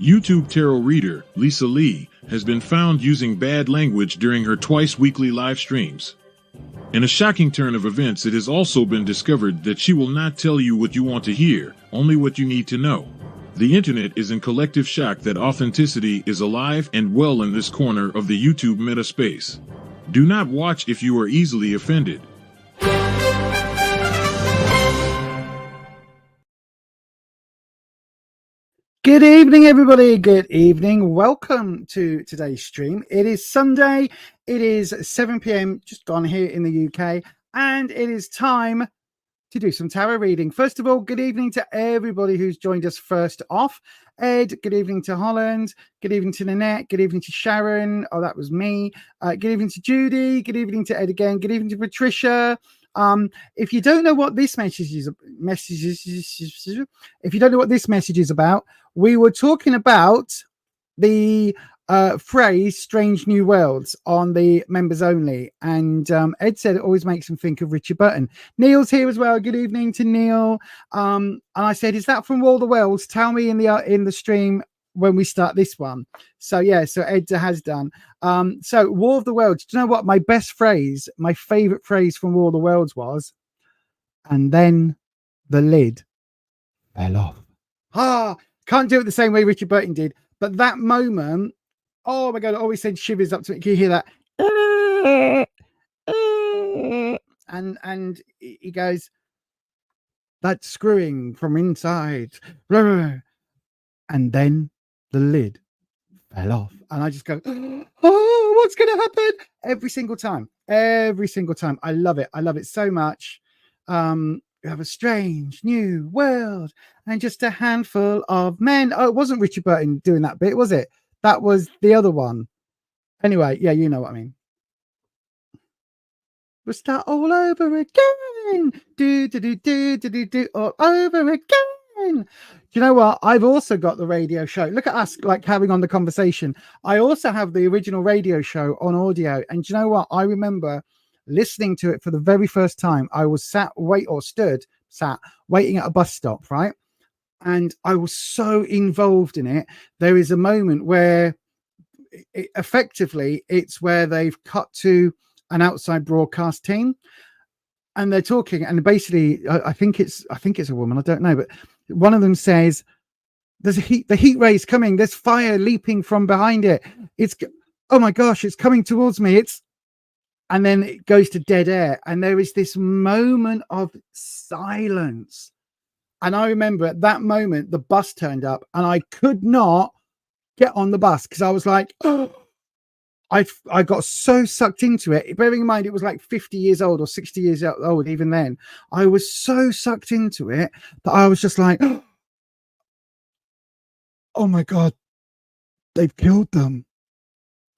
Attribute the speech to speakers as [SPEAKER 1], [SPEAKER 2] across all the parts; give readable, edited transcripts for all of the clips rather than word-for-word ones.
[SPEAKER 1] YouTube tarot reader Lisa Lee has been found using bad language during her twice-weekly live streams. In a shocking turn of events, it has also been discovered that she will not tell you what you want to hear, only what you need to know. The internet is in collective shock that authenticity is alive and well in this corner of the YouTube meta space. Do not watch if you are easily offended.
[SPEAKER 2] Good evening, everybody. Good evening. Welcome to today's stream. It is Sunday. It is 7 p.m. just gone here in the UK, and it is time to do some tarot reading. First of all, good evening to everybody who's joined us first off. Ed, good evening to Holland. Good evening to Nanette. Good evening to Sharon. Oh, that was me. Good evening to Judy. Good evening to Ed again. Good evening to Patricia. If you don't know what this message is about, we were talking about the phrase "strange new worlds" on the members only, and Ed said it always makes him think of Richard Burton. Neil's here as well. Good evening to Neil. And I said, "Is that from War of the Worlds?" Tell me in the stream when we start this one. So yeah, so Ed has done. So War of the Worlds. Do you know what my best phrase, my favorite phrase from War of the Worlds was? And then the lid fell off. Can't do it the same way Richard Burton did, but that moment, oh my God, it always sends shivers up to me. Can you hear that? And he goes, "That's screwing from inside." And then the lid fell off. And I just go, "Oh, what's going to happen?" Every single time. I love it. I love it so much. You have a strange new world and just a handful of men. Oh, it wasn't Richard Burton doing that bit, was it? That was the other one. Anyway, yeah, you know what I mean. We'll start all over again. Do all over again. Do you know what? I've also got the radio show. Look at us like having on the conversation. I also have the original radio show on audio. And do you know what? I remember listening to it for the very first time. I was sat waiting at a bus stop, right? And I was so involved in it. There is a moment where it's where they've cut to an outside broadcast team and they're talking, and basically I think it's a woman, I don't know, but one of them says, "There's the heat rays coming, there's fire leaping from behind it. Oh my gosh, it's coming towards me." And then it goes to dead air, and there is this moment of silence. And I remember at that moment, the bus turned up, and I could not get on the bus because I was like, oh, I got so sucked into it. Bearing in mind, it was like 50 years old or 60 years old even then. I was so sucked into it that I was just like, oh my God, they've killed them.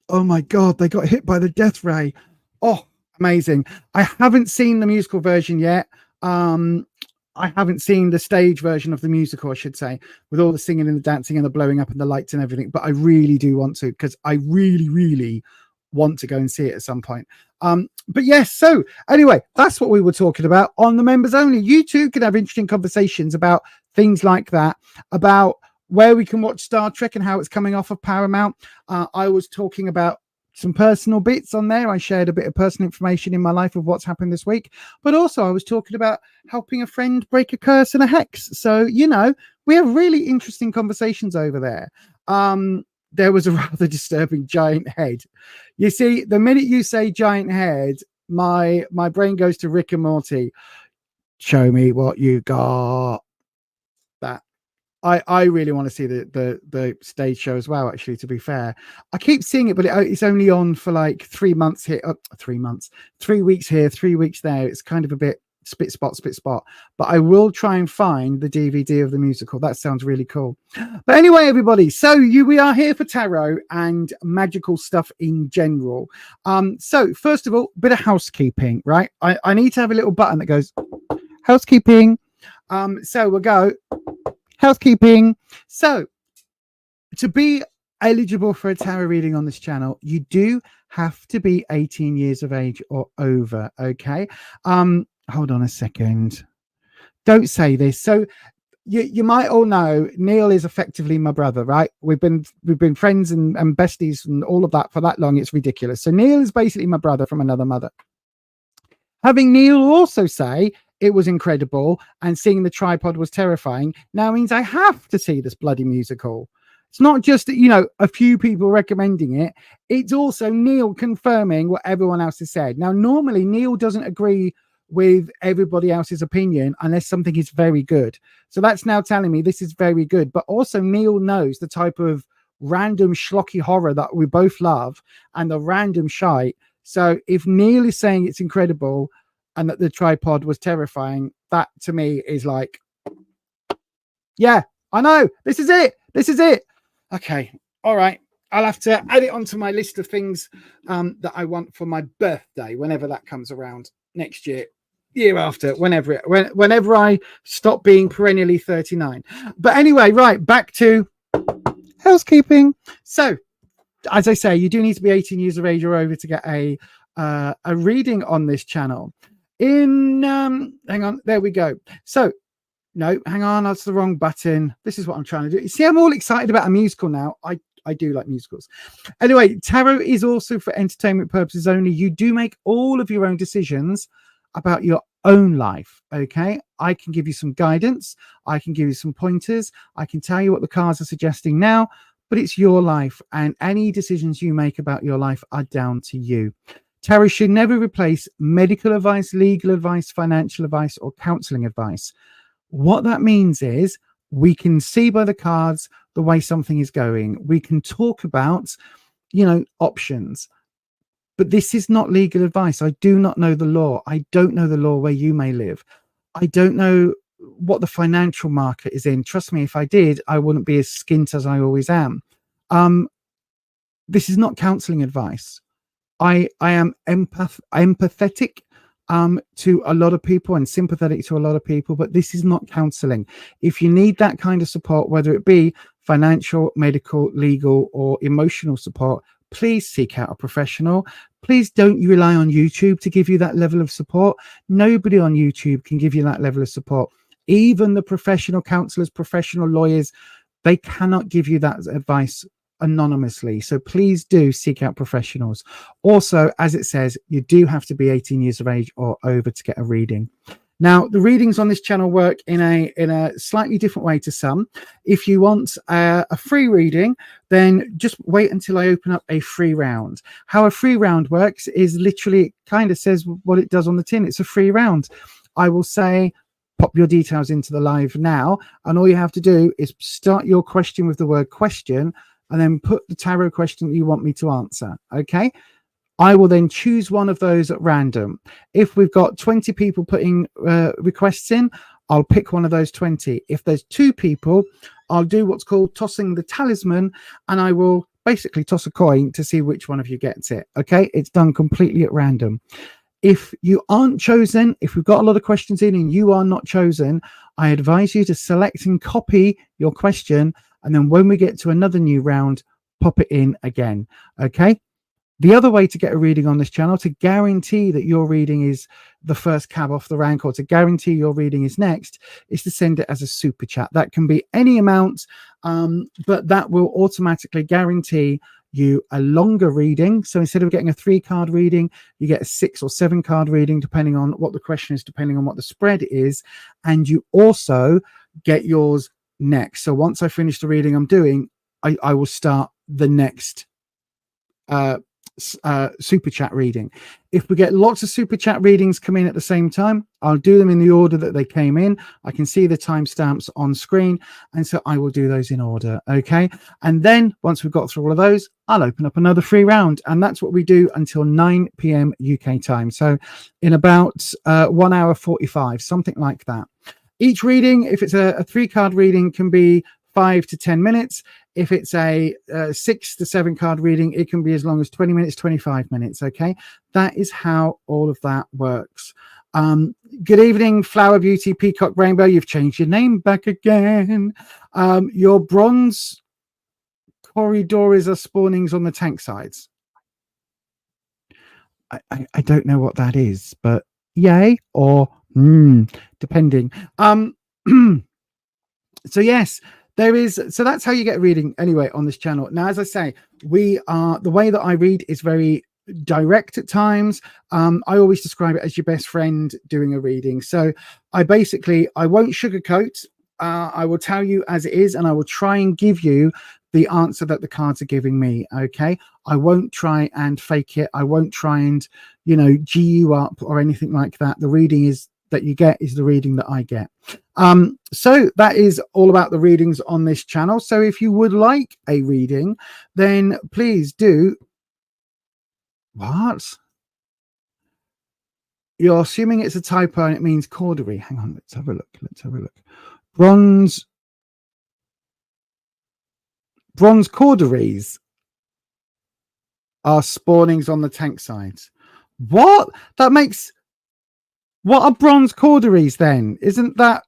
[SPEAKER 2] Oh my God, they got hit by the death ray. Oh, amazing. I haven't seen the musical version yet. I haven't seen the stage version of the musical, I should say, with all the singing and the dancing and the blowing up and the lights and everything. But I really do want to, because I really, really want to go and see it at some point. But yes, so anyway, that's what we were talking about on the members only. You too can have interesting conversations about things like that, about where we can watch Star Trek and how it's coming off of Paramount. I was talking about some personal bits on there. I shared a bit of personal information in my life of what's happened this week, but also I was talking about helping a friend break a curse and a hex. So, you know, we have really interesting conversations over there. There was a rather disturbing giant head. You see, the minute you say giant head, my brain goes to Rick and Morty. Show me what you got. That I really want to see the stage show as well, actually, to be fair. I keep seeing it, but it's only on for like 3 months here. 3 months. 3 weeks here, 3 weeks there. It's kind of a bit spit spot. But I will try and find the DVD of the musical. That sounds really cool. But anyway, everybody, so we are here for tarot and magical stuff in general. So first of all, bit of housekeeping, right? I need to have a little button that goes housekeeping. So we'll go housekeeping. So to be eligible for a tarot reading on this channel, you do have to be 18 years of age or over. Okay. Hold on a second. Don't say this. So you might all know Neil is effectively my brother, right? We've been friends and besties and all of that for that long. It's ridiculous. So Neil is basically my brother from another mother. Having Neil also say it was incredible and seeing the tripod was terrifying now means I have to see this bloody musical. It's not just, a few people recommending it. It's also Neil confirming what everyone else has said. Now, normally Neil doesn't agree with everybody else's opinion unless something is very good. So that's now telling me this is very good. But also Neil knows the type of random schlocky horror that we both love and the random shite. So if Neil is saying it's incredible and that the tripod was terrifying, that to me is like, yeah, I know. This is it. Okay. All right. I'll have to add it onto my list of things that I want for my birthday, whenever that comes around next year, year after, whenever I stop being perennially 39. But anyway, right, back to housekeeping. So, as I say, you do need to be 18 years of age or over to get a reading on this channel. Hang on, there we go. So, no, hang on, that's the wrong button. This is what I'm trying to do. You see, I'm all excited about a musical now. I do like musicals. Anyway, tarot is also for entertainment purposes only. You do make all of your own decisions about your own life, okay? I can give you some guidance. I can give you some pointers. I can tell you what the cards are suggesting now, but it's your life, and any decisions you make about your life are down to you. Tarot should never replace medical advice, legal advice, financial advice, or counseling advice. What that means is we can see by the cards the way something is going. We can talk about, options. But this is not legal advice. I do not know the law. I don't know the law where you may live. I don't know what the financial market is in. Trust me, if I did, I wouldn't be as skint as I always am. This is not counseling advice. I am empathetic to a lot of people and sympathetic to a lot of people, but this is not counseling. If you need that kind of support, whether it be financial, medical, legal, or emotional support, please seek out a professional. Please don't rely on YouTube to give you that level of support. Nobody on YouTube can give you that level of support. Even the professional counselors, professional lawyers, they cannot give you that advice anonymously. So please do seek out professionals. Also, as it says, you do have to be 18 years of age or over to get a reading. Now, the readings on this channel work in a slightly different way to some. If you want a free reading, then just wait until I open up a free round. How a free round works is literally, it kind of says what it does on the tin. It's a free round. I will say, pop your details into the live now, and all you have to do is start your question with the word question, and then put the tarot question that you want me to answer. Okay. I will then choose one of those at random. If we've got 20 people putting requests in, I'll pick one of those 20. If there's 2 people, I'll do what's called tossing the talisman, and I will basically toss a coin to see which one of you gets it. Okay. It's done completely at random. If you aren't chosen, if we've got a lot of questions in and you are not chosen, I advise you to select and copy your question. And then when we get to another new round, pop it in again. Okay. The other way to get a reading on this channel, to guarantee that your reading is the first cab off the rank, or to guarantee your reading is next, is to send it as a super chat. That can be any amount, but that will automatically guarantee you a longer reading. So instead of getting a 3-card reading, you get a 6 or 7-card reading, depending on what the question is, depending on what the spread is. And you also get yours next. So once I finish the reading I'm doing, I will start the next super chat reading. If we get lots of super chat readings come in at the same time, I'll do them in the order that they came in. I can see the timestamps on screen, and so I will do those in order. Okay, and then once we've got through all of those, I'll open up another free round, and that's what we do until 9 p.m. UK time. So in about 1 hour 45, something like that. Each reading, if it's a 3-card reading, can be 5 to 10 minutes. If it's a 6 to 7 card reading, it can be as long as 20 minutes, 25 minutes. Okay, that is how all of that works. Good evening, Flower Beauty Peacock Rainbow. You've changed your name back again. Your bronze corridors are spawnings on the tank sides. I don't know what that is, but yay or depending. So yes, there is. So that's how you get a reading anyway on this channel. Now, as I say, the way that I read is very direct at times. I always describe it as your best friend doing a reading. So I won't sugarcoat. I will tell you as it is, and I will try and give you the answer that the cards are giving me. Okay, I won't try and fake it. I won't try and G you up or anything like that. The reading that you get is the reading that I get. So that is all about the readings on this channel. So if you would like a reading, then please do. What? You're assuming it's a typo and it means cordery. Hang on, let's have a look. Bronze corderies are spawnings on the tank sides. What? What are bronze corderies then? Isn't that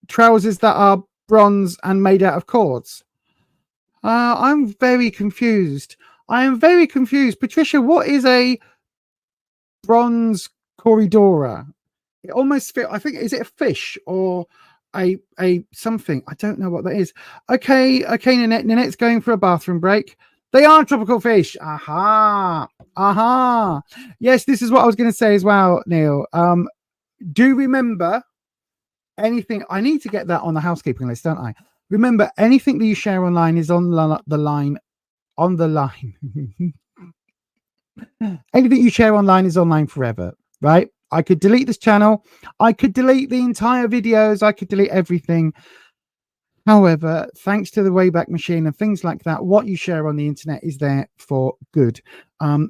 [SPEAKER 2] trousers that are bronze and made out of cords? I'm very confused. I am very confused. Patricia, what is a bronze corridora? It almost feels, I think, is it a fish or a something? I don't know what that is. Okay, Nanette's going for a bathroom break. They are tropical fish. Aha. Yes, this is what I was going to say as well, Neil. Do remember anything. I need to get that on the housekeeping list, don't I? Remember, anything that you share online is on the line. Anything you share online is online forever, right? I could delete this channel. I could delete the entire videos. I could delete everything. However, thanks to the Wayback Machine and things like that, what you share on the internet is there for good.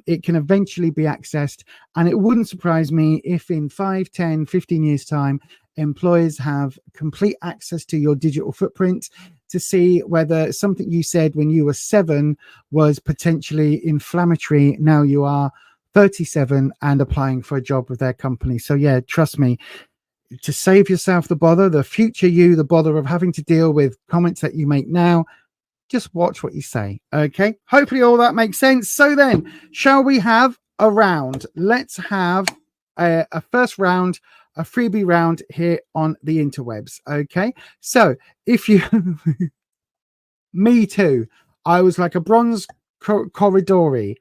[SPEAKER 2] It can eventually be accessed, and it wouldn't surprise me if in 5, 10, 15 years' time, employers have complete access to your digital footprint to see whether something you said when you were 7 was potentially inflammatory. Now you are 37 and applying for a job with their company. So yeah, trust me, to save yourself the bother, the future you, the bother of having to deal with comments that you make now, just watch what you say. Okay, hopefully all that makes sense. So then, shall we have a round? Let's have a first round, a freebie round here on the interwebs. Okay, so if you me too, I was like a bronze corridori.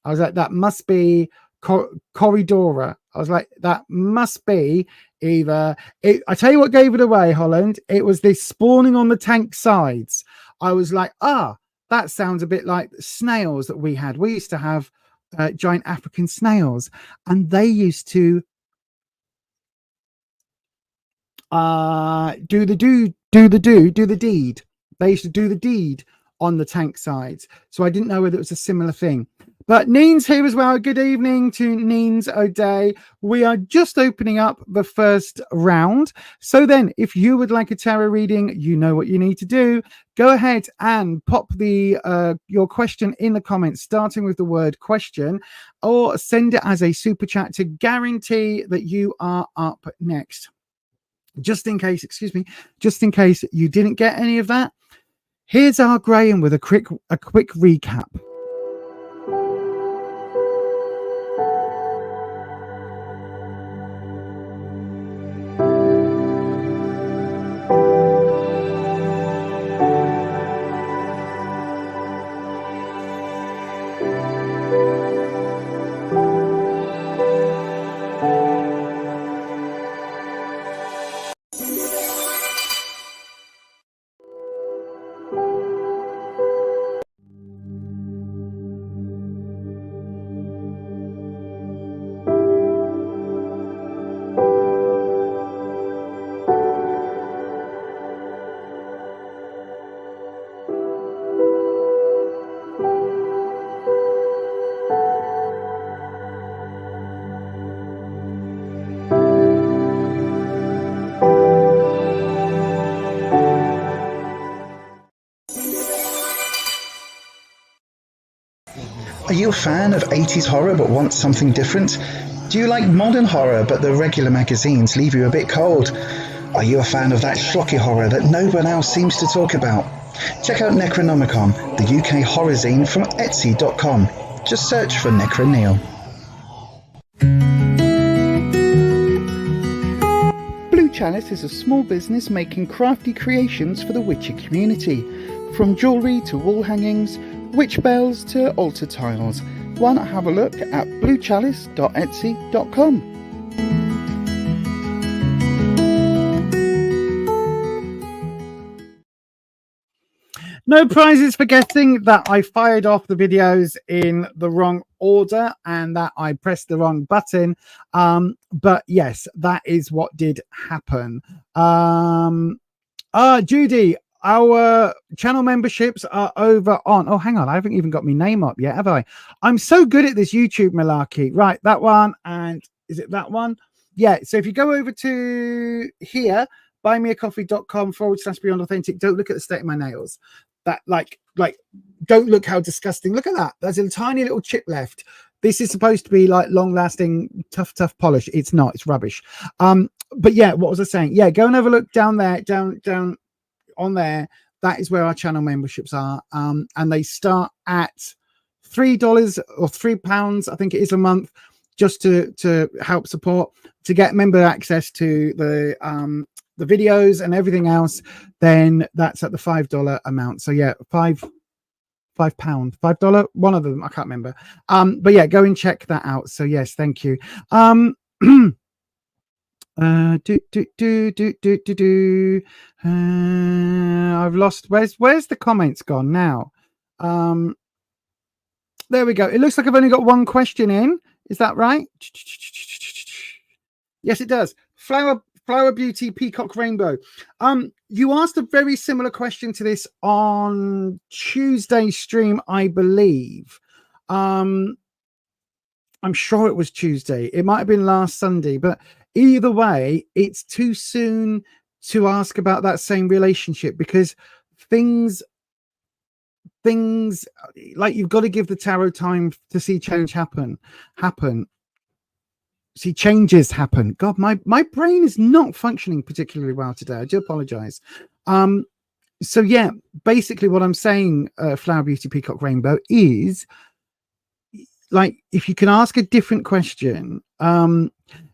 [SPEAKER 2] I was like, that must be corridora. I was like, that must be either I tell you what gave it away, Holland. It was this spawning on the tank sides. I was like, that sounds a bit like snails that we had. We used to have giant African snails, and they used to do the deed. They used to do the deed on the tank sides. So I didn't know whether it was a similar thing. But Neen's here as well. Good evening to Neen's O'Day. We are just opening up the first round. So then, if you would like a tarot reading, you know what you need to do. Go ahead and pop your question in the comments, starting with the word question, or send it as a super chat to guarantee that you are up next. Just in case you didn't get any of that, here's our Graham with a quick recap.
[SPEAKER 3] Are you a fan of 80s horror but want something different? Do you like modern horror but the regular magazines leave you a bit cold? Are you a fan of that schlocky horror that no one else seems to talk about? Check out Necronomicon, the UK horror zine from Etsy.com. Just search for Necroneil.
[SPEAKER 2] Blue Chalice is a small business making crafty creations for the Witcher community. From jewellery to wall hangings, witch bells to altar tiles. Why not have a look at bluechalice.etsy.com. No prizes for guessing that I fired off the videos in the wrong order and that I pressed the wrong button. But yes, that is what did happen. Judy, our channel memberships are over on. Oh, hang on. I haven't even got my name up yet, have I? I'm so good at this YouTube malarkey. Right, that one. And is it that one? Yeah. So if you go over to here, buymeacoffee.com/beyond authentic, don't look at the state of my nails. That like don't look how disgusting. Look at that. There's a tiny little chip left. This is supposed to be like long lasting tough polish. It's not. It's rubbish. But yeah, what was I saying? Yeah, go and have a look down there, down on there. That is where our channel memberships are. And they start at $3 or £3, I think it is, a month, just to help support, to get member access to the videos and everything else. Then that's at the $5 amount. So yeah, £5, $5, one of them, I can't remember. But yeah, go and check that out. So yes, thank you. I've lost. Where's the comments gone now? There we go. It looks like I've only got one question in. Is that right? Yes, it does. Flower Beauty Peacock Rainbow. You asked a very similar question to this on Tuesday's stream, I believe. I'm sure it was Tuesday. It might have been last Sunday, but either way, it's too soon to ask about that same relationship, because things like, you've got to give the tarot time to see change happen. See changes happen. God, my brain is not functioning particularly well today. I do apologize. So yeah, basically what I'm saying, Flower Beauty Peacock Rainbow, is like, if you can ask a different question.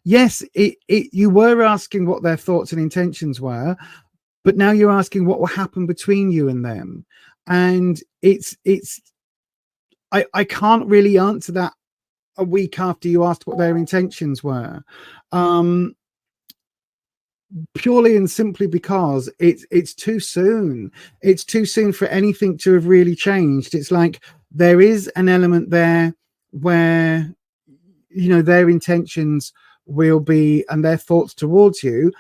[SPEAKER 2] Yes, you were asking what their thoughts and intentions were, but now you're asking what will happen between you and them. And I can't really answer that a week after you asked what their intentions were, purely and simply because it's too soon. It's too soon for anything to have really changed. It's like there is an element there where, you know, their intentions will be, and their thoughts towards you,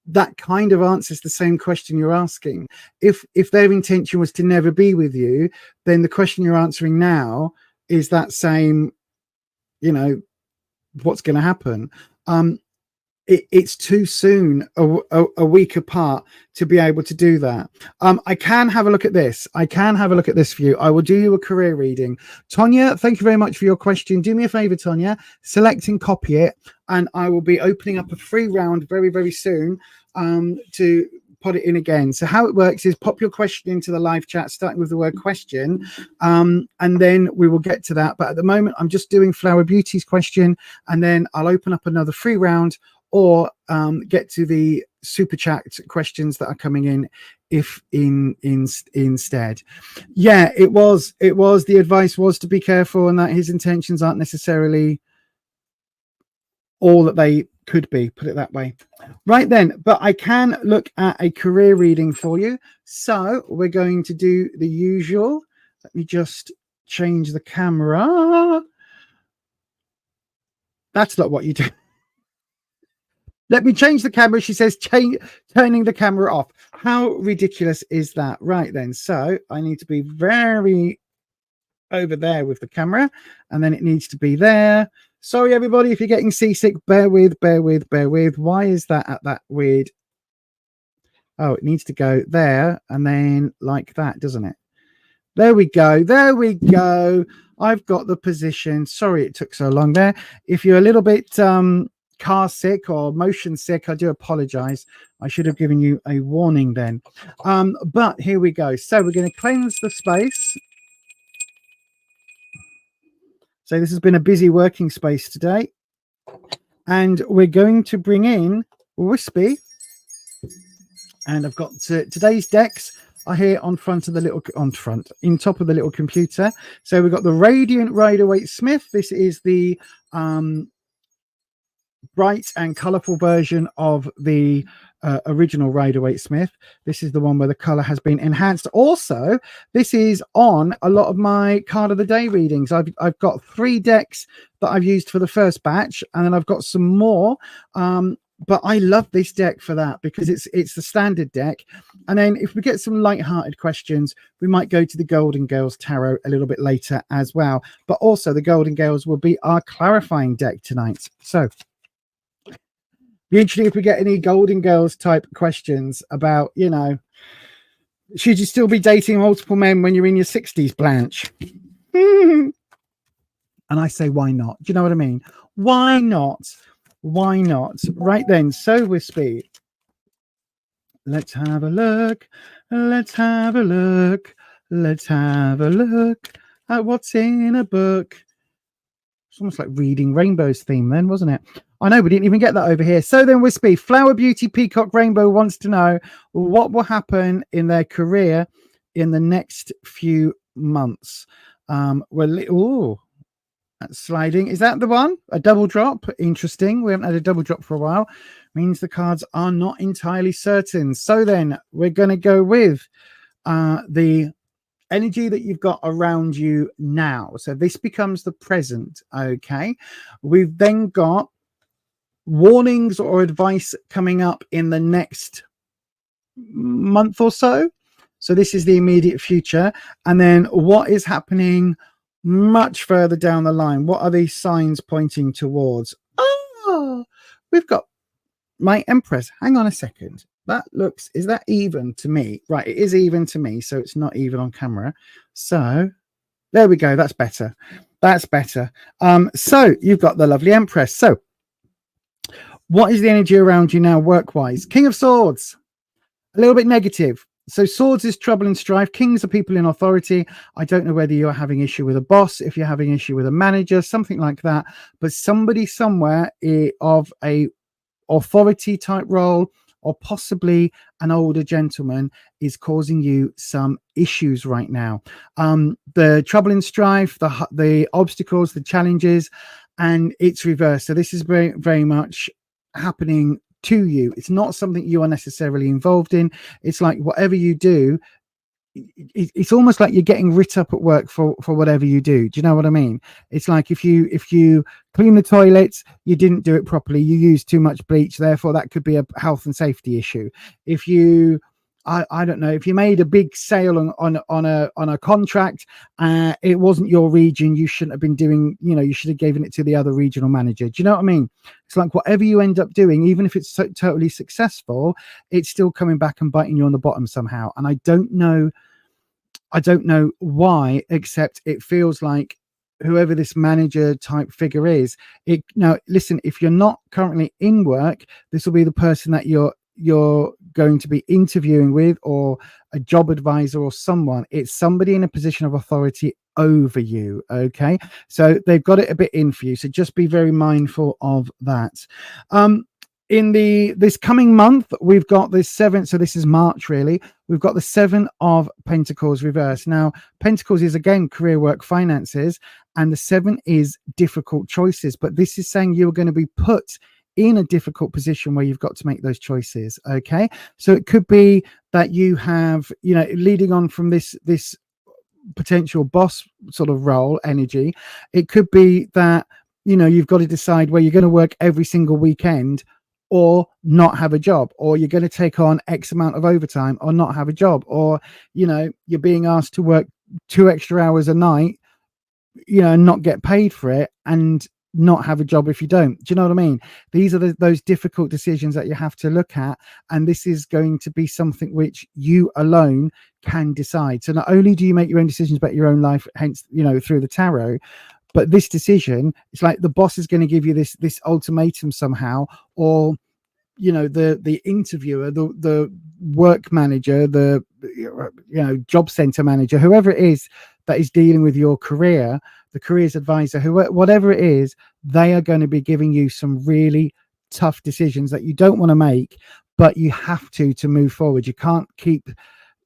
[SPEAKER 2] that kind of answers the same question you're asking. If their intention was to never be with you, then the question you're answering now is that same, you know, what's going to happen. It's too soon, a week apart, to be able to do that. I can have a look at this. I can have a look at this for you. I will do you a career reading. Tonya, thank you very much for your question. Do me a favor, Tonya, select and copy it, and I will be opening up a free round very, very soon to put it in again. So how it works is pop your question into the live chat, starting with the word question, and then we will get to that. But at the moment, I'm just doing Flower Beauty's question, and then I'll open up another free round, or get to the super chat questions that are coming in instead. Yeah, it was the advice was to be careful, and that his intentions aren't necessarily all that they could be, put it that way. Right then, but I can look at a career reading for you. So we're going to do the usual. Let me just change the camera. That's not what you do. Let me change the camera. She says, turning the camera off. How ridiculous is that? Right then. So I need to be very over there with the camera, and then it needs to be there. Sorry, everybody, if you're getting seasick, bear with. Why is that at that weird? Oh, it needs to go there and then like that, doesn't it? There we go. There we go. I've got the position. Sorry it took so long there. If you're a little bit car sick or motion sick, I do apologize. I should have given you a warning then. But here we go. So we're going to cleanse the space. So this has been a busy working space today. And we're going to bring in Wispy. And I've got today's decks are here on front of the little in top of the little computer. So we've got the Radiant Rider-Waite Smith. This is the bright and colorful version of the original Rider-Waite Smith. This is the one where the color has been enhanced. Also, this is on a lot of my card of the day readings. I've got 3 decks that I've used for the first batch, and then I've got some more. But I love this deck for that because it's the standard deck. And then if we get some light-hearted questions, we might go to the Golden Girls Tarot a little bit later as well. But also the Golden Girls will be our clarifying deck tonight. So be interesting if we get any Golden Girls type questions about, you know, should you still be dating multiple men when you're in your 60s, Blanche? And I say, why not? Do you know what I mean? Why not? Why not? Right then, so Wispy. Let's have a look. Let's have a look. Let's have a look at what's in a book. It's almost like reading Rainbow's theme then, wasn't it? I know, we didn't even get that over here. So then Wispy, Flower Beauty Peacock Rainbow wants to know what will happen in their career in the next few months. Well, that's sliding. Is that the one? A double drop? Interesting. We haven't had a double drop for a while. Means the cards are not entirely certain. So then we're going to go with the energy that you've got around you now. So this becomes the present. Okay. We've then got warnings or advice coming up in the next month or so. So this is the immediate future. And then what is happening much further down the line? What are these signs pointing towards? Oh, we've got my Empress. Hang on a second. That looks, is that even to me? Right, it is even to me, so it's not even on camera. So there we go. That's better. That's better. So you've got the lovely Empress. So what is the energy around you now work-wise? King of Swords, a little bit negative. So swords is trouble and strife. Kings are people in authority. I don't know whether you're having issue with a boss, if you're having issue with a manager, something like that. But somebody somewhere of a authority type role, or possibly an older gentleman, is causing you some issues right now. The trouble and strife, the obstacles, the challenges, and it's reversed. So this is very, very much happening to you. It's not something you are necessarily involved in. It's like whatever you do, it's almost like you're getting writ up at work for whatever you do. Do you know what I mean? It's like if you clean the toilets, you didn't do it properly, you used too much bleach, therefore that could be a health and safety issue. If you I don't know, if you made a big sale on a contract, it wasn't your region, you shouldn't have been doing, you know, you should have given it to the other regional manager. Do you know what I mean? It's like whatever you end up doing, even if it's totally successful, it's still coming back and biting you on the bottom somehow. And I don't know why, except it feels like whoever this manager type figure is, now listen, if you're not currently in work, this will be the person that you're going to be interviewing with, or a job advisor or someone. It's somebody in a position of authority over you. Okay, so they've got it a bit in for you, so just be very mindful of that. In this coming month, we've got this 7, so this is March really, we've got the 7 of Pentacles reversed. Now Pentacles is again career, work, finances, and the 7 is difficult choices, but this is saying you're going to be put in a difficult position where you've got to make those choices. Okay, so it could be that you have, you know, leading on from this potential boss sort of role energy, it could be that, you know, you've got to decide where you're going to work every single weekend or not have a job, or you're going to take on X amount of overtime or not have a job, or, you know, you're being asked to work 2 extra hours a night, you know, and not get paid for it. And not have a job if you don't. Do you know what I mean? These are those difficult decisions that you have to look at, and this is going to be something which you alone can decide. So not only do you make your own decisions about your own life, hence, you know, through the tarot, but this decision, it's like the boss is going to give you this ultimatum somehow, or you know, the interviewer, the work manager, the, you know, job center manager, whoever it is that is dealing with your career, the careers advisor, whatever it is, they are going to be giving you some really tough decisions that you don't want to make, but you have to move forward. You can't keep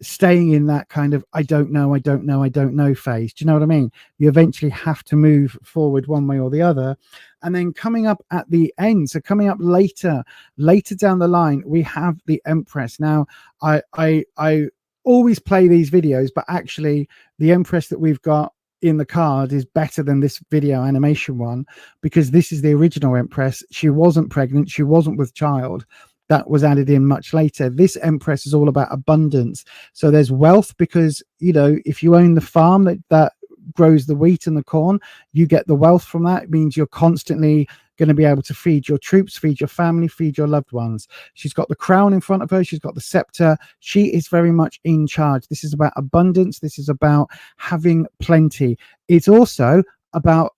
[SPEAKER 2] staying in that kind of I don't know phase. Do you know what I mean? You eventually have to move forward one way or the other. And then coming up at the end, so coming up later down the line, we have the Empress. Now I always play these videos, but actually the Empress that we've got in the card is better than this video animation one, because this is the original Empress. She wasn't pregnant, she wasn't with child. That was added in much later. This Empress is all about abundance. So there's wealth, because, you know, if you own the farm that grows the wheat and the corn, you get the wealth from that. It means you're constantly going to be able to feed your troops, feed your family, feed your loved ones. She's got the crown in front of her. She's got the scepter. She is very much in charge. This is about abundance. This is about having plenty. It's also about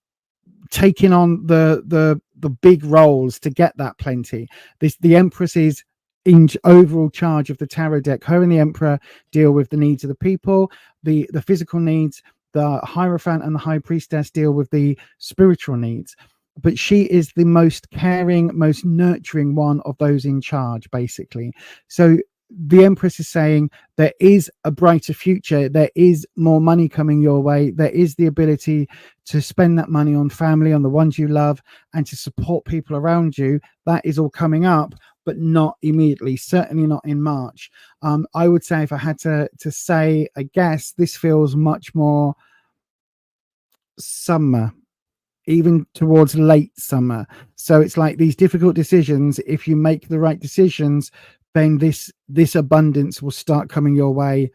[SPEAKER 2] taking on the big roles to get that plenty. The Empress is in overall charge of the tarot deck. Her and the Emperor deal with the needs of the people, the physical needs. The Hierophant and the High Priestess deal with the spiritual needs. But she is the most caring, most nurturing one of those in charge, basically. So the Empress is saying there is a brighter future. There is more money coming your way. There is the ability to spend that money on family, on the ones you love, and to support people around you. That is all coming up, but not immediately, certainly not in March. I would say, if I had to say a guess, this feels much more summer, even towards late summer. So it's like these difficult decisions. If you make the right decisions, then this abundance will start coming your way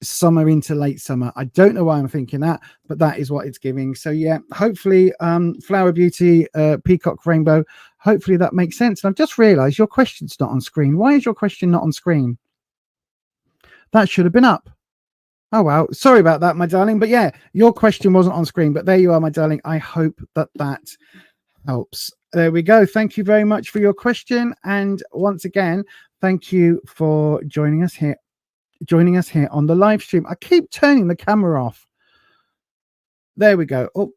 [SPEAKER 2] summer into late summer. I don't know why I'm thinking that, but that is what it's giving. So yeah, hopefully Flower Beauty, Peacock Rainbow, hopefully that makes sense. And I've just realized your question's not on screen. Why is your question not on screen? That should have been up. Oh, wow. Sorry about that, my darling. But yeah, your question wasn't on screen, but there you are, my darling. I hope that helps. There we go. Thank you very much for your question. And once again, thank you for joining us here on the live stream. I keep turning the camera off. There we go. Oh,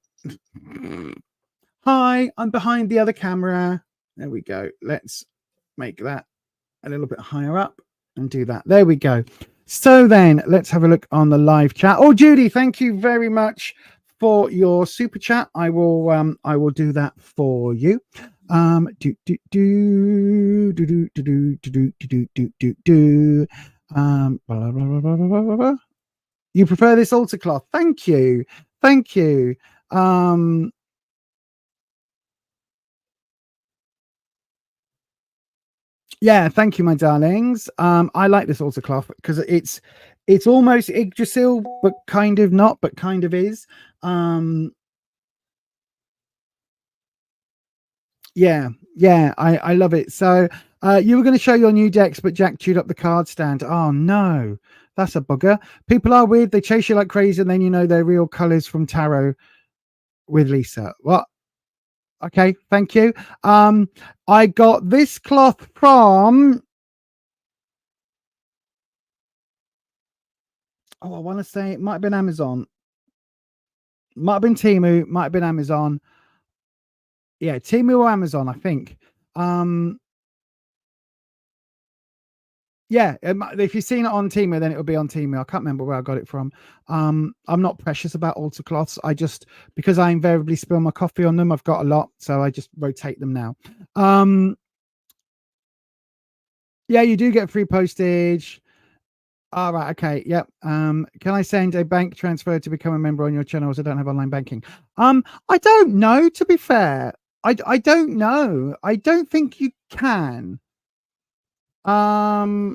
[SPEAKER 2] hi, I'm behind the other camera. There we go. Let's make that a little bit higher up and do that. There we go. So then let's have a look on the live chat. Oh, Judy, thank you very much for your super chat. I will do that for you. You prefer this altar cloth? Thank you. Yeah, thank you, my darlings. I like this altar cloth because it's almost Yggdrasil, but kind of not, but kind of is. Yeah, I love it. So you were going to show your new decks, but Jack chewed up the card stand. Oh no, that's a bugger. People are weird. They chase you like crazy, and then you know their real colors from tarot with Lisa. What? Okay, thank you. I got this cloth from, I want to say it might have been Amazon, might have been Temu, might have been Amazon. Yeah, Temu or Amazon, I think. Yeah, if you've seen it on Temu, then it'll be on Temu. I can't remember where I got it from. I'm not precious about altar cloths. I just, because I invariably spill my coffee on them, I've got a lot, so I just rotate them now. Yeah, you do get free postage. All right, okay, yep. Can I send a bank transfer to become a member on your channel, as I don't have online banking? I don't know, to be fair. I don't know. I don't think you can. I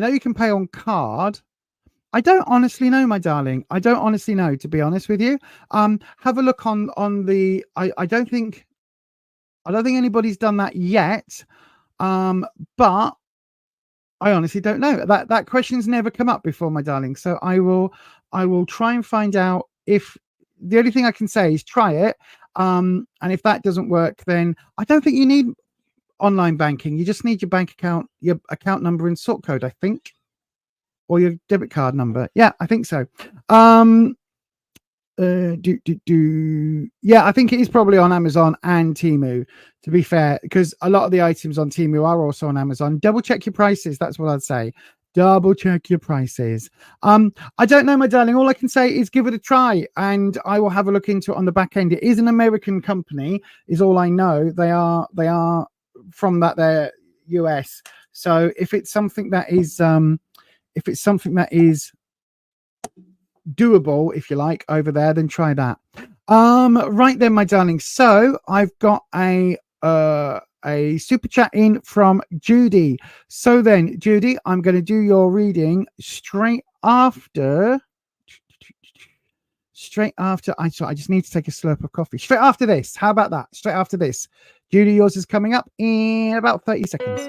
[SPEAKER 2] know you can pay on card. I don't honestly know, my darling. I don't honestly know, to be honest with you. Have a look on the. I don't think anybody's done that yet. But I honestly don't know. That question's never come up before, my darling. So I will try and find out. If the only thing I can say is try it. And if that doesn't work, then I don't think you need online banking. You just need your bank account, your account number and sort code, I think, or your debit card number. Yeah, I think so. Yeah, I think it is probably on Amazon and Temu, to be fair, because a lot of the items on Temu are also on Amazon. Double check your prices. That's what I'd say. Double check your prices. I don't know, my darling. All I can say is give it a try, and I will have a look into it on the back end. It is an American company, is all I know. They are from that they're US. So if it's something that is doable, if you like, over there, then try that. Right then, my darling. So I've got a super chat in from Judy. So then, Judy, I'm going to do your reading straight after. I just need to take a slurp of coffee. Straight after this. How about that? Straight after this. Judy, yours is coming up in about 30 seconds.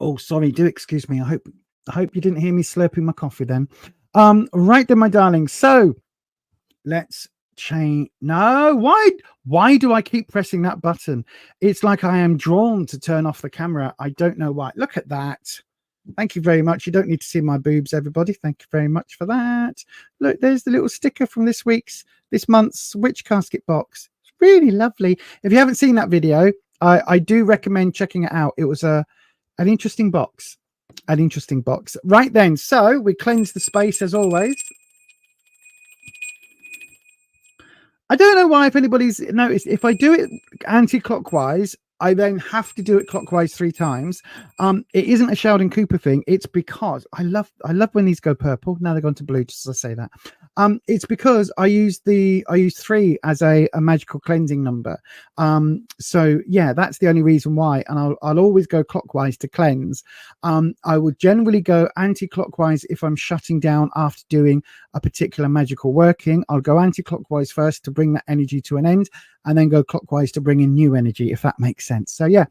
[SPEAKER 2] Oh, sorry. Do excuse me. I hope you didn't hear me slurping my coffee then. Right then, my darling. So let's change. No, why do I keep pressing that button? It's like I am drawn to turn off the camera. I don't know why. Look at that. Thank you very much. You don't need to see my boobs, everybody. Thank you very much for that. Look, there's the little sticker from this month's Witch Casket box. It's really lovely. If you haven't seen that video, I do recommend checking it out. It was an interesting box. Right then, so we cleanse the space as always. I don't know why, if anybody's noticed, if I do it anti-clockwise, I then have to do it clockwise 3 times. It isn't a Sheldon Cooper thing. It's because I love when these go purple. Now they've gone to blue, just as I say that. It's because I use 3 as a magical cleansing number. So yeah, that's the only reason why. And I'll always go clockwise to cleanse. I would generally go anti-clockwise if I'm shutting down after doing a particular magical working. I'll go anti-clockwise first to bring that energy to an end, and then go clockwise to bring in new energy, if that makes sense. So yeah,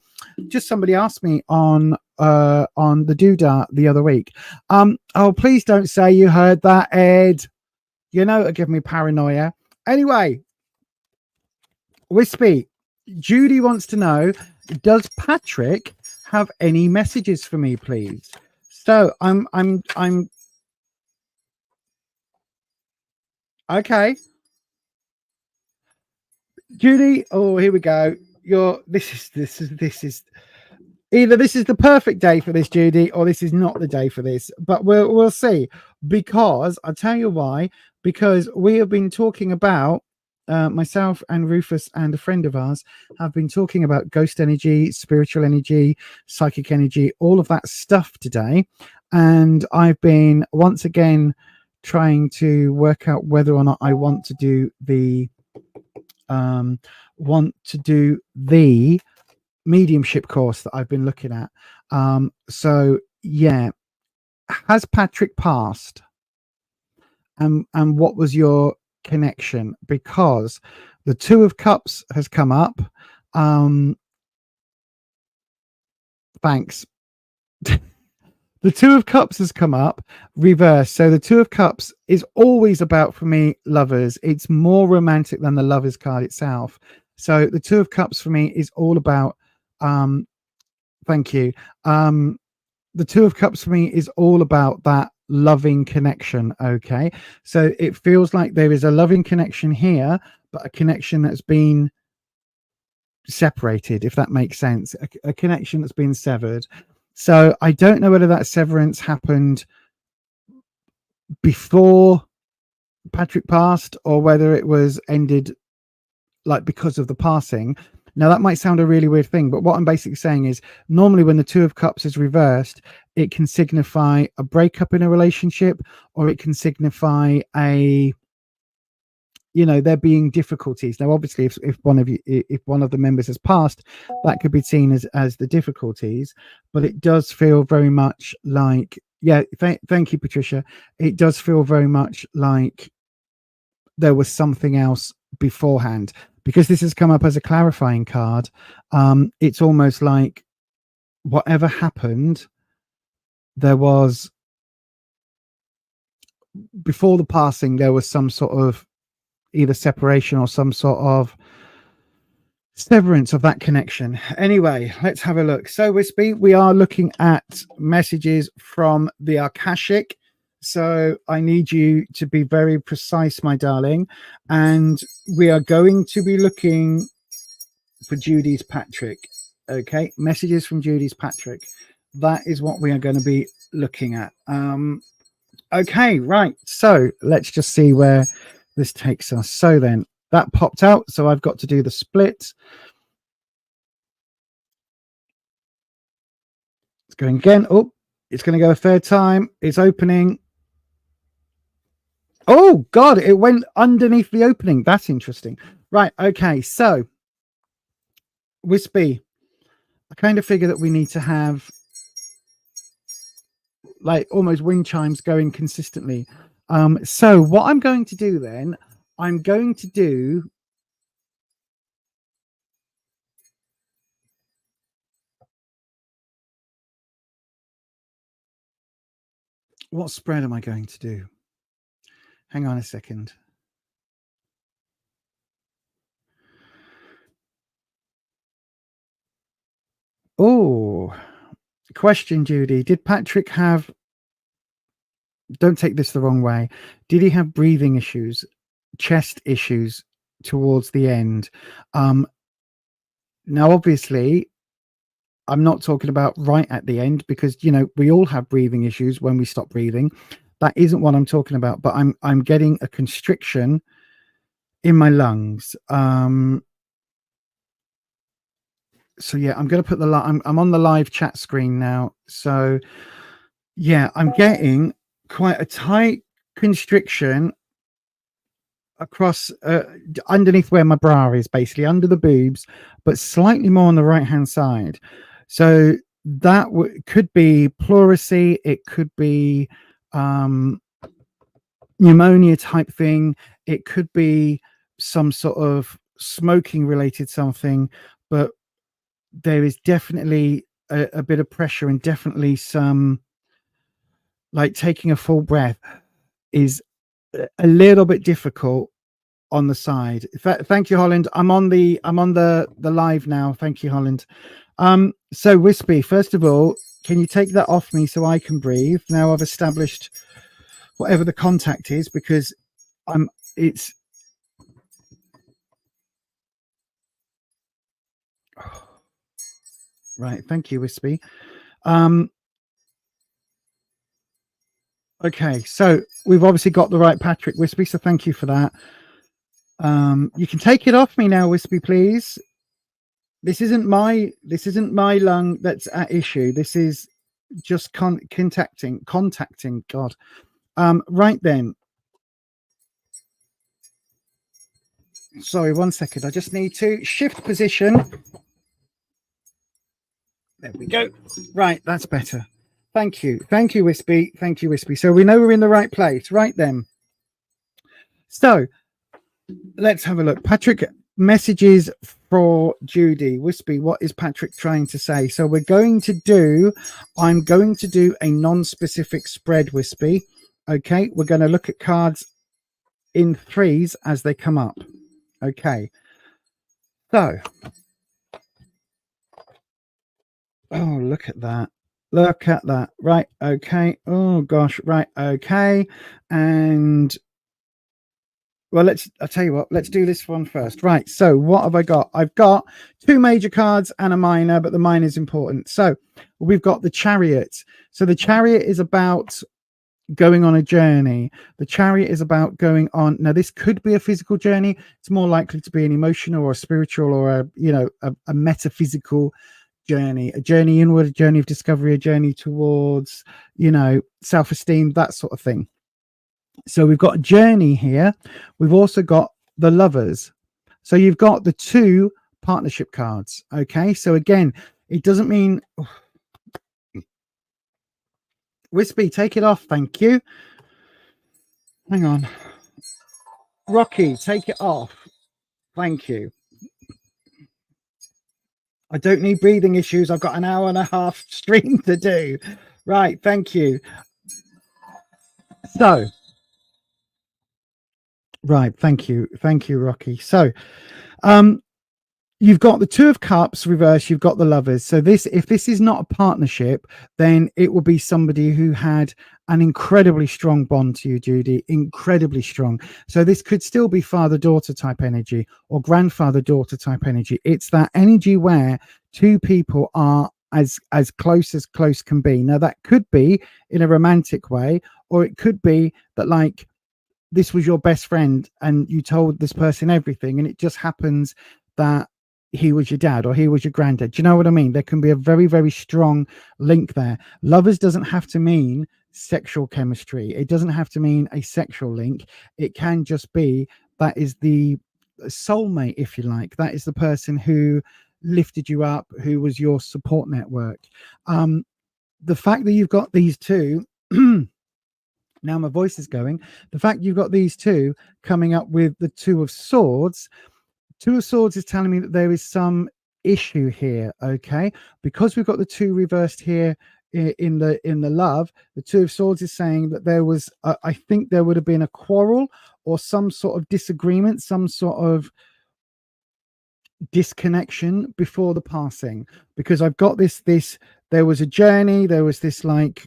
[SPEAKER 2] just somebody asked me on the doodah the other week. Oh, please don't say you heard that, Ed. You know, it'll give me paranoia. Anyway, Wispy, Judy wants to know, does Patrick have any messages for me, please? So I'm okay. Judy, oh, here we go. This is either this is the perfect day for this, Judy, or this is not the day for this. But we'll see, because I'll tell you why. Because we have been talking about myself and Rufus and a friend of ours have been talking about ghost energy, spiritual energy, psychic energy, all of that stuff today, and I've been once again trying to work out whether or not I want to do the mediumship course that I've been looking at. So yeah, has Patrick passed? And what was your connection? Because the 2 of Cups has come up. Thanks. The 2 of Cups has come up reverse. So the 2 of Cups is always about, for me, lovers. It's more romantic than the Lovers card itself. So the 2 of Cups for me is all about thank you. The 2 of Cups for me is all about that loving connection. Okay, so it feels like there is a loving connection here, but a connection that's been separated, if that makes sense. A connection that's been severed. So I don't know whether that severance happened before Patrick passed or whether it was ended like because of the passing. Now that might sound a really weird thing, but what I'm basically saying is normally when the Two of Cups is reversed, it can signify a breakup in a relationship, or it can signify a, you know, there being difficulties. Now, obviously, if one of the members has passed, that could be seen as the difficulties, but it does feel very much like, yeah, thank you, Patricia. It does feel very much like there was something else beforehand, because this has come up as a clarifying card. It's almost like whatever happened, there was, before the passing, there was some sort of either separation or some sort of severance of that connection. Anyway, let's have a look. So Wispy, we are looking at messages from the Akashic. So I need you to be very precise, my darling. And we are going to be looking for Judy's Patrick. Okay, messages from Judy's Patrick. That is what we are going to be looking at. Okay, right. So let's just see where this takes us. So then that popped out. So I've got to do the split. It's going again. Oh, it's going to go a third time. It's opening. Oh, God, it went underneath the opening. That's interesting. Right. Okay. So, Wispy, I kind of figure that we need to have like almost wind chimes going consistently. So what I'm going to do then, I'm going to do what spread am I going to do? Hang on a second. Oh, question, Judy. Did Patrick have, don't take this the wrong way, did he have breathing issues, chest issues towards the end? Now, obviously, I'm not talking about right at the end, because, you know, we all have breathing issues when we stop breathing. That isn't what I'm talking about, but I'm getting a constriction in my lungs. So yeah, I'm going to put the I'm on the live chat screen now. So yeah, I'm getting quite a tight constriction across underneath where my bra is, basically under the boobs, but slightly more on the right hand side. So that could be pleurisy. It could be pneumonia type thing. It could be some sort of smoking related something, but there is definitely a bit of pressure, and definitely some, like, taking a full breath is a little bit difficult on the side. Thank you, Holland. I'm on the live now. Thank you, Holland. So Wispy, first of all, can you take that off me so I can breathe? Now I've established whatever the contact is, because it's right. Thank you, Wispy. Okay, so we've obviously got the right Patrick, Wispy, so thank you for that. You can take it off me now, Wispy, please. This isn't my lung that's at issue. This is just contacting. God. Right then. Sorry, 1 second. I just need to shift position. There we go. Right, that's better. Thank you. Thank you, Wispy. Thank you, Wispy. So we know we're in the right place. Right then. So let's have a look. Patrick, messages for Judy. Wispy, what is Patrick trying to say? So I'm going to do a non-specific spread, Wispy. Okay, we're going to look at cards in threes as they come up. Okay. So, oh, look at that. Look at that. Right. Okay. Oh gosh. Right. Okay. And well, I'll tell you what, let's do this one first. Right. So what have I got? I've got two major cards and a minor, but the minor is important. So we've got the Chariot. So the Chariot is about going on a journey. The Chariot is about going on. Now, this could be a physical journey. It's more likely to be an emotional or a spiritual or a metaphysical journey, a journey inward, a journey of discovery, a journey towards, self-esteem, that sort of thing. So we've got a journey here. We've also got the Lovers. So you've got the 2 partnership cards. Okay. So again, it doesn't mean Wispy, take it off. Thank you. Hang on. Rocky, take it off. Thank you. I don't need breathing issues. I've got an hour and a half stream to do. Right. Thank you. So, right. Thank you. Thank you, Rocky. So, you've got the 2 of Cups reverse. You've got the Lovers. So if this is not a partnership, then it will be somebody who had an incredibly strong bond to you, Judy, incredibly strong. So this could still be father-daughter type energy or grandfather-daughter type energy. It's that energy where 2 people are as close as close can be. Now, that could be in a romantic way, or it could be that, like, this was your best friend and you told this person everything, and it just happens that he was your dad or he was your granddad. Do you know what I mean? There can be a very, very strong link there. Lovers doesn't have to mean sexual chemistry. It doesn't have to mean a sexual link. It can just be that is the soulmate, if you like. That is the person who lifted you up, who was your support network. The fact that you've got these 2 now my voice is going. The fact you've got these 2 coming up with the 2 of Swords. 2 of Swords is telling me that there is some issue here, okay? Because we've got the 2 reversed here in the love, the 2 of Swords is saying that there was, I think there would have been a quarrel or some sort of disagreement, some sort of disconnection before the passing. Because I've got this, there was a journey, there was this like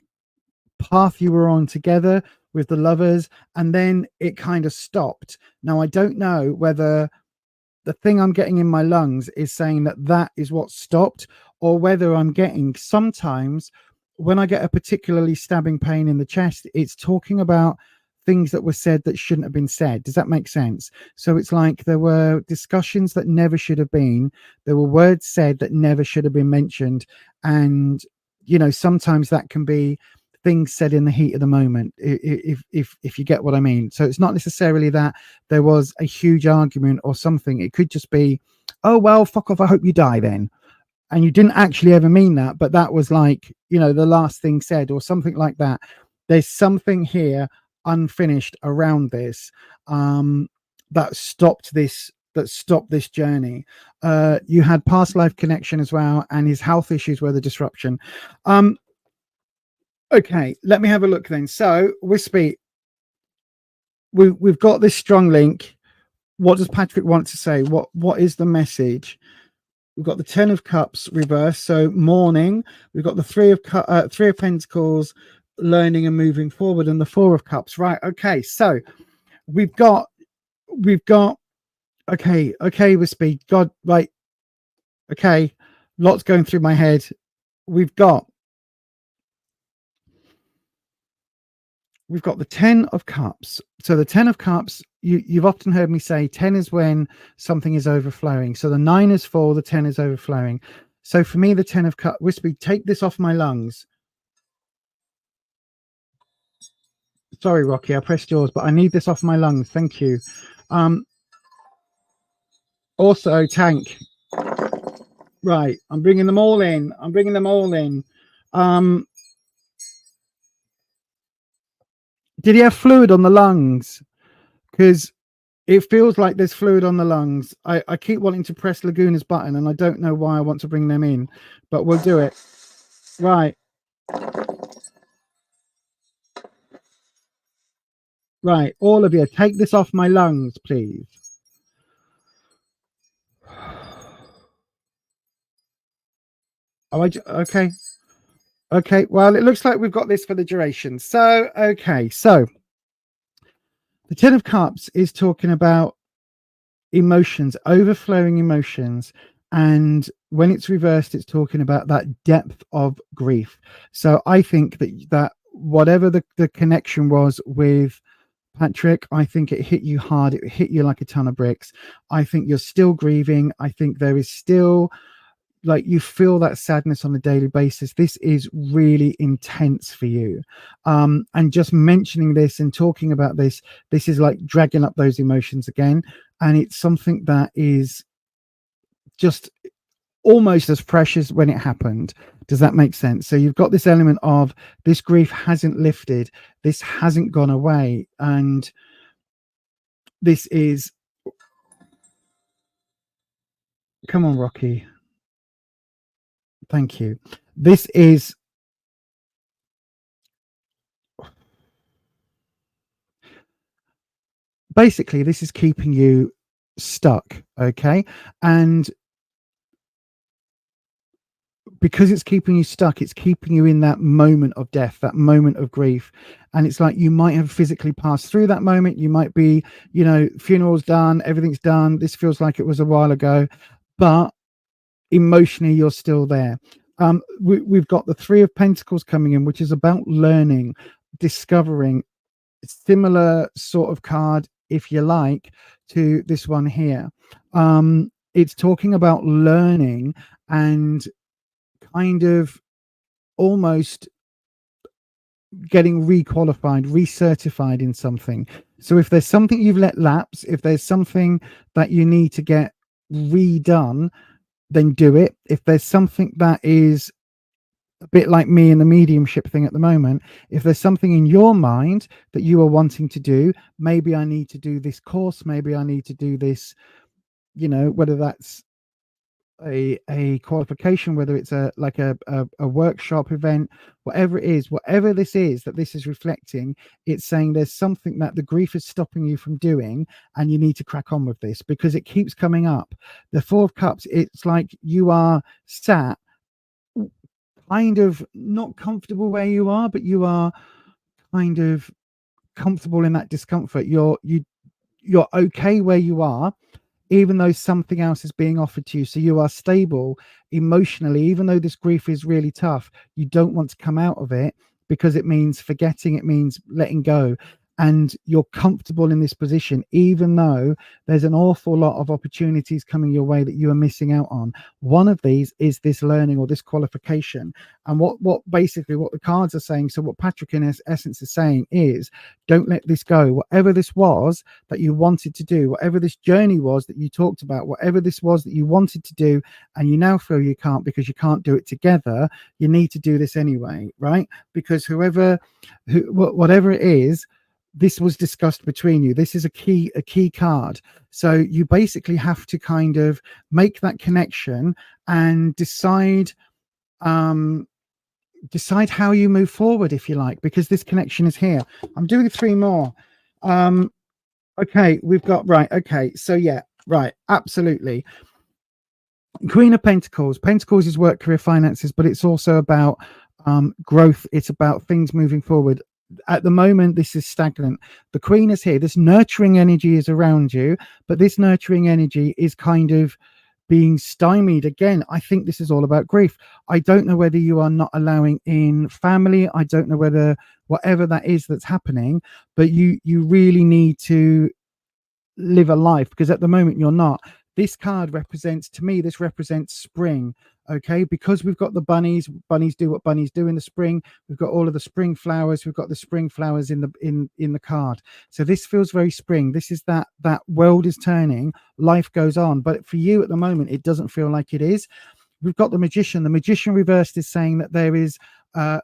[SPEAKER 2] path you were on together with the Lovers, and then it kind of stopped. Now, I don't know whether the thing I'm getting in my lungs is saying that is what stopped, or whether I'm getting, sometimes when I get a particularly stabbing pain in the chest, it's talking about things that were said that shouldn't have been said. Does that make sense? So it's like there were discussions that never should have been. There were words said that never should have been mentioned. And, sometimes that can be things said in the heat of the moment, if you get what I mean. So it's not necessarily that there was a huge argument or something. It could just be, oh, well, fuck off, I hope you die then. And you didn't actually ever mean that, but that was like, the last thing said or something like that. There's something here unfinished around this that stopped this journey. You had past life connection as well, and his health issues were the disruption. Okay, let me have a look then. So, Wispy, we've got this strong link. What does Patrick want to say? What is the message? We've got the 10 of Cups reversed, so mourning. We've got the 3 of Pentacles, learning and moving forward, and the 4 of Cups. Right. Okay. So we've got. Okay, Wispy. God, right. Okay, lots going through my head. We've got the 10 of Cups. So the 10 of Cups, you've often heard me say 10 is when something is overflowing. So the 9 is full, the 10 is overflowing. So for me, the 10 of Cups, Wispy, take this off my lungs. Sorry, Rocky, I pressed yours, but I need this off my lungs. Thank you. Also, Tank. Right, I'm bringing them all in. Did he have fluid on the lungs? Because it feels like there's fluid on the lungs. I keep wanting to press Laguna's button, and I don't know why I want to bring them in, but we'll do it. Right. Right, all of you, take this off my lungs, please. Oh, okay. Okay, well, it looks like we've got this for the duration. So, okay, so the 10 of Cups is talking about emotions, overflowing emotions. And when it's reversed, it's talking about that depth of grief. So I think that whatever the connection was with Patrick, I think it hit you hard. It hit you like a ton of bricks. I think you're still grieving. I think there is still, like, you feel that sadness on a daily basis. This is really intense for you. And just mentioning this and talking about this is like dragging up those emotions again. And it's something that is just almost as fresh as when it happened. Does that make sense? So you've got this element of this grief hasn't lifted, this hasn't gone away, and this is, come on, Rocky, thank you. This is basically, this is keeping you stuck, okay? And because it's keeping you stuck, it's keeping you in that moment of death, that moment of grief. And it's like you might have physically passed through that moment. You might be, you know, funeral's done, everything's done. This feels like it was a while ago, but emotionally you're still there. We've got the Three of Pentacles coming in, which is about learning, discovering. Similar sort of card, if you like, to this one here. It's talking about learning and kind of almost getting requalified, recertified in something. So if there's something you've let lapse, if there's something that you need to get redone, then do it. If there's something that is a bit like me in the mediumship thing at the moment, if there's something in your mind that you are wanting to do, maybe I need to do this course, maybe I need to do this, you know, whether that's a qualification, whether it's a workshop event, whatever it is, whatever this is that this is reflecting, it's saying there's something that the grief is stopping you from doing, and you need to crack on with this because it keeps coming up. The Four of Cups, it's like you are sat kind of not comfortable where you are, but you are kind of comfortable in that discomfort. You're okay where you are, even though something else is being offered to you. So you are stable emotionally, even though this grief is really tough. You don't want to come out of it because it means forgetting, it means letting go. And you're comfortable in this position, even though there's an awful lot of opportunities coming your way that you are missing out on. One of these is this learning or this qualification. And what basically what the cards are saying, so what Patrick in essence is saying is, don't let this go. Whatever this was that you wanted to do, whatever this journey was that you talked about, whatever this was that you wanted to do, and you now feel you can't because you can't do it together, you need to do this anyway, right? Because whatever it is, this was discussed between you. This is a key card. So you basically have to kind of make that connection and decide how you move forward, if you like, because this connection is here. I'm doing 3 more. Okay, we've got, right. Okay. So yeah, right. Absolutely. Queen of Pentacles. Pentacles is work, career, finances, but it's also about growth. It's about things moving forward. At the moment, this is stagnant. The Queen is here. This nurturing energy is around you, but this nurturing energy is kind of being stymied again. I think this is all about grief. I don't know whether you are not allowing in family. I don't know whether whatever that is that's happening, but you really need to live a life, because at the moment you're not. This card represents, to me, this represents spring. Okay, because we've got the bunnies do what bunnies do in the spring. We've got all of the spring flowers. We've got the spring flowers in the card. So this feels very spring. This is that world is turning, life goes on. But for you at the moment, it doesn't feel like it is. We've got the Magician. The Magician reversed is saying that there is a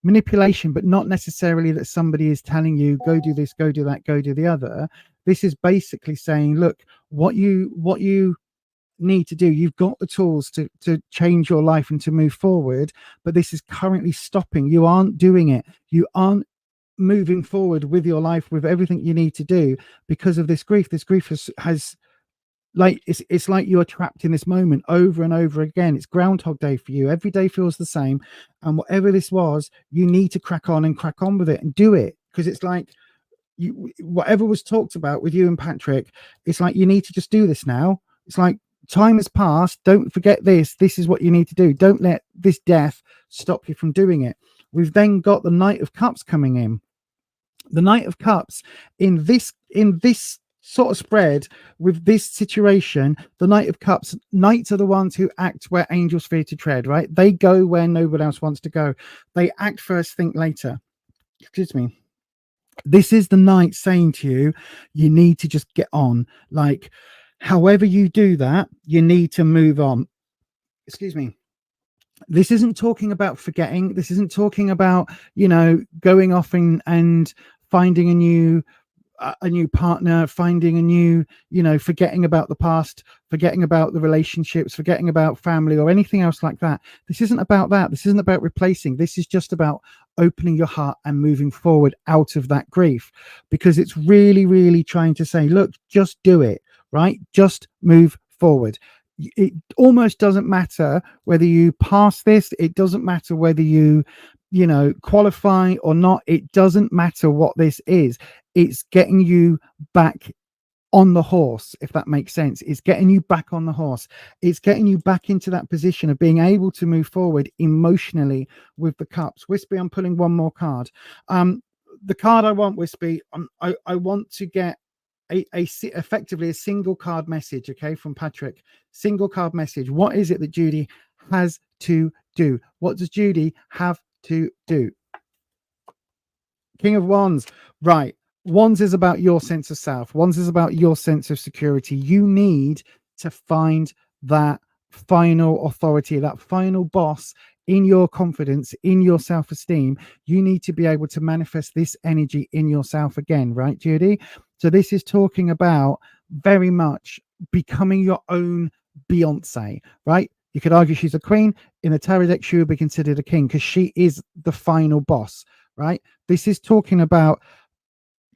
[SPEAKER 2] manipulation, but not necessarily that somebody is telling you, go do this, go do that, go do the other. This is basically saying, look, what you need to do, you've got the tools to change your life and to move forward, but this is currently stopping. You aren't doing it. You aren't moving forward with your life, with everything you need to do, because of this grief. This grief has like, it's like you're trapped in this moment over and over again. It's Groundhog Day for you. Every day feels the same, and whatever this was, you need to crack on with it and do it, because it's like, whatever was talked about with you and Patrick, it's like you need to just do this now. It's like, time has passed. Don't forget this. This is what you need to do. Don't let this death stop you from doing it. We've then got the Knight of Cups coming in. The Knight of Cups in this sort of spread with this situation, the Knight of Cups, knights are the ones who act where angels fear to tread, right? They go where nobody else wants to go. They act first, think later. Excuse me. This is the knight saying to you, you need to just get on. Like, however you do that, you need to move on. Excuse me. This isn't talking about forgetting. This isn't talking about, you know, going off and finding a new partner, finding a new, you know, forgetting about the past, forgetting about the relationships, forgetting about family or anything else like that. This isn't about that. This isn't about replacing. This is just about opening your heart and moving forward out of that grief, because it's really, really trying to say, look, just do it, right? Just move forward. It almost doesn't matter whether you pass this. It doesn't matter whether you know, qualify or not. It doesn't matter what this is. It's getting you back on the horse, if that makes sense. It's getting you back on the horse. It's getting you back into that position of being able to move forward emotionally with the cups. Wispy, I'm pulling one more card. The card I want, Wispy, I want to get effectively a single card message, okay, from Patrick. Single card message. What is it that Judy has to do? What does Judy have to do? King of Wands. Right. Wands is about your sense of self. Wands is about your sense of security. You need to find that final authority, that final boss in your confidence, in your self-esteem. You need to be able to manifest this energy in yourself again, right, Judy? So this is talking about very much becoming your own Beyonce, right? You could argue she's a queen. In the tarot deck, she would be considered a king because she is the final boss, right? This is talking about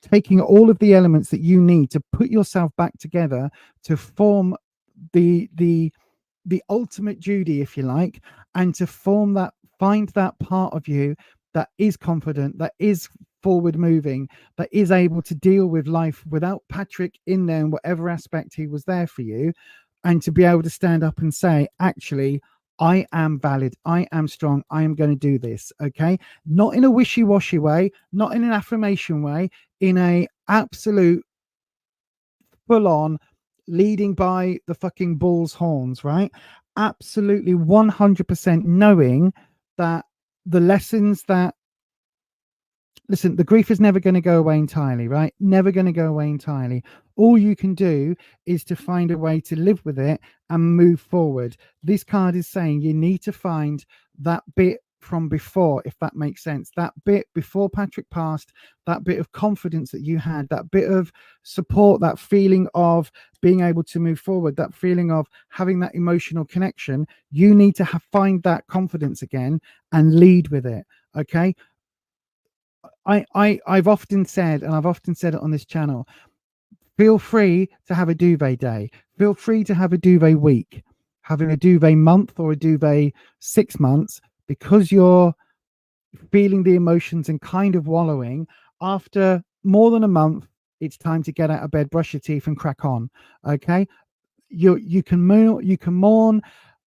[SPEAKER 2] taking all of the elements that you need to put yourself back together to form the ultimate Judy, if you like, and to form that, find that part of you that is confident, that is forward moving, that is able to deal with life without Patrick in there in whatever aspect he was there for you, and to be able to stand up and say, actually, I am valid, I am strong, I am going to do this, okay? Not in a wishy-washy way, not in an affirmation way, in a absolute full-on leading by the fucking bull's horns, right? Absolutely 100% knowing that the lessons that, listen, the grief is never going to go away entirely, right? Never going to go away entirely. All you can do is to find a way to live with it and move forward. This card is saying you need to find that bit from before, if that makes sense. That bit before Patrick passed, that bit of confidence that you had, that bit of support, that feeling of being able to move forward, that feeling of having that emotional connection. You need to find that confidence again and lead with it, okay? I've often said, and I've often said it on this channel, feel free to have a duvet day. Feel free to have a duvet week. Having a duvet month or a duvet 6 months, because you're feeling the emotions and kind of wallowing. After more than a month, it's time to get out of bed, brush your teeth, and crack on. Okay, you can mourn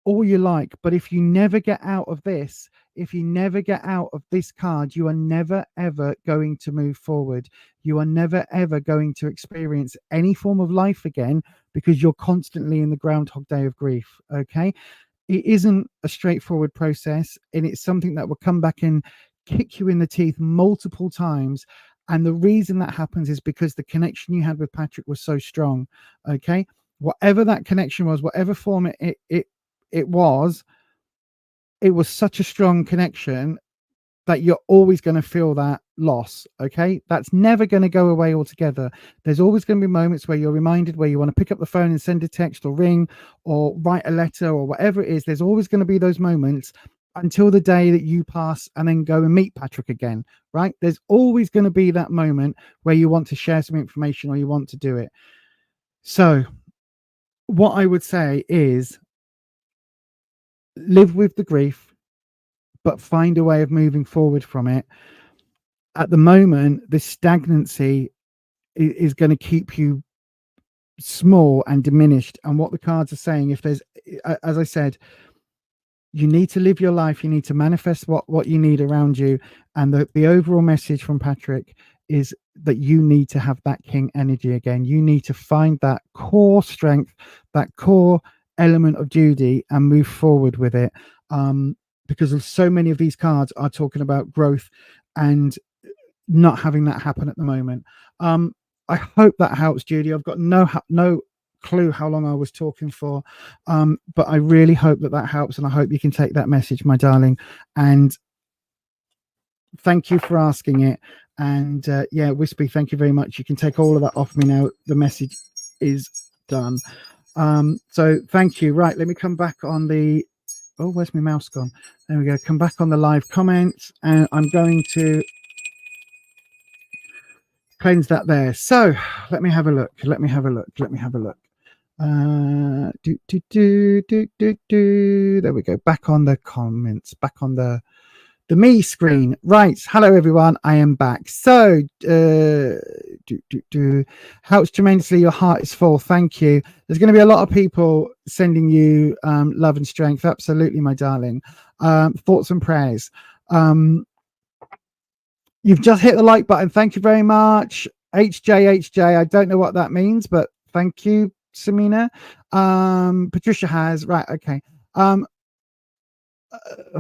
[SPEAKER 2] all you like, but if you never get out of this, if you never get out of this card, you are never ever going to move forward. You are never ever going to experience any form of life again, because you're constantly in the Groundhog Day of grief. Okay, it isn't a straightforward process, and it's something that will come back and kick you in the teeth multiple times. And the reason that happens is because the connection you had with Patrick was so strong. Okay, whatever that connection was, whatever form it was such a strong connection that you're always going to feel that loss. Okay, that's never going to go away altogether. There's always going to be moments where you're reminded, where you want to pick up the phone and send a text or ring or write a letter or whatever it is. There's always going to be those moments until the day that you pass and then go and meet Patrick again, right? There's always going to be that moment where you want to share some information or you want to do it. So what I would say is, live with the grief, but find a way of moving forward from it. At the moment, this stagnancy is going to keep you small and diminished. And what the cards are saying, if there's, as I said, You need to live your life. You need to manifest what you need around you. And the overall message from Patrick is that you need to have that king energy again. You need to find that core strength, that core element of Judy, and move forward with it. Because of so many of these cards are talking about growth and not having that happen at the moment. I hope that helps, Judy. I've got no clue how long I was talking for, but I really hope that helps, and I hope you can take that message, my darling. And thank you for asking it. And yeah, Wispy, thank you very much. You can take all of that off me now. The message is done. So thank you. Right, let me come back on the where's my mouse gone? There we go. Come back on the live comments, and I'm going to cleanse that there. So let me have a look. There we go. Back on the comments, back on the me screen. Right. Hello everyone. I am back. So helps tremendously. Your heart is full. Thank you. There's going to be a lot of people sending you love and strength. Absolutely, my darling. Thoughts and prayers. You've just hit the like button. Thank you very much. HJ. I don't know what that means, but thank you, Samina. Patricia has. Right. Okay.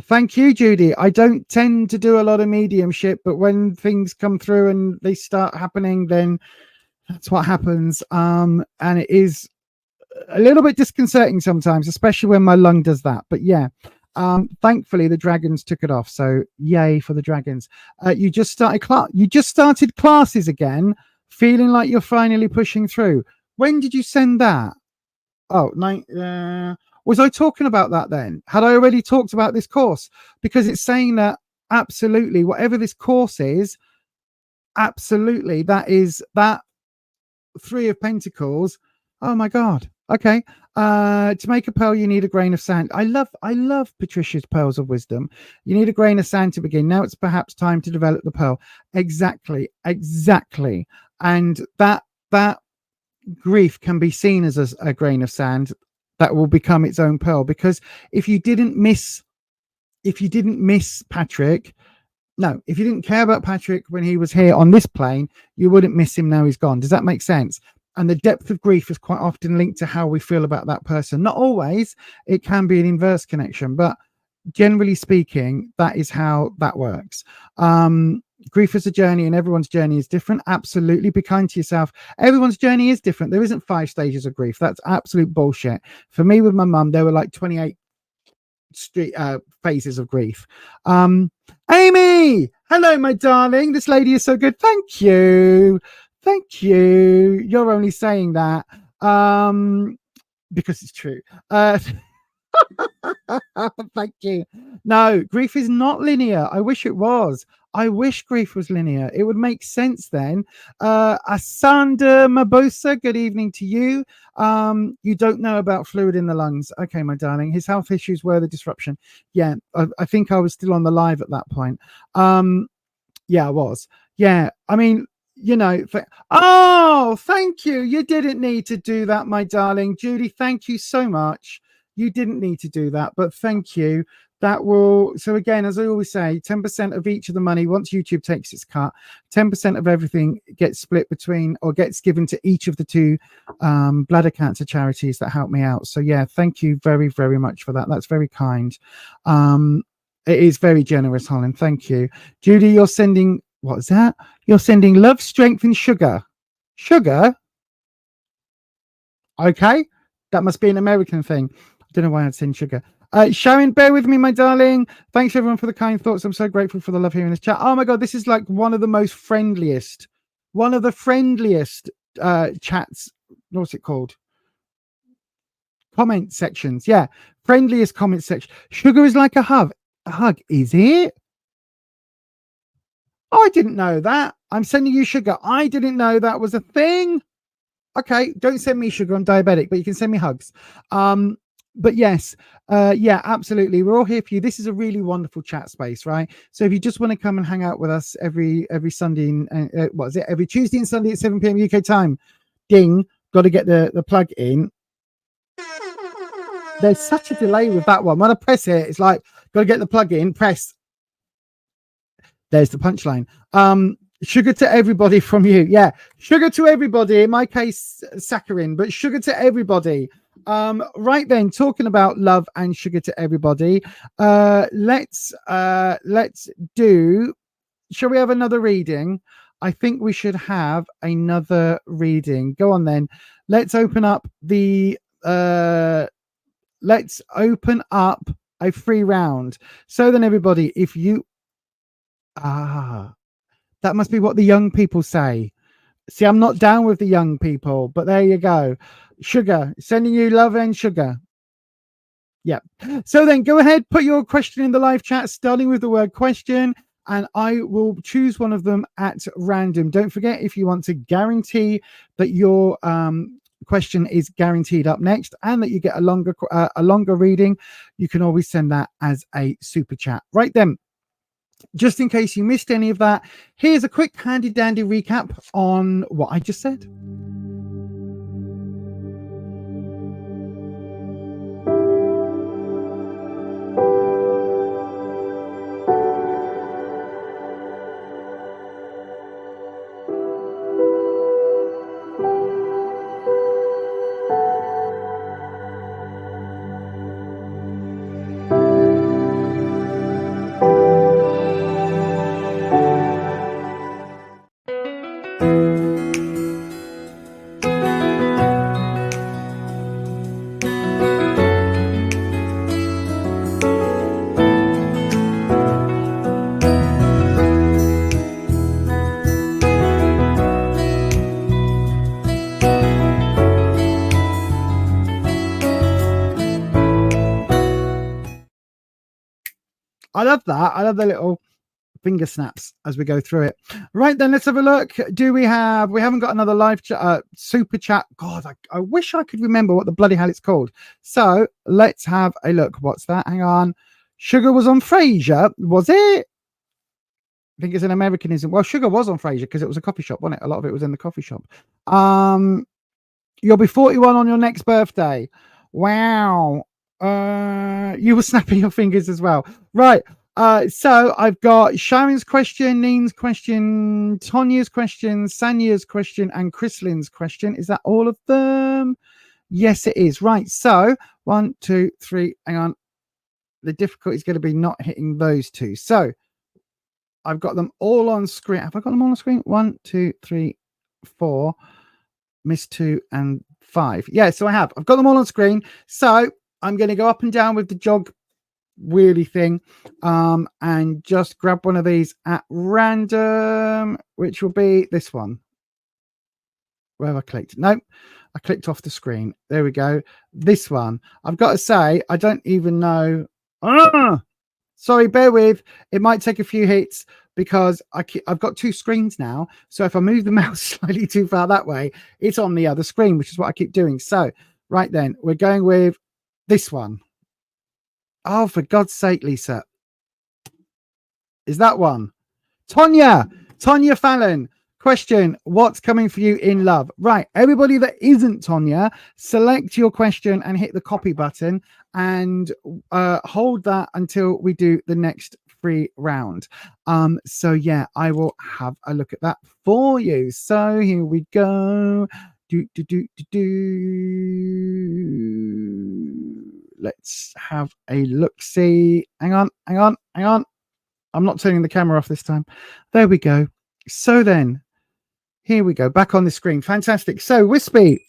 [SPEAKER 2] Thank you, Judy. I don't tend to do a lot of mediumship, but when things come through and they start happening, then that's what happens. And it is a little bit disconcerting sometimes, especially when my lung does that. But yeah. Thankfully the dragons took it off, so yay for the dragons. You just started classes again, feeling like you're finally pushing through. When did you send that? Was I talking about that then? Had I already talked about this course? Because it's saying that absolutely whatever this course is, absolutely that is that Three of Pentacles. Oh my God. Okay. To make a pearl, you need a grain of sand. I love Patricia's pearls of wisdom. You need a grain of sand to begin. Now it's perhaps time to develop the pearl. Exactly. And that grief can be seen as a grain of sand that will become its own pearl. Because if you didn't miss Patrick, no, if you didn't care about Patrick when he was here on this plane, you wouldn't miss him now he's gone. Does that make sense? And the depth of grief is quite often linked to how we feel about that person. Not always. It can be an inverse connection, but generally speaking, that is how that works. Grief is a journey, and everyone's journey is different. Absolutely. Be kind to yourself. Everyone's journey is different. There isn't 5 stages of grief. That's absolute bullshit. For me, with my mum, there were like 28 phases of grief. Amy, hello, my darling. This lady is so good. Thank you. You're only saying that because it's true. Thank you. No, grief is not linear. I wish it was. I wish grief was linear. It would make sense then. Asanda Mabosa, good evening to you. You don't know about fluid in the lungs. Okay, my darling. His health issues were the disruption. Yeah, I think I was still on the live at that point. Yeah, I was. Yeah, I mean, you know, thank you. You didn't need to do that, my darling. Judy, thank you so much. You didn't need to do that, but thank you. That will, so again, as I always say, 10% of each of the money, once YouTube takes its cut, 10% of everything gets split between or gets given to each of the 2 bladder cancer charities that help me out. So yeah, thank you very, very much for that. That's very kind. It is very generous, Holland. Thank you. Judy, you're sending, what is that? You're sending love, strength, and sugar. Sugar? Okay. That must be an American thing. I don't know why I'd send sugar. Sharon, bear with me, my darling. Thanks everyone for the kind thoughts. I'm so grateful for the love here in this chat. Oh my God, this is like one of the friendliest chats. What's it called? Comment sections. Yeah. Friendliest comment section. Sugar is like a hug. A hug, is it? Oh, I didn't know that. I'm sending you sugar. I didn't know that was a thing. Okay, don't send me sugar. I'm diabetic, but you can send me hugs. But yes, yeah, absolutely. We're all here for you. This is a really wonderful chat space, right? So if you just want to come and hang out with us every Sunday, every Tuesday and Sunday at 7 p.m. UK time. Ding, got to get the plug in. There's such a delay with that one. When I press it, it's like, got to get the plug in, press. There's the punchline. Sugar to everybody from you. Yeah, sugar to everybody. In my case, saccharin, but sugar to everybody. Right then, talking about love and sugar to everybody. Let's do. Shall we have another reading? I think we should have another reading. Go on then. Let's open up the. Let's open up a free round. So then, everybody, if you that must be what the young people say. See, I'm not down with the young people, but there you go. Sugar, sending you love and sugar. Yep. So then go ahead, put your question in the live chat, starting with the word question, and I will choose one of them at random. Don't forget, if you want to guarantee that your question is guaranteed up next and that you get a longer reading, you can always send that as a super chat. Right then. Just in case you missed any of that, here's a quick handy dandy recap on what I just said. I love that. I love the little finger snaps as we go through it. Right then, let's have a look. We haven't got another live super chat. God, I wish I could remember what the bloody hell it's called. So let's have a look. What's that? Hang on. Sugar was on Frasier, was it? I think it's an Americanism. Well, Sugar was on Frasier because it was a coffee shop, wasn't it? A lot of it was in the coffee shop. You'll be 41 on your next birthday. Wow. You were snapping your fingers as well. Right. So I've got Sharon's question, Neen's question, Tonya's question, Sanya's question, and Chrislin's question. Is that all of them? Yes, it is. Right. So 1, 2, 3. Hang on. The difficulty is going to be not hitting those two. So I've got them all on screen. Have I got them all on screen? 1, 2, 3, 4. Missed 2 and 5. Yeah, so I have. I've got them all on screen. So I'm going to go up and down with the jog wheelie thing and just grab one of these at random, which will be this one. Where have I clicked? Nope. I clicked off the screen. There we go. This one. I've got to say, I don't even know. Sorry, bear with. It might take a few hits because I've got two screens now. So if I move the mouse slightly too far that way, it's on the other screen, which is what I keep doing. So right then, we're going with this one. Oh, for God's sake, Lisa. Is that one? Tonya Fallon. Question, what's coming for you in love? Right, everybody that isn't Tonya, select your question and hit the copy button and hold that until we do the next free round. So yeah, I will have a look at that for you. So here we go. Let's have a look-see. Hang on. I'm not turning the camera off this time. There we go. So then, here we go. Back on the screen. Fantastic. So, Wispy.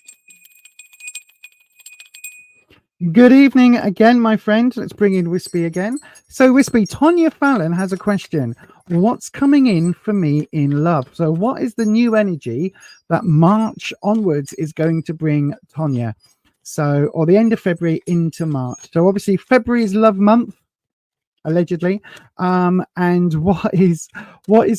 [SPEAKER 2] Good evening again, my friend. Let's bring in Wispy again. So, Wispy, Tonya Fallon has a question. What's coming in for me in love? So, what is the new energy that March onwards is going to bring Tonya? So, or the end of February into March. So, obviously, February is love month, allegedly. And what is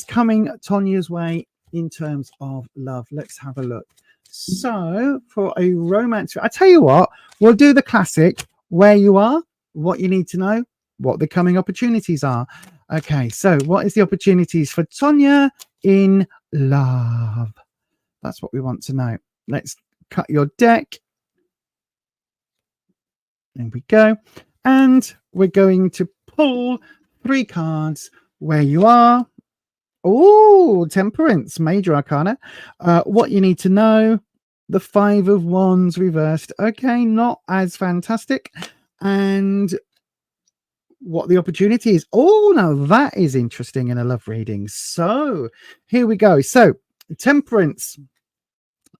[SPEAKER 2] coming Tonya's way in terms of love? Let's have a look. So for a romance, I tell you what, we'll do the classic: where you are, what you need to know, what the coming opportunities are. Okay, so what is the opportunities for Tonya in love? That's what we want to know. Let's cut your deck. There we go. And we're going to pull 3 cards where you are. Oh, Temperance, Major Arcana. What you need to know, the 5 of Wands reversed. Okay, not as fantastic. And what the opportunity is. Oh, now that is interesting in a love reading. So here we go. So Temperance.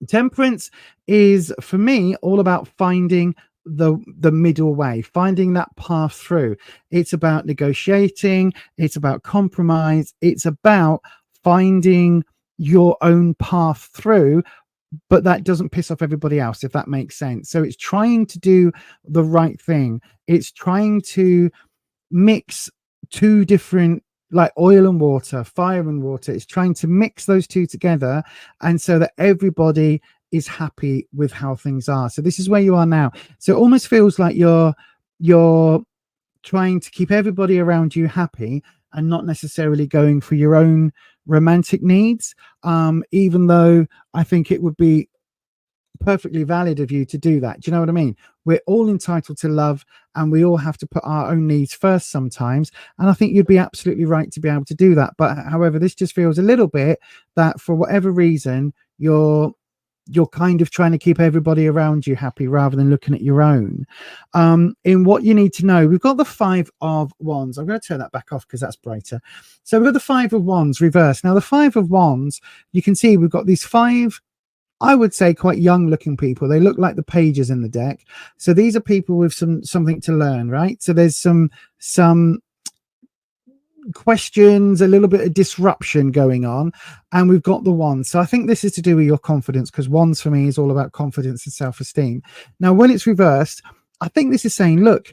[SPEAKER 2] Temperance is, for me, all about finding the middle way, finding that path through. It's about negotiating, it's about compromise, it's about finding your own path through, but that doesn't piss off everybody else, if that makes sense. So it's trying to do the right thing. It's trying to mix 2 different, like oil and water, fire and water. It's trying to mix those 2 together, and so that everybody is happy with how things are. So this is where you are now. So it almost feels like you're trying to keep everybody around you happy and not necessarily going for your own romantic needs, even though I think it would be perfectly valid of you to do that. Do you know what I mean? We're all entitled to love, and we all have to put our own needs first sometimes, and I think you'd be absolutely right to be able to do that. But however, this just feels a little bit that for whatever reason you're kind of trying to keep everybody around you happy rather than looking at your own. In what you need to know, we've got the 5 of Wands. I'm going to turn that back off because that's brighter. So we've got the 5 of Wands reversed. Now the 5 of Wands, you can see we've got these 5, I would say, quite young looking people. They look like the pages in the deck. So these are people with something to learn, right? So there's some questions, a little bit of disruption going on, and we've got the Wands. So I think this is to do with your confidence, because Wands for me is all about confidence and self-esteem. Now when it's reversed, I think this is saying, look,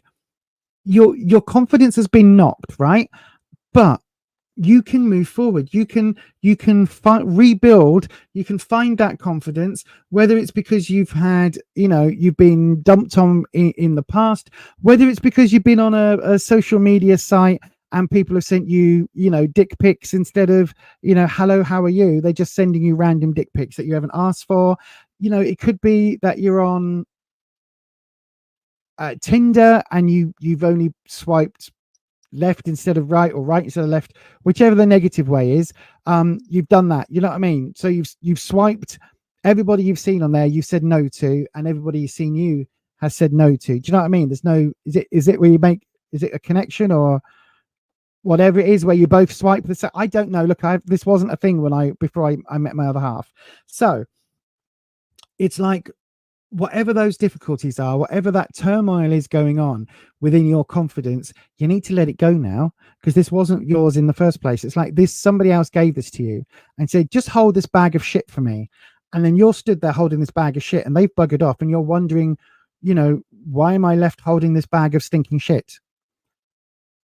[SPEAKER 2] your confidence has been knocked, right? But you can move forward. You can rebuild. You can find that confidence, whether it's because you've had, you've been dumped on in the past, whether it's because you've been on a social media site and people have sent you, dick pics instead of, hello, how are you? They're just sending you random dick pics that you haven't asked for. It could be that you're on Tinder and you've only swiped left instead of right, or right instead of left, whichever the negative way is. You've done that, you know what I mean? So you've swiped everybody you've seen on there, you've said no to, and everybody you've seen you has said no to. Do you know what I mean? There's no, is it where you make, is it a connection or whatever it is where you both swipe the, I don't know. Look, this wasn't a thing before I met my other half. So it's like, whatever those difficulties are, whatever that turmoil is going on within your confidence, you need to let it go now, because this wasn't yours in the first place. It's like this, somebody else gave this to you and said, just hold this bag of shit for me. And then you're stood there holding this bag of shit, and they've buggered off, and you're wondering, why am I left holding this bag of stinking shit?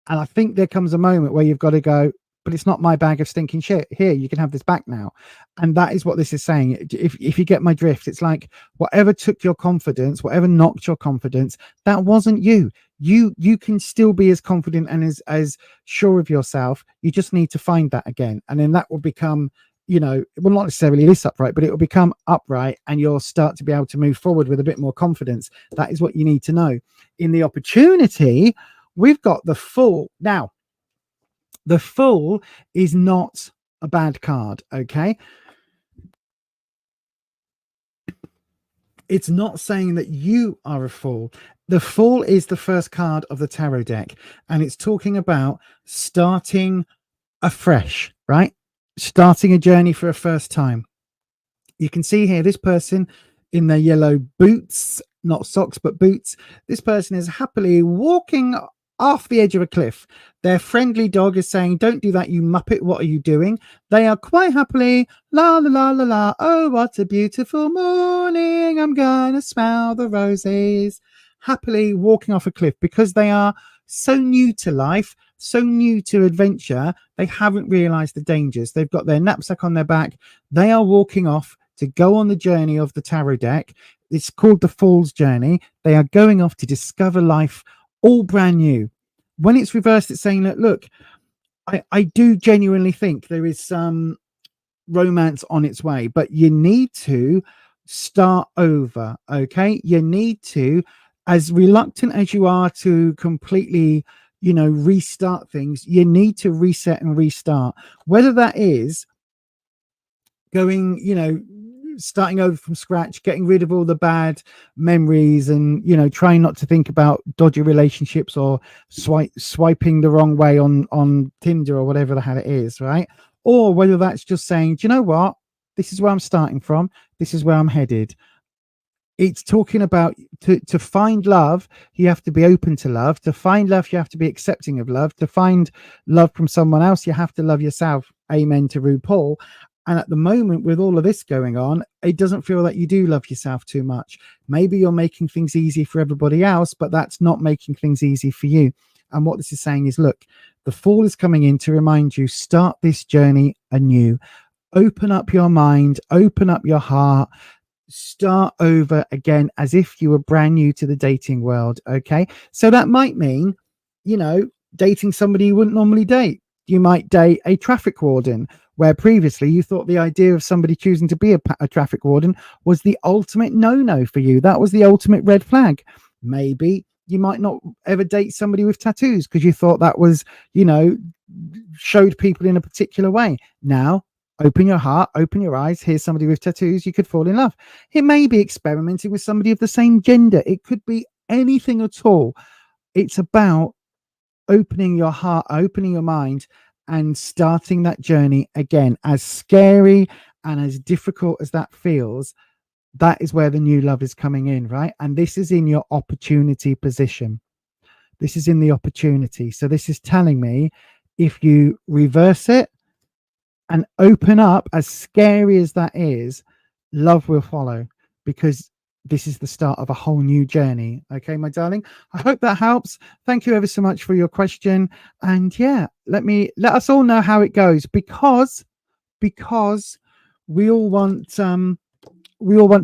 [SPEAKER 2] And I think there comes a moment where you've got to go, but it's not my bag of stinking shit. Here, you can have this back now. And that is what this is saying. If you get my drift, it's like whatever took your confidence, whatever knocked your confidence, that wasn't you. You can still be as confident and as sure of yourself. You just need to find that again. And then that will become, well, not necessarily this upright, but it will become upright, and you'll start to be able to move forward with a bit more confidence. That is what you need to know. In the opportunity, we've got the Fool. Now, the Fool is not a bad card, okay? It's not saying that you are a fool. The Fool is the first card of the tarot deck, and it's talking about starting afresh, right? Starting a journey for a first time. You can see here this person in their yellow boots, not socks, but boots. This person is happily walking off the edge of a cliff. Their friendly dog is saying, don't do that, you muppet, what are you doing? They are quite happily, la la la la la, oh what a beautiful morning, I'm gonna smell the roses, happily walking off a cliff, because they are so new to life, so new to adventure, they haven't realized the dangers. They've got their knapsack on their back, they are walking off to go on the journey of the tarot deck. It's called the Fool's Journey. They are going off to discover life all brand new. When it's reversed, it's saying that, look, I do genuinely think there is some romance on its way, but you need to start over, okay? You need to as reluctant as you are to completely, restart things, you need to reset and restart. Whether that is going, starting over from scratch, getting rid of all the bad memories, and trying not to think about dodgy relationships or swiping the wrong way on Tinder or whatever the hell it is, right? Or whether that's just saying, do you know what, this is where I'm starting from, this is where I'm headed. It's talking about to find love, you have to be open to love. To find love, you have to be accepting of love. To find love from someone else, you have to love yourself. Amen to RuPaul. And at the moment, with all of this going on, it doesn't feel that you do love yourself too much. Maybe you're making things easy for everybody else, but that's not making things easy for you. And what this is saying is, look, the fall is coming in to remind you, start this journey anew. Open up your mind, open up your heart, start over again as if you were brand new to the dating world. Okay, so that might mean, dating somebody you wouldn't normally date. You might date a traffic warden, where previously you thought the idea of somebody choosing to be a traffic warden was the ultimate no-no for you. That was the ultimate red flag. Maybe you might not ever date somebody with tattoos because you thought that was, showed people in a particular way. Now, open your heart, open your eyes. Here's somebody with tattoos. You could fall in love. It may be experimenting with somebody of the same gender. It could be anything at all. It's about opening your heart, opening your mind, and starting that journey again. As scary and as difficult as that feels, that is where the new love is coming in, right? And this is in your opportunity position. This is in the opportunity. So this is telling me, if you reverse it and open up, as scary as that is, love will follow, because this is the start of a whole new journey. Okay, my darling, I hope that helps. Thank you ever so much for your question. And yeah, let us all know how it goes, because we all want to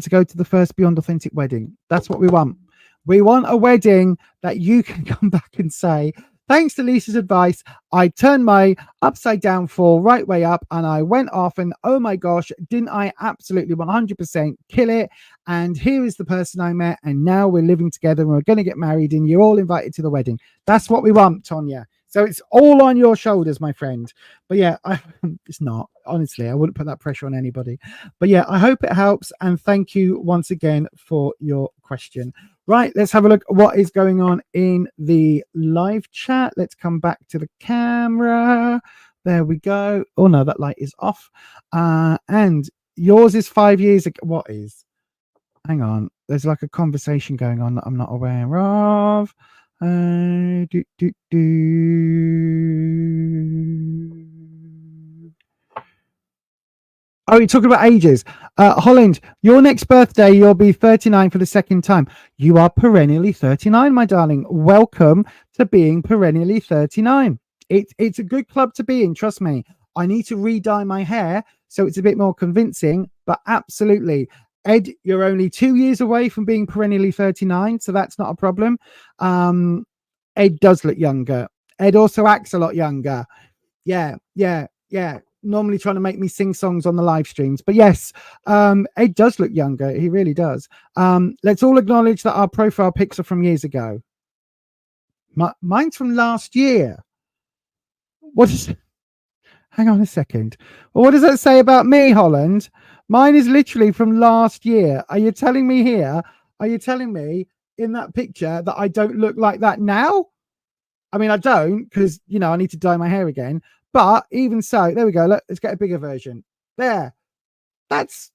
[SPEAKER 2] go to the first Beyond Authentic wedding. That's what we want. We want a wedding that you can come back and say, thanks to Lisa's advice, I turned my upside down fall right way up and I went off, and oh my gosh, didn't I absolutely 100% kill it? And here is the person I met, and now we're living together and we're going to get married and you're all invited to the wedding. That's what we want, Tonya. So it's all on your shoulders, my friend. But yeah, it's not. Honestly, I wouldn't put that pressure on anybody. But yeah, I hope it helps. And thank you once again for your question. Right, let's have a look at what is going on in the live chat. Let's come back to the camera. There we go. Oh no, that light is off. And yours is 5 years ago. What is? Hang on. There's like a conversation going on that I'm not aware of. Oh, you're talking about ages. Holland, your next birthday, you'll be 39 for the second time. You are perennially 39, my darling. Welcome to being perennially 39. It's a good club to be in, trust me. I need to re-dye my hair so it's a bit more convincing, but absolutely. Ed, you're only 2 years away from being perennially 39, so that's not a problem. Ed does look younger. Ed also acts a lot younger. Yeah. Normally trying to make me sing songs on the live streams, but yes, Ed does look younger. He really does. Let's all acknowledge that our profile pics are from years ago. Mine's from last year. What is? Hang on a second. Well, what does that say about me, Holland? Mine is literally from last year. Are you telling me here? Are you telling me in that picture that I don't look like that now? I mean, I don't, because I need to dye my hair again. But even so, there we go. Let's get a bigger version. There. That's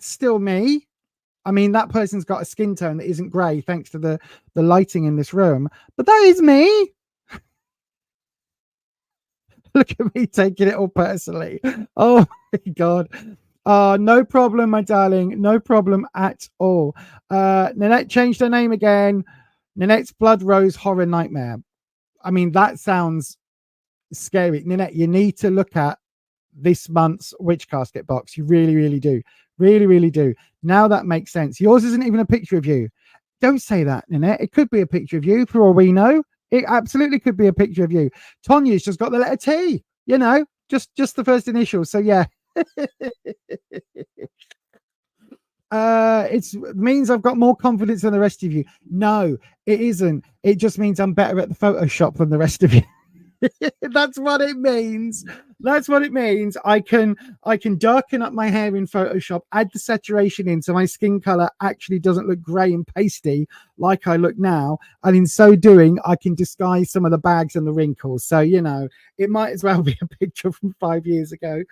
[SPEAKER 2] still me. I mean, that person's got a skin tone that isn't grey thanks to the lighting in this room. But that is me. Look at me taking it all personally. Oh, my God. No problem, my darling. No problem at all. Nanette changed her name again. Nanette's Blood Rose Horror Nightmare. I mean, that sounds scary. Nanette, you need to look at this month's Witch Casket box. You really, really do. Really, really do. Now that makes sense. Yours isn't even a picture of you. Don't say that, Nanette. It could be a picture of you for all we know. It absolutely could be a picture of you. Tonya's just got the letter T, just the first initial. So yeah. It means I've got more confidence than the rest of you. No, it isn't. It just means I'm better at the Photoshop than the rest of you. That's what it means. That's what it means. I can darken up my hair in Photoshop, add the saturation in so my skin color actually doesn't look grey and pasty like I look now. And in so doing, I can disguise some of the bags and the wrinkles. So, you know, it might as well be a picture from 5 years ago.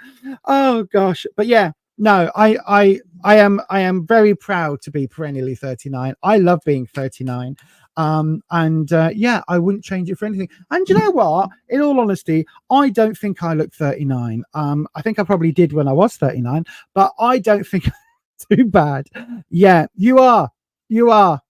[SPEAKER 2] Oh gosh. But yeah, no, I am very proud to be perennially 39. I love being 39. Yeah, I wouldn't change it for anything. And you know what? In all honesty, I don't think I look 39. I think I probably did when I was 39, but I don't think too bad. Yeah, you are the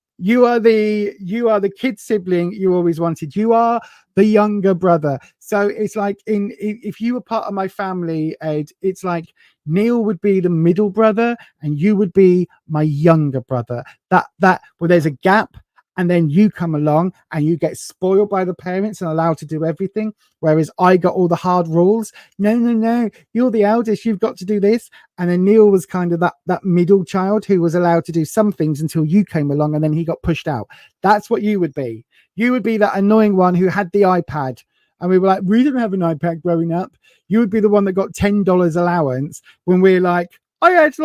[SPEAKER 2] kid sibling you always wanted. You are the younger brother. So it's like if you were part of my family, Ed, it's like Neil would be the middle brother and you would be my younger brother. Well, there's a gap. And then you come along and you get spoiled by the parents and allowed to do everything. Whereas I got all the hard rules. No. You're the eldest. You've got to do this. And then Neil was kind of that middle child who was allowed to do some things until you came along and then he got pushed out. That's what you would be. You would be that annoying one who had the iPad. And we were like, we didn't have an iPad growing up. You would be the one that got $10 allowance when we're like, I had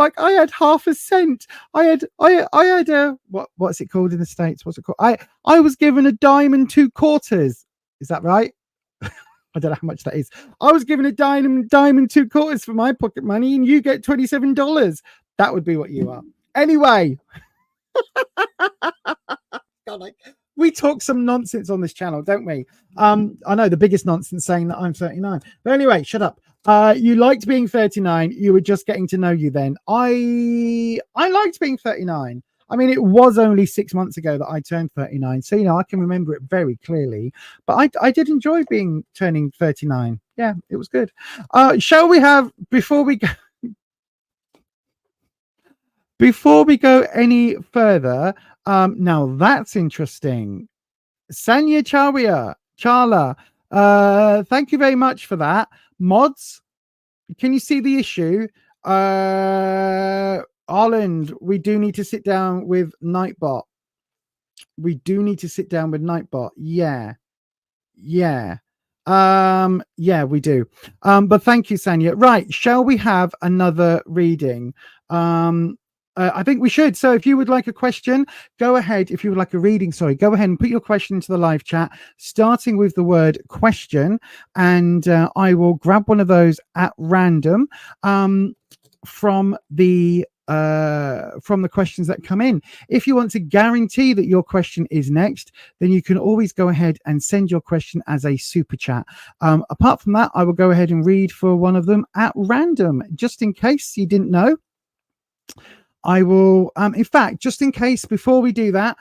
[SPEAKER 2] half a cent. I had a what's it called in the States? What's it called? I was given a dime and 2 quarters. Is that right? I don't know how much that is. I was given a dime and 2 quarters for my pocket money, and you get $27. That would be what you are. Anyway. God, we talk some nonsense on this channel, don't we? I know the biggest nonsense saying that I'm 39. But anyway, shut up. You liked being 39. You were just getting to know you then. I liked being 39. I mean, it was only 6 months ago that I turned 39. So, you know, I can remember it very clearly. But I did enjoy turning 39. Yeah, it was good. Shall we have, before we go any further, now that's interesting. Sanya Charla, thank you very much for that. Mods, can you see the issue? Arland, we do need to sit down with Nightbot. We do need to sit down with Nightbot. Yeah, we do. But thank you, Sanya. Right, shall we have another reading? I think we should. So if you would like a question, go ahead. If you would like a reading, go ahead and put your question into the live chat, starting with the word question. And I will grab one of those at random from the questions that come in. If you want to guarantee that your question is next, then you can always go ahead and send your question as a super chat. Apart from that, I will go ahead and read for one of them at random, just in case you didn't know. I will, in fact, just in case, before we do that,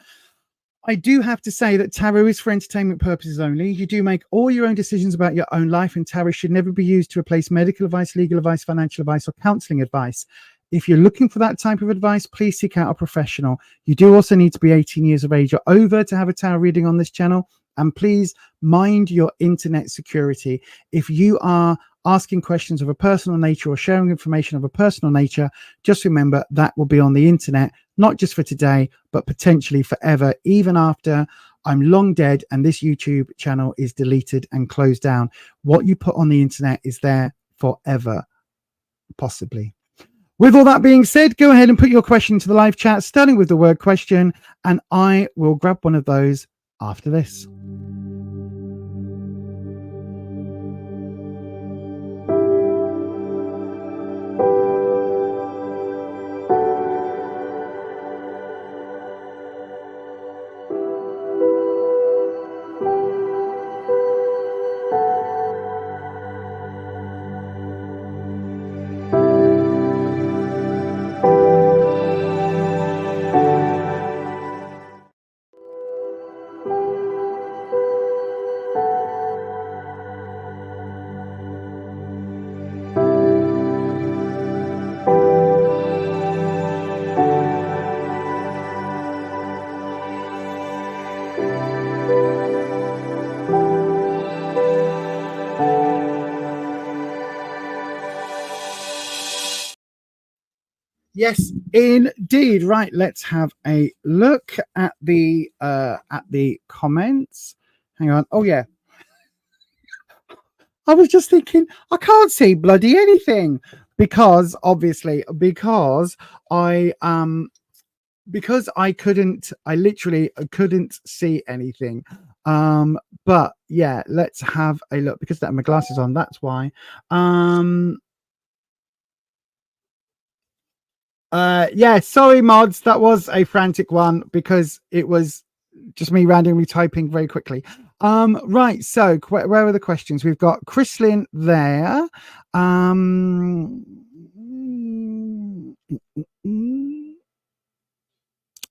[SPEAKER 2] I do have to say that tarot is for entertainment purposes only. You do make all your own decisions about your own life, and tarot should never be used to replace medical advice, legal advice, financial advice, or counseling advice. If you're looking for that type of advice, please seek out a professional. You do also need to be 18 years of age or over to have a tarot reading on this channel. And please mind your internet security. If you are asking questions of a personal nature or sharing information of a personal nature, just remember that will be on the internet, not just for today, but potentially forever, even after I'm long dead and this YouTube channel is deleted and closed down. What you put on the internet is there forever, possibly. With all that being said, go ahead and put your question into the live chat, starting with the word question, and I will grab one of those after this. Yes, indeed. Right, let's have a look at the comments. Hang on. Oh yeah. I was just thinking, I can't see bloody anything because obviously because I literally couldn't see anything. But yeah, let's have a look because I have my glasses on, that's why. Yeah, sorry mods, that was a frantic one because it was just me randomly typing very quickly. Right, so where are the questions? We've got Chrislyn there. Hang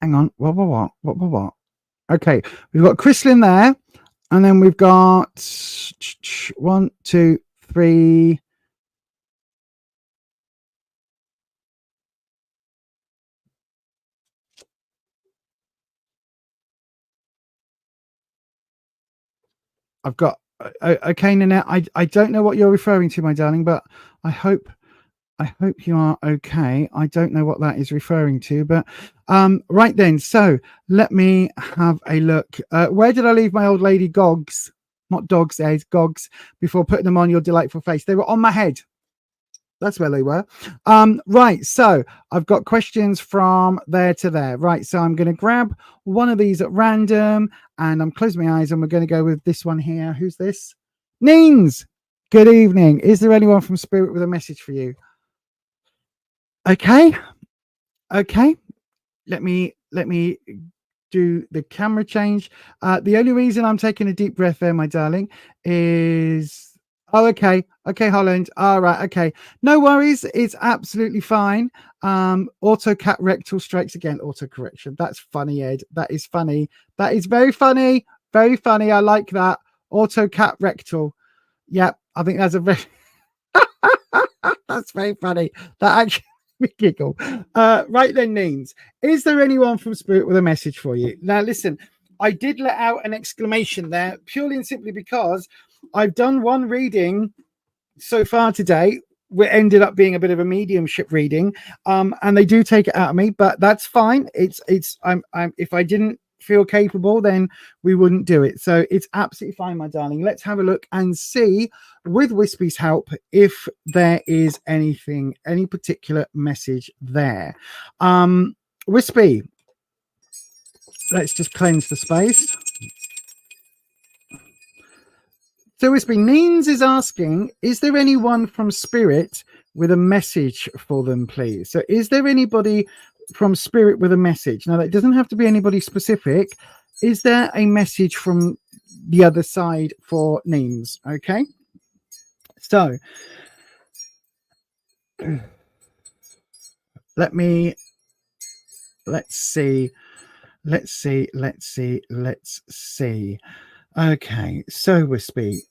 [SPEAKER 2] on, what? Okay, we've got Chrislyn there, and then we've got 1, 2, 3. I've got okay, Nanette. I don't know what you're referring to, my darling, but I hope you are okay. I don't know what that is referring to, but right then. So let me have a look. Where did I leave my old lady gogs? Not dogs, Ed, gogs. Before putting them on your delightful face, they were on my head. That's where they were. Right, so I've got questions from there to there. Right, so I'm going to grab one of these at random, and I'm closing my eyes, and we're going to go with this one here. Who's this? Neens. Good evening. Is there anyone from Spirit with a message for you? Okay. Let me do the camera change. The only reason I'm taking a deep breath there, my darling, is okay, Holland. All right, okay, no worries. It's absolutely fine. AutoCat rectal strikes again. Autocorrection. That's funny, Ed. That is funny. That is very funny. Very funny. I like that. AutoCat rectal. Yeah, I think that's a very that's very funny. That actually giggle. Right then, Neens, is there anyone from Spirit with a message for you? Now listen, I did let out an exclamation there purely and simply because I've done one reading so far today. We ended up being a bit of a mediumship reading, and they do take it out of me, but that's fine. I'm if I didn't feel capable, then we wouldn't do it. So it's absolutely fine, my darling. Let's have a look and see, with Wispy's help, if there is any particular message there. Wispy, let's just cleanse the space. So Wispy, Neens is asking, is there anyone from Spirit with a message for them, please? So is there anybody from Spirit with a message? Now, that doesn't have to be anybody specific. Is there a message from the other side for Neens? Okay. So let's see. Okay, so Wispy.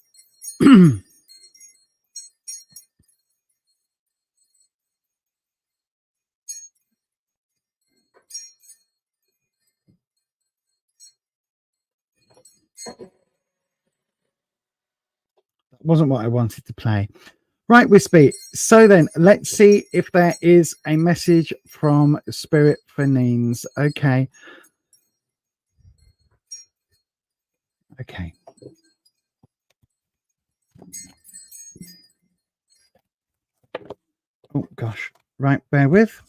[SPEAKER 2] Wasn't what I wanted to play. Right, Wispy. So then let's see if there is a message from Spirit for Neens. Okay. Oh gosh. Right, bear with.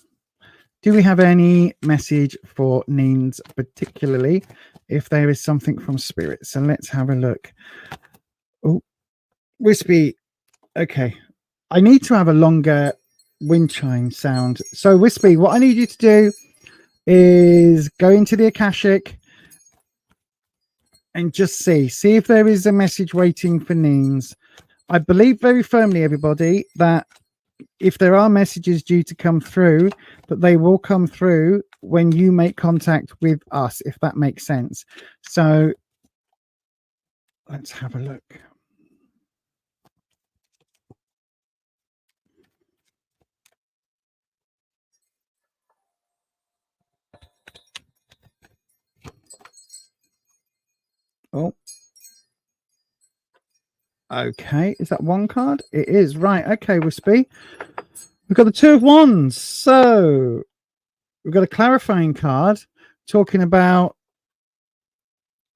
[SPEAKER 2] Do we have any message for Neens, particularly if there is something from Spirit? So let's have a look. Oh, Wispy. Okay. I need to have a longer wind chime sound. So Wispy, what I need you to do is go into the Akashic and just see if there is a message waiting for Neens. I believe very firmly, everybody, that if there are messages due to come through, that they will come through when you make contact with us, if that makes sense. So let's have a look. Oh, okay. Is that one card? It is. Right. Okay, Wispy. We've got the Two of Wands. So we've got a clarifying card talking about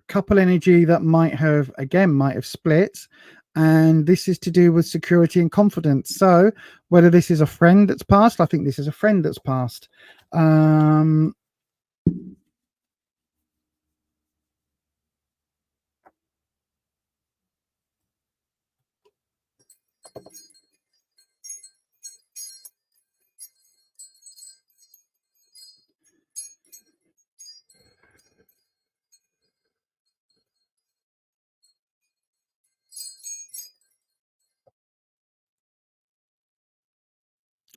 [SPEAKER 2] couple energy that might have split. And this is to do with security and confidence. So whether this is a friend that's passed, I think this is a friend that's passed.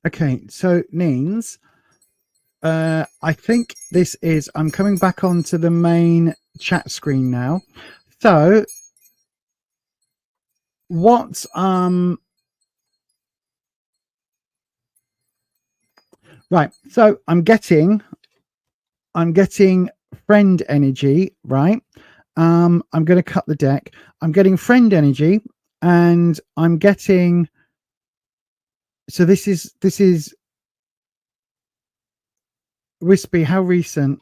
[SPEAKER 2] Okay, so Nins, I think this is, I'm coming back onto the main chat screen now. So what, right, so I'm getting friend energy, right? I'm going to cut the deck. I'm getting friend energy, and I'm getting, so this is Wispy, how recent?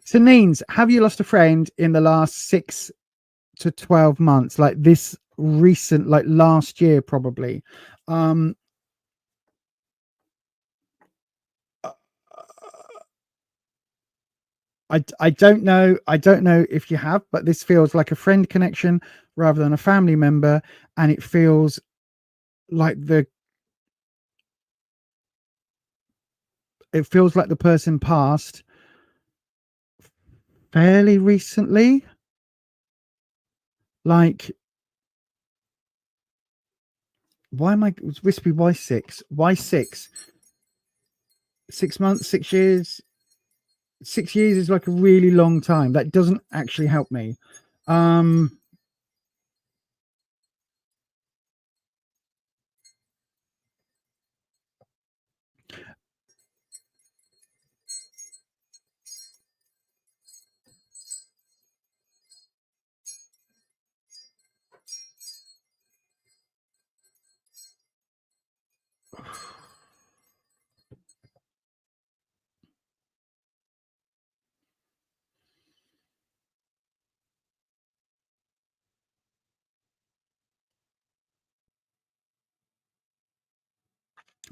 [SPEAKER 2] So Nins, have you lost a friend in the last 6 to 12 months, like this recent, like last year probably? I don't know if you have, but this feels like a friend connection rather than a family member, and it feels like the person passed fairly recently. Like, why am I Wispy? Why 6? Why 6? 6 months, 6 years. 6 years is like a really long time. That doesn't actually help me.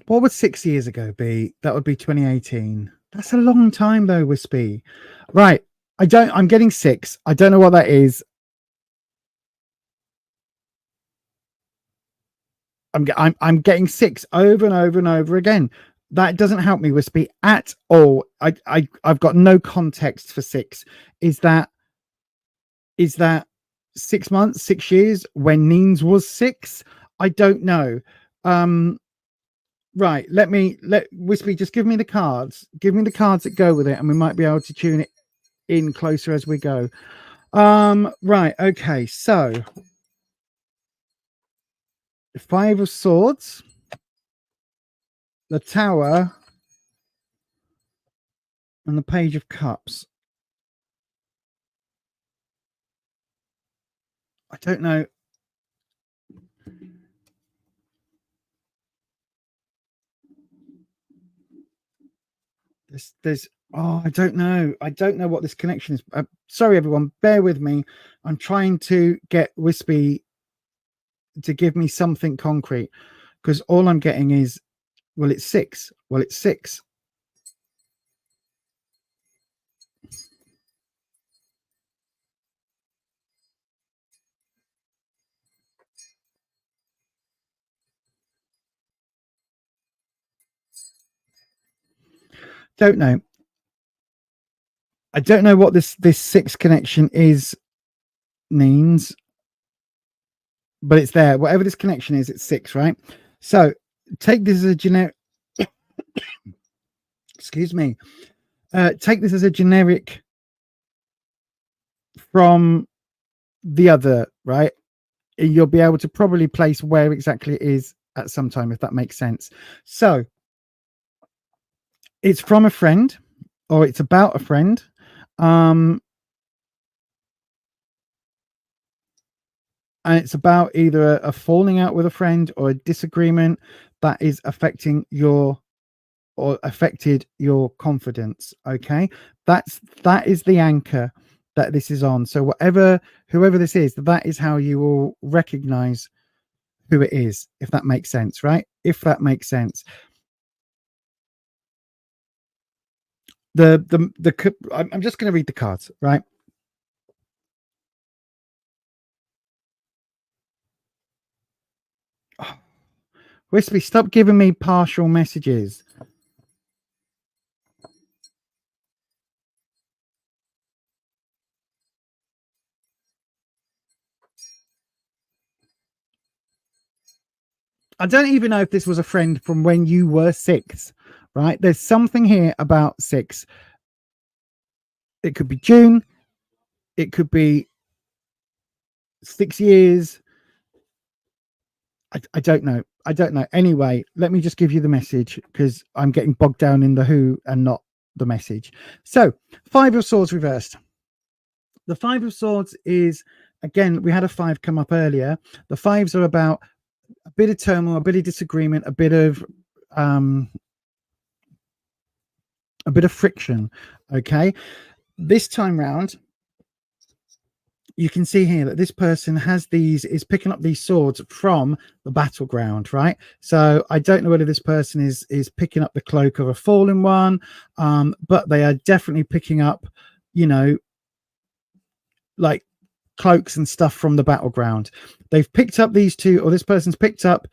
[SPEAKER 2] What would 6 years ago be? That would be 2018. That's a long time though, Wispy. Right. I'm getting 6. I don't know what that is. I'm getting 6 over and over and over again. That doesn't help me, Wispy, at all. I've got no context for 6. Is that 6 months, 6 years when Nins was 6? I don't know. Right, let Wispy just give me the cards. Give me the cards that go with it, and we might be able to tune it in closer as we go. Right, okay, so 5 of Swords, the Tower, and the Page of Cups. I don't know. There's I don't know. I don't know what this connection is. Sorry, everyone. Bear with me. I'm trying to get Wispy to give me something concrete, because all I'm getting is, well, it's 6. Well, it's 6. Don't know. I don't know what this 6 connection is, Nins, but it's there. Whatever this connection is, it's 6, right? So take this as a generic. Excuse me. Take this as a generic from the other, right? You'll be able to probably place where exactly it is at some time, if that makes sense. So It's from a friend, or it's about a friend. And it's about either a falling out with a friend or a disagreement that is affected your confidence. Okay, that is the anchor that this is on. So whoever this is, that is how you will recognize who it is, if that makes sense, right? If that makes sense. I'm just going to read the cards, right? Oh, Wispy, stop giving me partial messages. I don't even know if this was a friend from when you were 6, right? There's something here about 6. It could be June. It could be 6 years. I don't know. I don't know. Anyway, let me just give you the message because I'm getting bogged down in the who and not the message. So, 5 of Swords reversed. The 5 of Swords is, again, we had a 5 come up earlier. The 5s are about a bit of turmoil, a bit of disagreement, a bit of friction. Okay, this time round, you can see here that this person is picking up these swords from the battleground, right? So I don't know whether this person is picking up the cloak of a fallen one, but they are definitely picking up, like cloaks and stuff from the battleground. They've picked up these two, or this person's picked up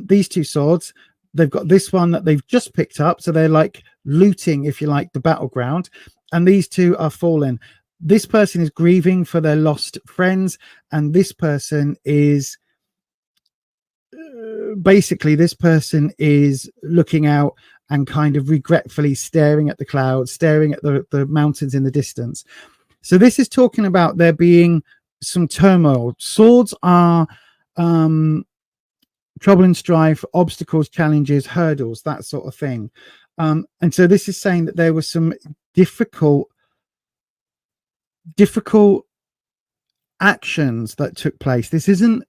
[SPEAKER 2] these 2 swords. They've got this one that they've just picked up, so they're like looting, if you like, the battleground, and these 2 are fallen. This person is grieving for their lost friends, and this person is basically looking out and kind of regretfully staring at the clouds, staring at the mountains in the distance. So this is talking about there being some turmoil. Swords are trouble and strife, obstacles, challenges, hurdles, that sort of thing. And so this is saying that there was some difficult actions that took place. This isn't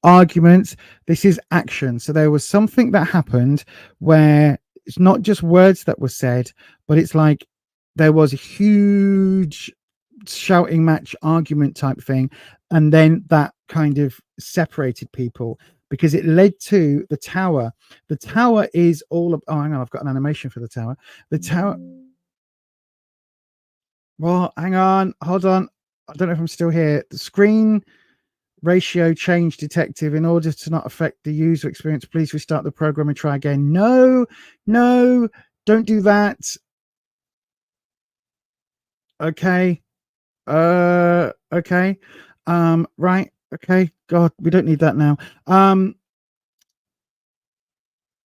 [SPEAKER 2] arguments, this is action. So there was something that happened where it's not just words that were said, but it's like there was a huge shouting match argument type thing, and then that kind of separated people because it led to the tower. The tower is all of, oh, hang on, I've got an animation for the tower. The tower, well, hang on, hold on, I don't know if I'm still here. The screen ratio change detective. In order to not affect the user experience, please restart the program and try again. No, don't do that. Okay. Okay. Right. Okay. God, we don't need that now.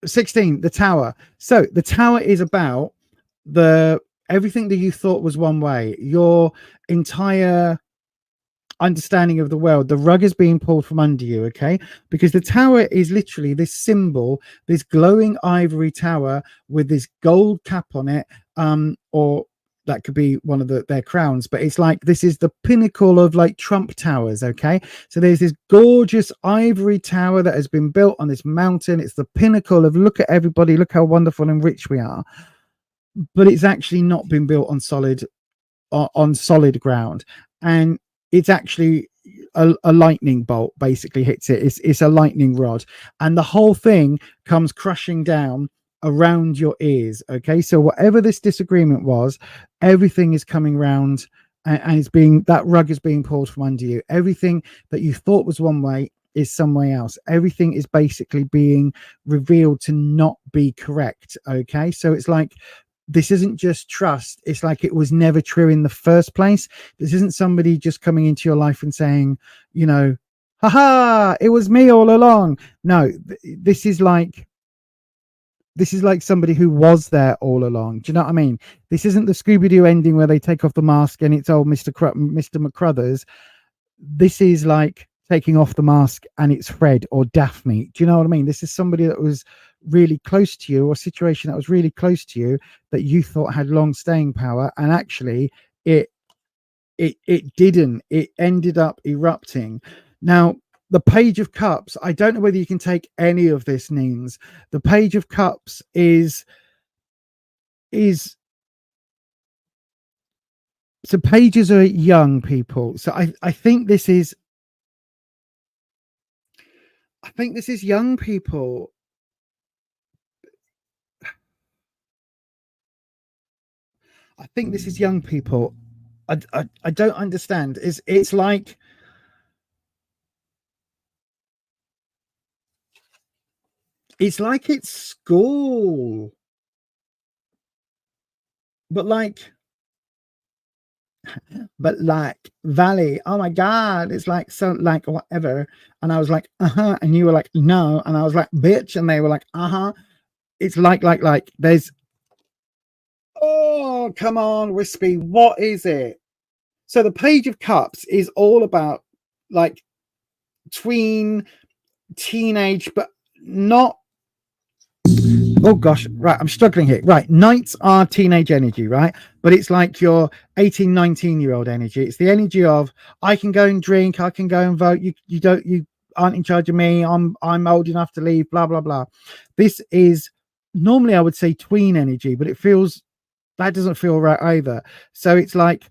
[SPEAKER 2] 16, the tower. So the tower is about everything that you thought was one way, your entire understanding of the world. The rug is being pulled from under you, okay? Because the tower is literally this symbol, this glowing ivory tower with this gold cap on it, or that could be one of their crowns, but it's like this is the pinnacle of like Trump towers, okay? So there's this gorgeous ivory tower that has been built on this mountain. It's the pinnacle of, look at everybody, look how wonderful and rich we are. But it's actually not been built on solid ground, and it's actually a lightning bolt basically hits it. It's a lightning rod, and the whole thing comes crashing down around your ears. Okay, so whatever this disagreement was, everything is coming round, and that rug is being pulled from under you. Everything that you thought was one way is some way else. Everything is basically being revealed to not be correct. Okay, so it's like, this isn't just trust. It's like it was never true in the first place. This isn't somebody just coming into your life and saying, haha, it was me all along. No, this is like somebody who was there all along. Do you know what I mean? This isn't the Scooby-Doo ending where they take off the mask and it's old Mr. McCruthers. This is like taking off the mask and it's Fred or Daphne. Do you know what I mean? This is somebody that was really close to you, or a situation that was really close to you that you thought had long staying power, and actually it didn't. It ended up erupting. Now, the Page of Cups, I don't know whether you can take any of this, Neens. The Page of Cups is so pages are young people. So I think this is young people. I think this is young people. I don't understand. It's like it's school, but like Valley, oh my god, it's like so like whatever. And I was like, and you were like, no, and I was like, bitch, and they were like, it's like there's, oh come on, Wispy, what is it? So the Page of Cups is all about like tween, teenage, but not, oh gosh, right, I'm struggling here. Right, Knights are teenage energy, right? But it's like your 18, 19-year-old energy. It's the energy of, I can go and drink, I can go and vote, you aren't in charge of me, I'm old enough to leave, blah blah blah. This is normally, I would say, tween energy, but it feels, that doesn't feel right either. So it's like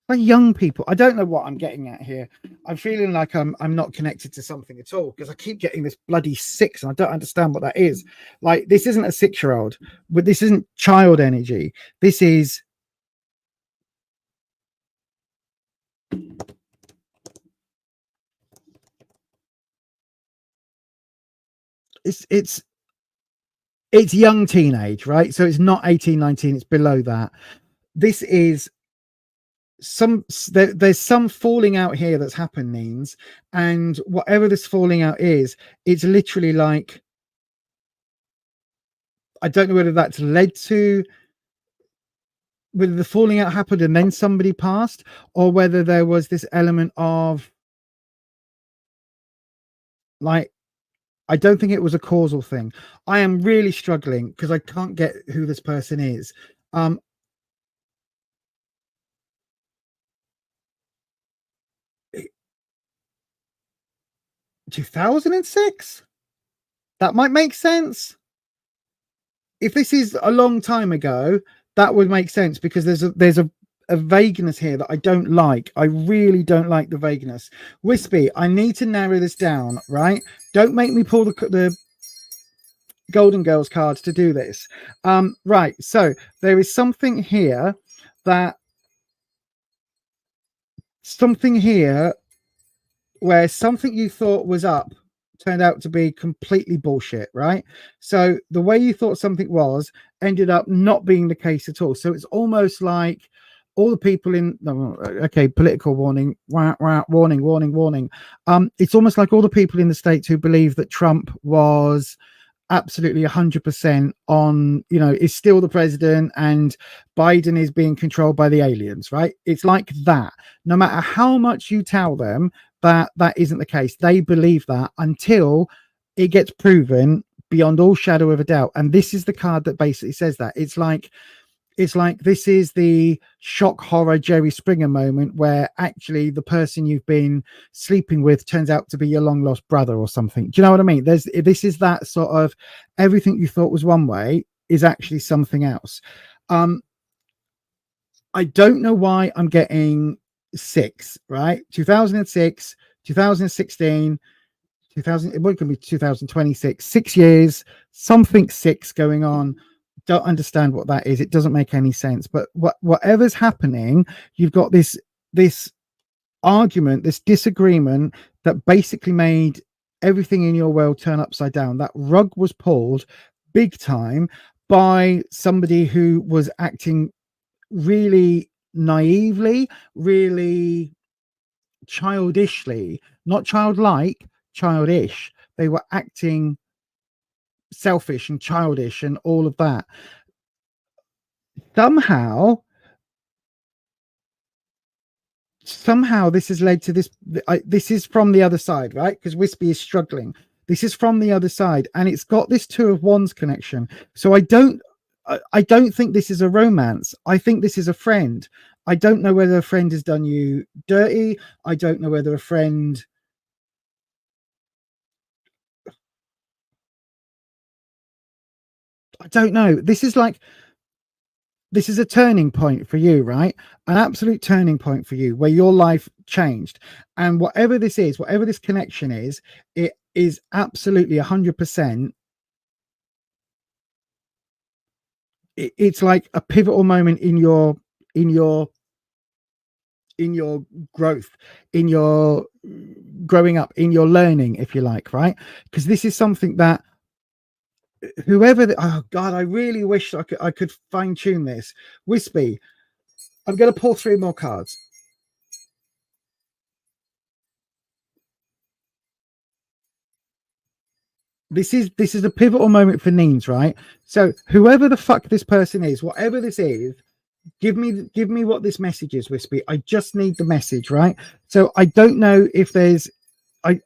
[SPEAKER 2] young people. I don't know what I'm getting at here. I'm feeling like I'm not connected to something at all, because I keep getting this bloody 6 and I don't understand what that is. Like, this isn't a 6-year-old, but this isn't child energy. This is, it's young teenage, right? So it's not 18, 19, it's below that. This is there's some falling out here that's happened, Neens, and whatever this falling out is, it's literally like, I don't know whether that's led to, whether the falling out happened and then somebody passed, or whether there was this element of like, I don't think it was a causal thing. I am really struggling because I can't get who this person is. 2006, that might make sense. If this is a long time ago, that would make sense, because there's a vagueness here that I don't like. I really don't like the vagueness. Wispy, I need to narrow this down, right? Don't make me pull the Golden Girls cards to do this. Right, so there is something here where something you thought was up turned out to be completely bullshit, right? So the way you thought something was ended up not being the case at all. So it's almost like all the people in, okay, political warning, warning. It's almost like all the people in the States who believe that Trump was absolutely 100% on, is still the president, and Biden is being controlled by the aliens, right? It's like that. No matter how much you tell them that isn't the case, they believe that until it gets proven beyond all shadow of a doubt. And this is the card that basically says that. It's like this is the shock horror Jerry Springer moment, where actually the person you've been sleeping with turns out to be your long lost brother or something. Do you know what I mean? This is that sort of, everything you thought was one way is actually something else. I don't know why I'm getting 6, right? 2006, 2016, 2000, it could be 2026, 6 years, something 6 going on. Don't understand what that is. It doesn't make any sense. But whatever's happening, you've got this argument, this disagreement that basically made everything in your world turn upside down. That rug was pulled big time by somebody who was acting really naively, really childishly, not childlike, childish. They were acting selfish and childish and all of that. Somehow somehow this has led to this. This is from the other side, right? Because Wispy is struggling. This is from the other side, and it's got this Two of Wands connection. So I don't think this is a romance. I think this is a friend. I don't know whether a friend has done you dirty. I don't know whether a friend... I don't know. This is a turning point for you, right? An absolute turning point for you where your life changed. And whatever this is, whatever this connection is, it is absolutely 100%. It's like a pivotal moment in your growth, in your growing up, in your learning, if you like, right? Because this is something that whoever oh god, I really wish I could fine-tune this. Wispy, I'm going to pull 3 more cards. This is a pivotal moment for Neens, right? So whoever the fuck this person is, whatever this is, give me what this message is, Wispy. I just need the message, right? So I don't know if there's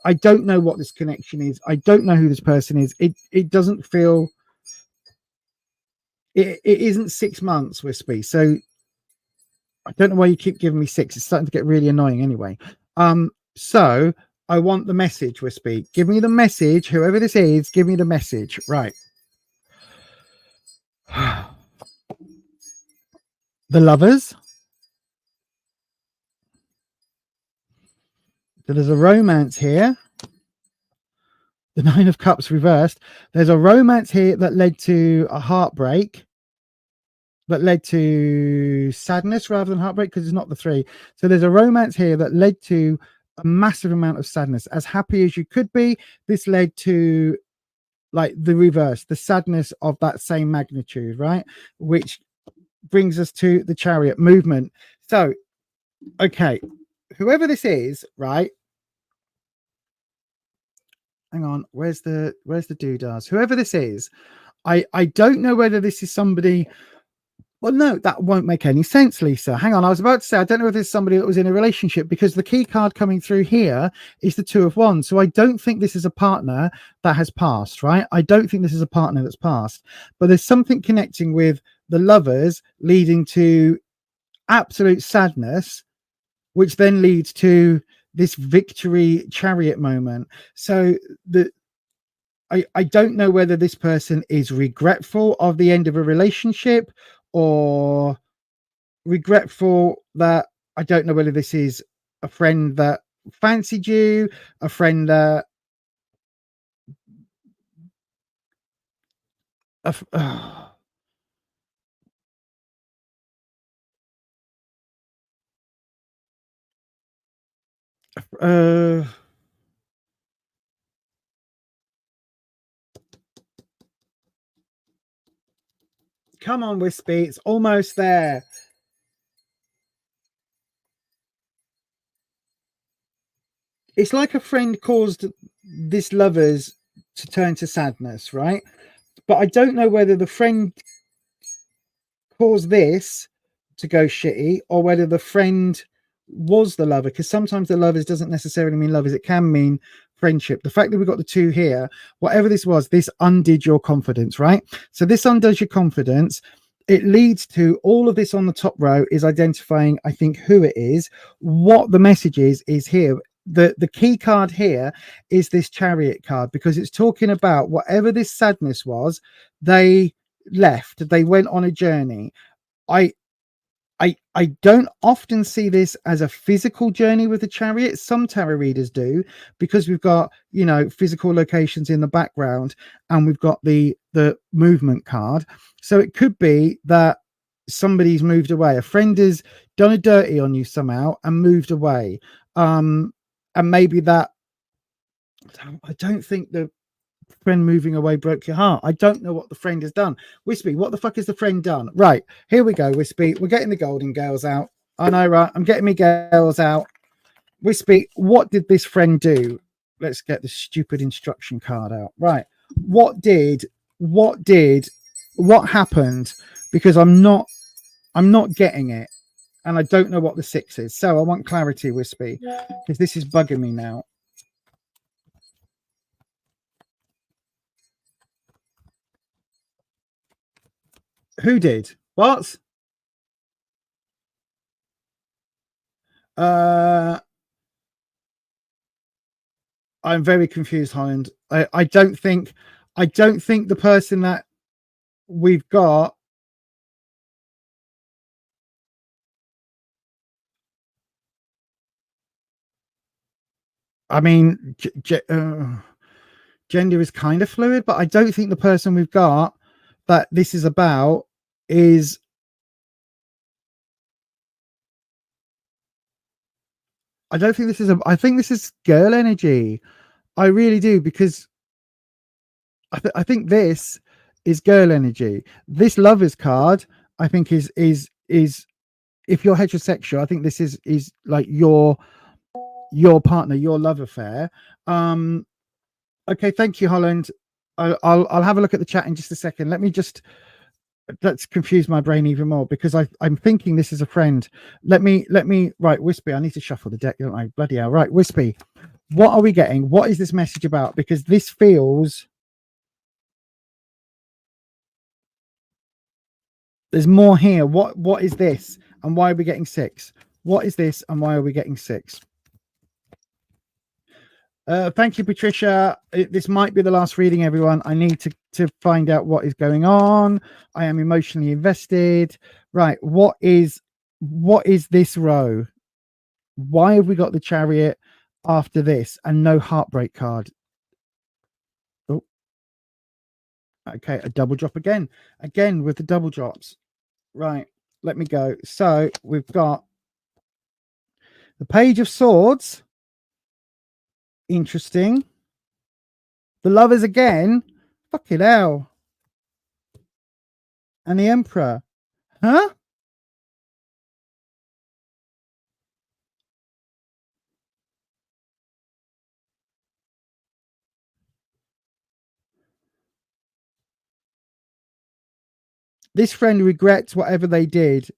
[SPEAKER 2] I don't know what this connection is. I don't know who this person is. It doesn't feel it isn't 6 months, Wispy. So I don't know why you keep giving me 6. It's starting to get really annoying anyway. So I want the message, Wispy. Give me the message. Whoever this is, give me the message. Right. The Lovers. So there's a romance here. The 9 of Cups reversed. There's a romance here that led to a heartbreak. That led to sadness rather than heartbreak, because it's not the 3. So there's a romance here that led to a massive amount of sadness. As happy as you could be, this led to like the reverse, the sadness of that same magnitude, right? Which brings us to the Chariot movement. So, okay, whoever this is, right? Hang on, where's the doodahs? Whoever this is, I don't know whether this is somebody... Well, no, that won't make any sense, Lisa. Hang on. I was about to say, I don't know if there's somebody that was in a relationship, because the key card coming through here is the 2 of Wands. So I don't think this is a partner that has passed, right? I don't think this is a partner that's passed. But there's something connecting with the Lovers leading to absolute sadness, which then leads to this victory Chariot moment. So I don't know whether this person is regretful of the end of a relationship, or regretful that... I don't know whether this is a friend that fancied you, a friend that come on, Wispy, it's almost there. It's like a friend caused this Lovers to turn to sadness, right? But I don't know whether the friend caused this to go shitty, or whether the friend was the lover, because sometimes the Lovers doesn't necessarily mean lovers. It can mean friendship. The fact that we've got the 2 here, whatever this was, this undid your confidence, right? So this undoes your confidence. It leads to all of this on the top row is identifying, I think, who it is. What the message is here. The key card here is this Chariot card, because it's talking about whatever this sadness was, they left, they went on a journey. I don't often see this as a physical journey with the Chariot. Some tarot readers do, because we've got, you know, physical locations in the background, and we've got the movement card. So it could be that somebody's moved away. A friend has done a dirty on you somehow and moved away. And maybe that... I don't think the friend moving away broke your heart. I don't know what the friend has done. Wispy, what the fuck has the friend done? Right, here we go, Wispy. We're getting the Golden Girls out. I know, right? I'm getting me girls out. Wispy, what did this friend do? Let's get the stupid instruction card out. Right. What happened? Because I'm not getting it. and I don't know what the 6 is. So I want clarity, Wispy, because this is bugging me now. Who did? What? I'm very confused, Holland. I don't think the person that we've got. I mean, gender is kind of fluid, but I don't think the person we've got that this is about is. I don't think this is I think this is girl energy. I really do, because I think this is girl energy. This lovers card, I think, is if you're heterosexual, I think this is like your partner, your love affair. Okay, thank you, Holland. I'll have a look at the chat in just a second. Let's confuse my brain even more, because I'm thinking this is a friend. Let me right, Wispy, I need to shuffle the deck, don't I? Bloody hell. Right, Wispy, what are we getting? What is this message about? Because this feels, there's more here. What is this, and why are we getting 6? What is this, and why are we getting 6? Thank you, Patricia. This might be the last reading, everyone. I need to find out what is going on. I am emotionally invested. Right, what is this row? Why have we got the Chariot after this and no heartbreak card? Oh, okay, a double drop again with the double drops. Right, let me go. So we've got the Page of Swords. Interesting. The Lovers again. Fucking hell. And the Emperor. Huh? This friend regrets whatever they did.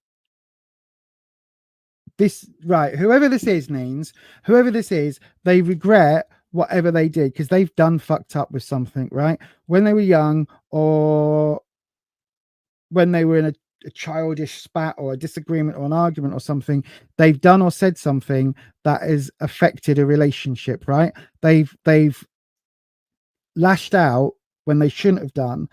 [SPEAKER 2] This, right, whoever this is, Neens, whoever this is, they regret whatever they did because they've done fucked up with something, right? When they were young, or when they were in a childish spat or a disagreement or an argument or something, they've done or said something that has affected a relationship, right? They've lashed out when they shouldn't have done,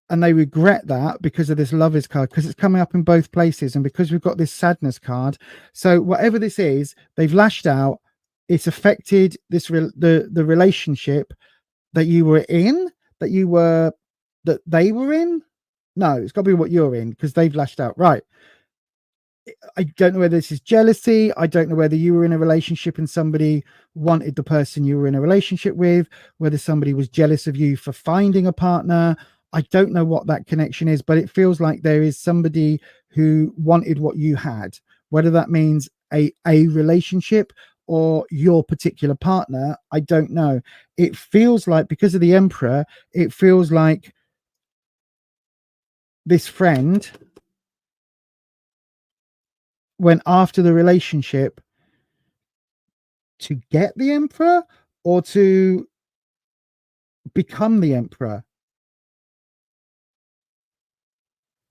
[SPEAKER 2] and they regret that because of this Lovers card, because it's coming up in both places, and because we've got this Sadness card. So whatever this is, they've lashed out. It's affected this the relationship that you were in, that they were in. No, it's got to be what you're in, because they've lashed out. Right. I don't know whether this is jealousy. I don't know whether you were in a relationship and somebody wanted the person you were in a relationship with, whether somebody was jealous of you for finding a partner. I don't know what that connection is, but it feels like there is somebody who wanted what you had, whether that means a relationship or your particular partner. I don't know. It feels like, because of the Emperor, it feels like this friend went after the relationship to get the Emperor or to become the Emperor.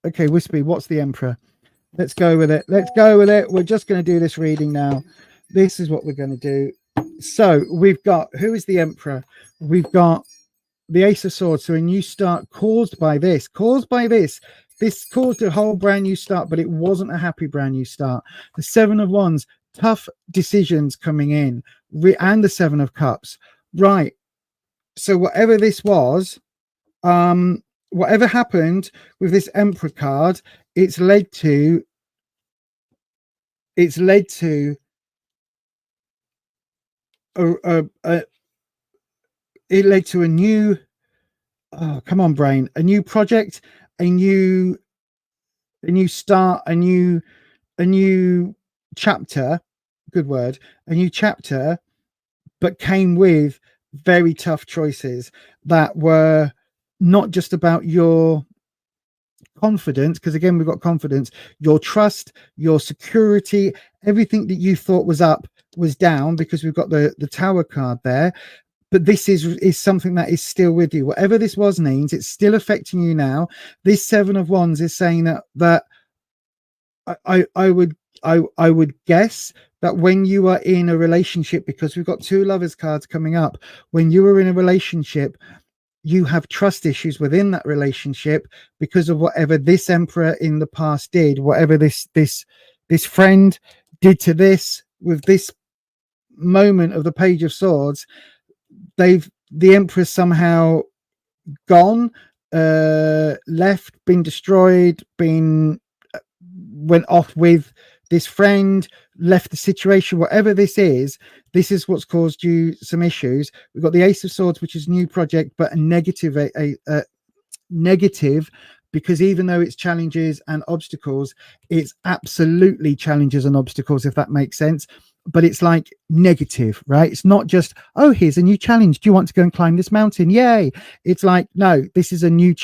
[SPEAKER 2] Okay, Wispy, what's the Emperor? Let's go with it. Let's go with it. We're just going to do this reading now. This is what we're going to do. So we've got, who is the Emperor? We've got the Ace of Swords. So a new start caused by this. This caused a whole brand new start, but it wasn't a happy brand new start. The Seven of Wands, tough decisions coming in, and the Seven of Cups. Right. So whatever this was, whatever happened with this Emperor card, it led to a new, oh, come on, brain, a new project, a new start, a new chapter, good word, a new chapter, but came with very tough choices that were not just about your confidence, because again, we've got confidence, your trust, your security, everything that you thought was up was down, because we've got the Tower card there. But this is something that is still with you. Whatever this was, means it's still affecting you now. This Seven of Wands is saying that I would guess that when you are in a relationship, because we've got two Lovers cards coming up, when you are in a relationship, you have trust issues within that relationship because of whatever this Emperor in the past did, whatever this friend did to this, with this moment of the Page of Swords. The Emperor somehow gone, left, been destroyed, went off with this friend, left the situation, whatever this is what's caused you some issues. We've got the Ace of Swords, which is new project, but a negative, negative, because even though it's challenges and obstacles, it's absolutely challenges and obstacles, if that makes sense. But it's like negative, right? It's not just, oh, here's a new challenge. Do you want to go and climb this mountain? Yay. It's like, no, this is a new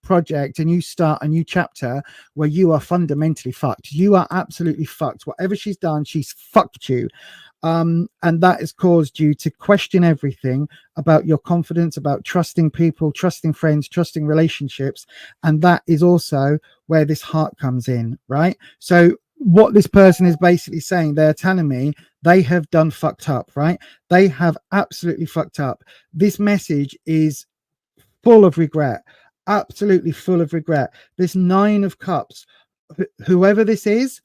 [SPEAKER 2] project, a new start, a new chapter where you are fundamentally fucked. You are absolutely fucked. Whatever she's done, she's fucked you. And that has caused you to question everything about your confidence, about trusting people, trusting friends, trusting relationships. And that is also where this heart comes in, right? So what this person is basically saying, they're telling me they have done fucked up, right? They have absolutely fucked up. This message is full of regret, absolutely full of regret. This Nine of Cups, whoever this is,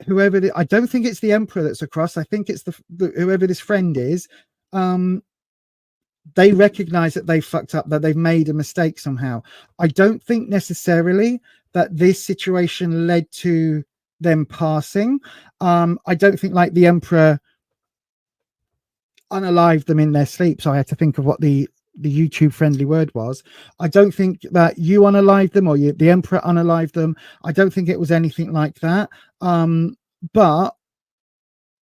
[SPEAKER 2] I don't think it's the Emperor that's across. I think it's the whoever this friend is. They recognize that they fucked up, that they've made a mistake somehow. I don't think necessarily that this situation led to them passing. I don't think like the Emperor unalived them in their sleep. So I had to think of what the YouTube friendly word was. I don't think that you unalived them, or the Emperor unalived them. I don't think it was anything like that. But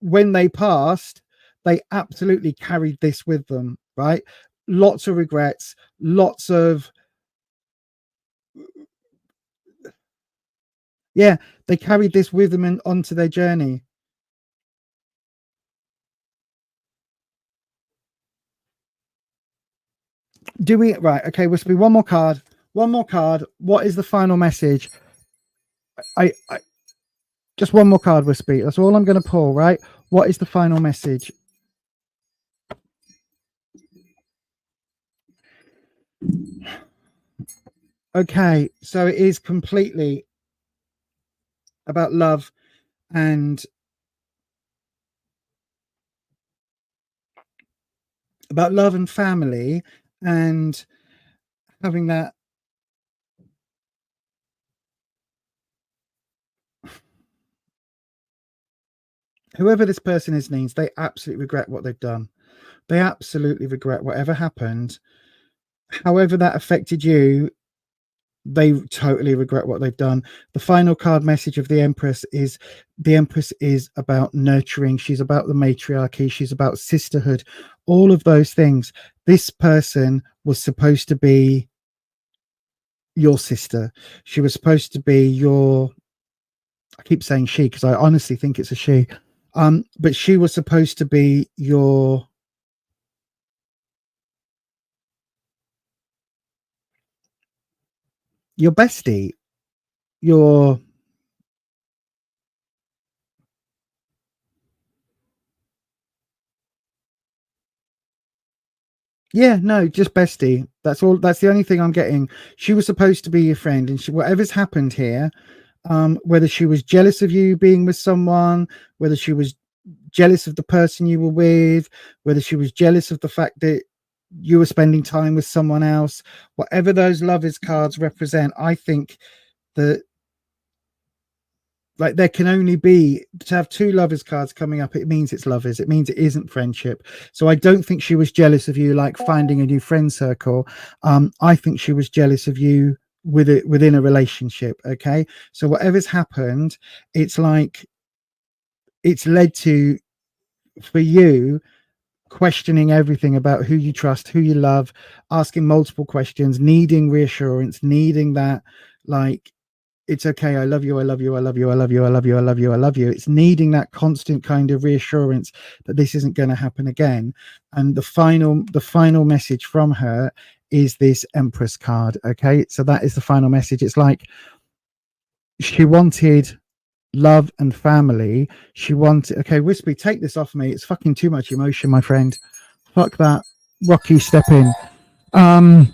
[SPEAKER 2] when they passed, they absolutely carried this with them, right? Lots of regrets, lots of, yeah, they carried this with them and onto their journey. Do we, right? Okay, Wispy, one more card. What is the final message? I just one more card, Wispy. That's all I'm going to pull, right? What is the final message? Okay, so it is completely about love and family, and having that whoever this person is needs, they absolutely regret what they've done. They absolutely regret whatever happened. However that affected you, they totally regret what they've done. The final card message of the Empress is about nurturing. She's about the matriarchy. She's about sisterhood, all of those things. This person was supposed to be your sister. She was supposed to be your, I keep saying she because I honestly think it's a she. But she was supposed to be your bestie, your yeah, no, just bestie. That's all. That's the only thing I'm getting. She was supposed to be your friend, and whatever's happened here, whether she was jealous of you being with someone, whether she was jealous of the person you were with, whether she was jealous of the fact that you were spending time with someone else, whatever those lovers cards represent, I think that like there can only be, to have two lovers cards coming up, it means it's lovers, it means it isn't friendship. So I don't think she was jealous of you like finding a new friend circle. I think she was jealous of you within a relationship. Okay, so whatever's happened, it's like it's led to, for you, questioning everything about who you trust, who you love, asking multiple questions, needing reassurance, needing that, like, it's okay, I love you, I love you, I love you, I love you, I love you, I love you, I love you. It's needing that constant kind of reassurance that this isn't going to happen again. And the final message from her is this Empress card. Okay, so that is the final message. It's like she wanted love and family. She wanted, okay, Wispy, take this off me. It's fucking too much emotion, my friend. Fuck that. Rocky, step in. I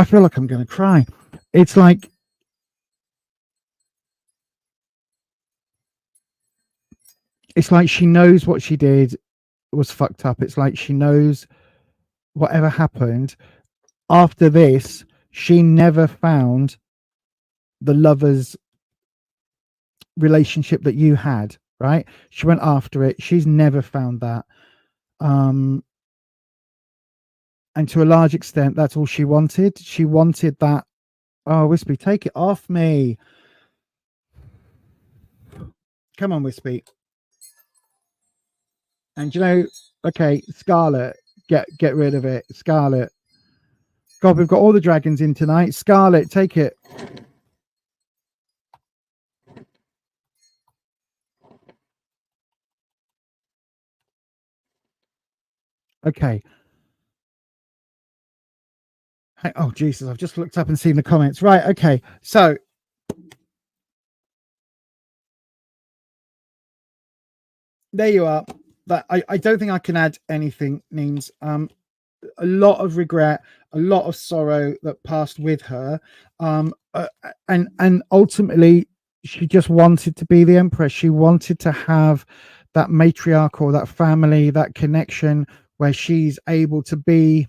[SPEAKER 2] feel like I'm going to cry. It's like she knows what she did was fucked up. It's like she knows whatever happened after this, she never found the lovers relationship that you had, right? She went after it. She's never found that. And to a large extent, that's all she wanted. She wanted that. Oh, Wispy, take it off me. Come on, Wispy. And you know, okay, Scarlet, get rid of it. Scarlet. God, we've got all the dragons in tonight. Scarlet, take it. Okay. Oh, Jesus, I've just looked up and seen the comments. Right, okay. So, there you are. But I don't think I can add anything, Neens. A lot of regret, a lot of sorrow that passed with her. And ultimately, she just wanted to be the Empress. She wanted to have that matriarchal, that family, that connection where she's able to be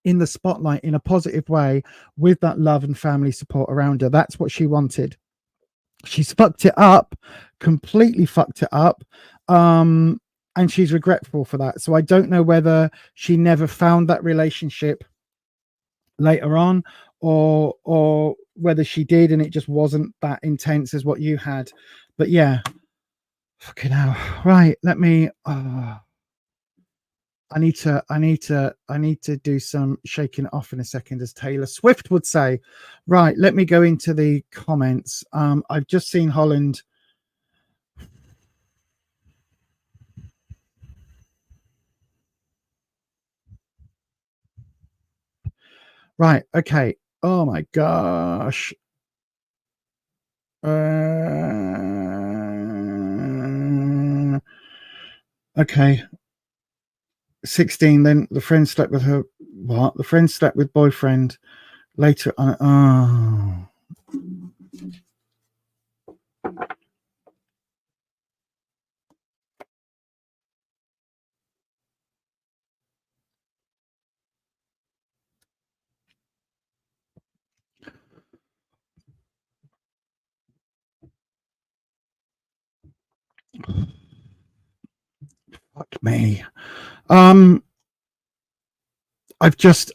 [SPEAKER 2] in the spotlight in a positive way with that love and family support around her. That's what she wanted. She's fucked it up, completely fucked it up. And she's regretful for that. So I don't know whether she never found that relationship later on, or whether she did and it just wasn't that intense as what you had. But yeah, fucking hell. Right, let me I need to do some shaking it off in a second, as Taylor Swift would say. Right, let me go into the comments. I've just seen Holland. Right, okay. Oh my gosh. Okay. 16, then the friend slept with her. What? The friend slept with boyfriend later on. Oh. Fuck me. I've just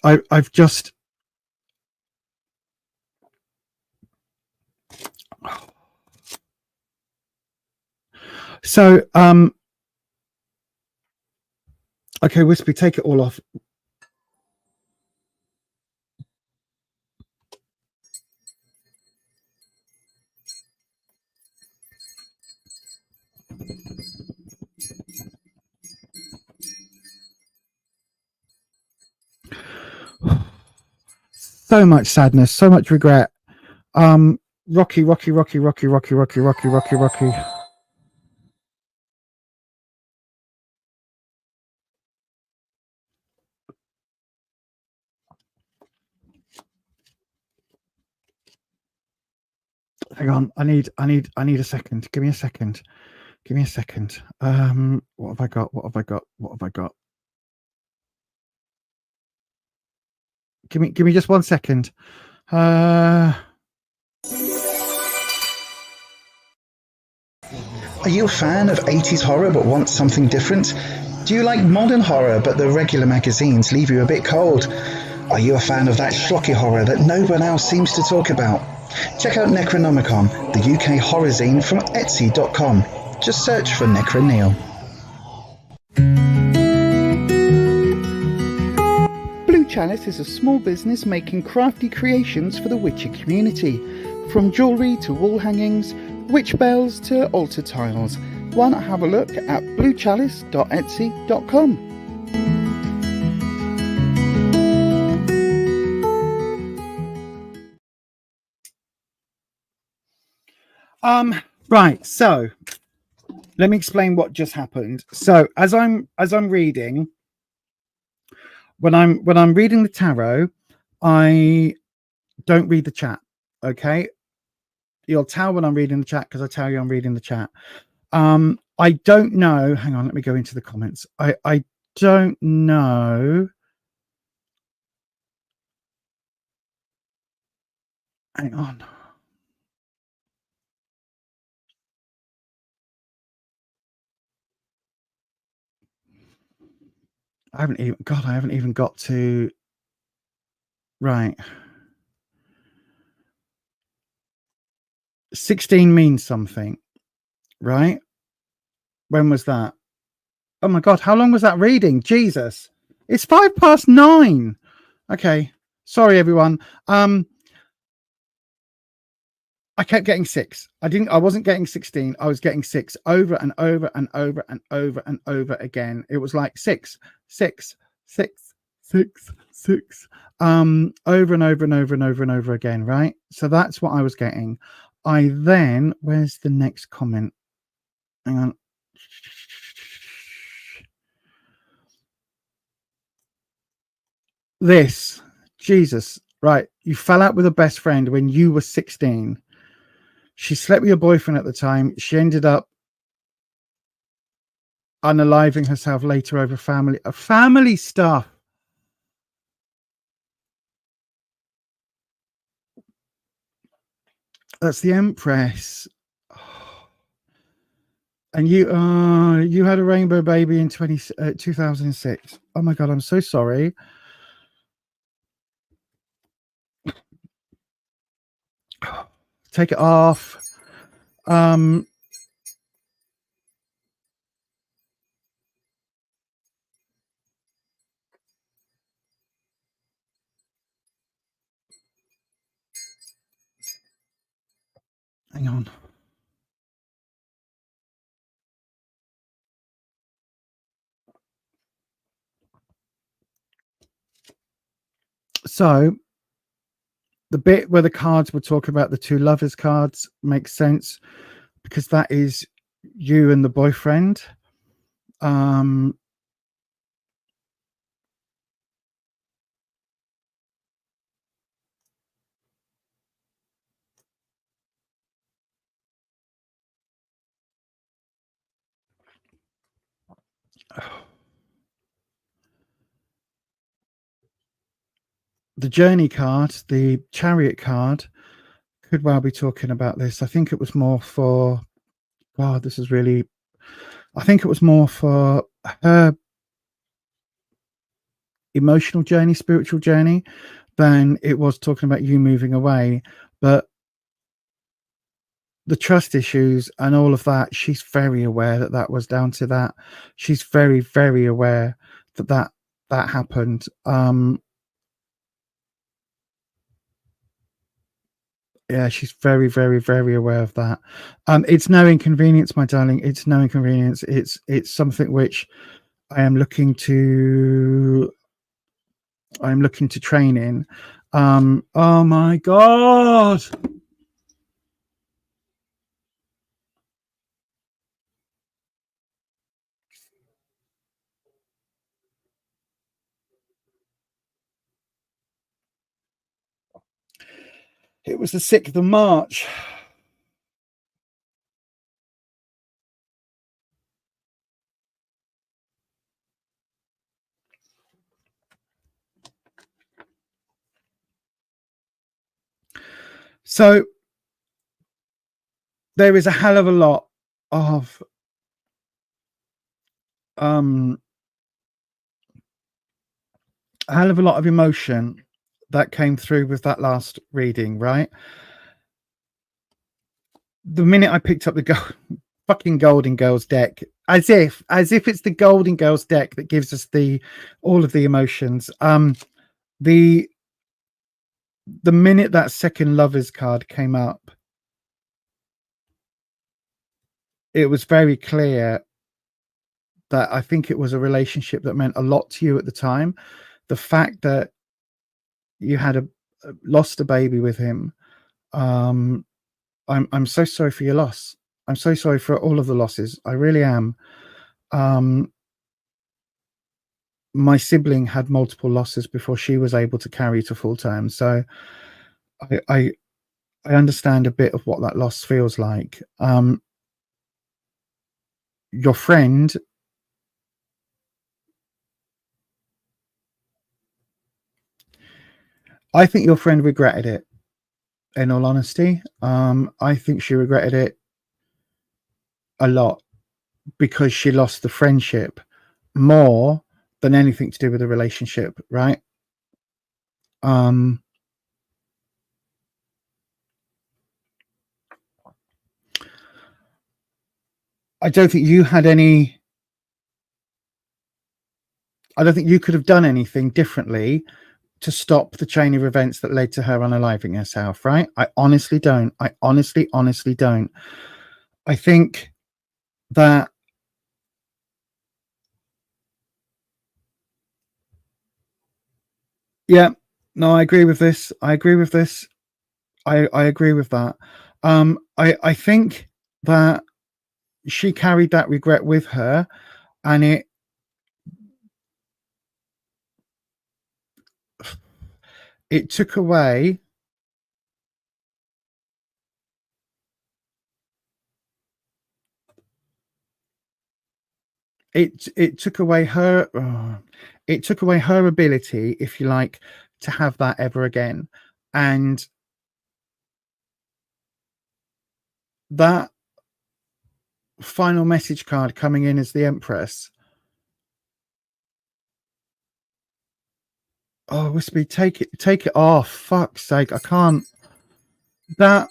[SPEAKER 2] so okay, Wispy, take it all off. So much sadness, so much regret. Rocky. Hang on, I need a second. Give me a second. What have I got? Give me just 1 second.
[SPEAKER 3] Are you a fan of 80s horror but want something different? Do you like modern horror but the regular magazines leave you a bit cold? Are you a fan of that schlocky horror that no one else seems to talk about? Check out Necronomicon, the UK horror zine from Etsy.com. Just search for Necroneil.
[SPEAKER 2] Chalice is a small business making crafty creations for the Witcher community. From jewellery to wall hangings, witch bells to altar tiles. Why not have a look at bluechalice.etsy.com. Right, so let me explain what just happened. So as I'm reading, when I'm reading the tarot, I don't read the chat. Okay, you'll tell when I'm reading the chat because I tell you I'm reading the chat. I don't know. Hang on, let me go into the comments. I don't know. Hang on. I haven't even got to. Right. 16 means something, right? When was that? Oh my God, how long was that reading? Jesus. It's 9:05. Okay. Sorry, everyone. I kept getting 6. I wasn't getting 16. I was getting 6 over and over and over and over and over again. It was like 6, 6, 6, 6, 6. Over and over and over and over and over again, right? So that's what I was getting. I then, where's the next comment? Hang on. This, Jesus, right? You fell out with a best friend when you were 16. She slept with your boyfriend at the time. She ended up unaliving herself later over family stuff. That's the Empress. And you had a rainbow baby in 2006. Oh my God, I'm so sorry. Take it off. Hang on. So the bit where the cards were talking about the two lovers cards makes sense because that is you and the boyfriend. The journey card, the chariot card, could well be talking about this. I think it was more for, God, this is really, I think it was more for her emotional journey, spiritual journey, than it was talking about you moving away. But the trust issues and all of that, she's very aware that that was down to that. She's very, very aware that happened. Yeah, she's very, very, very aware of that. It's no inconvenience, my darling. It's no inconvenience. It's something which I am looking to train in. Oh my God. It was the 6th of March. So there is a hell of a lot of emotion that came through with that last reading, right? The minute I picked up the fucking Golden Girls deck, as if it's the Golden Girls deck that gives us all of the emotions. The minute that second lovers card came up, it was very clear that I think it was a relationship that meant a lot to you at the time. The fact that you had lost a baby with him, I'm so sorry for your loss. I'm so sorry for all of the losses. I really am. My sibling had multiple losses before she was able to carry to full term, so I understand a bit of what that loss feels like. Your friend, I think your friend regretted it, in all honesty. I think she regretted it a lot because she lost the friendship more than anything to do with the relationship, right? I don't think you had any. I don't think you could have done anything differently to stop the chain of events that led to her unaliving herself, right? I honestly don't. I honestly don't. I think that yeah, no, I agree with this. I agree with this. I agree with that. I think that she carried that regret with her, and it took away it took away her it took away her ability, if you like, to have that ever again. And that final message card coming in as the Empress. Oh, Wispy, take it off. Fuck's sake, I can't. That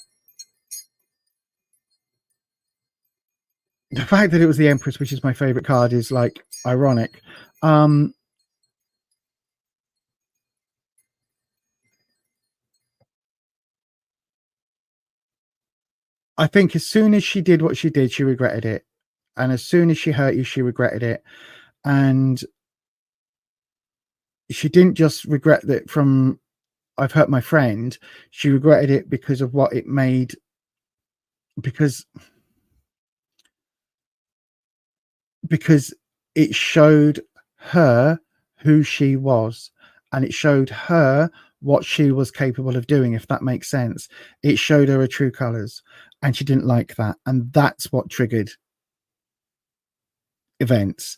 [SPEAKER 2] the fact that it was the Empress, which is my favorite card, is like ironic. I think as soon as she did what she did, she regretted it. And as soon as she hurt you, she regretted it. And she didn't just regret that from I've hurt my friend. She regretted it because of what it made, because it showed her who she was, and it showed her what she was capable of doing, if that makes sense. It showed her her true colors, and she didn't like that, and that's what triggered events.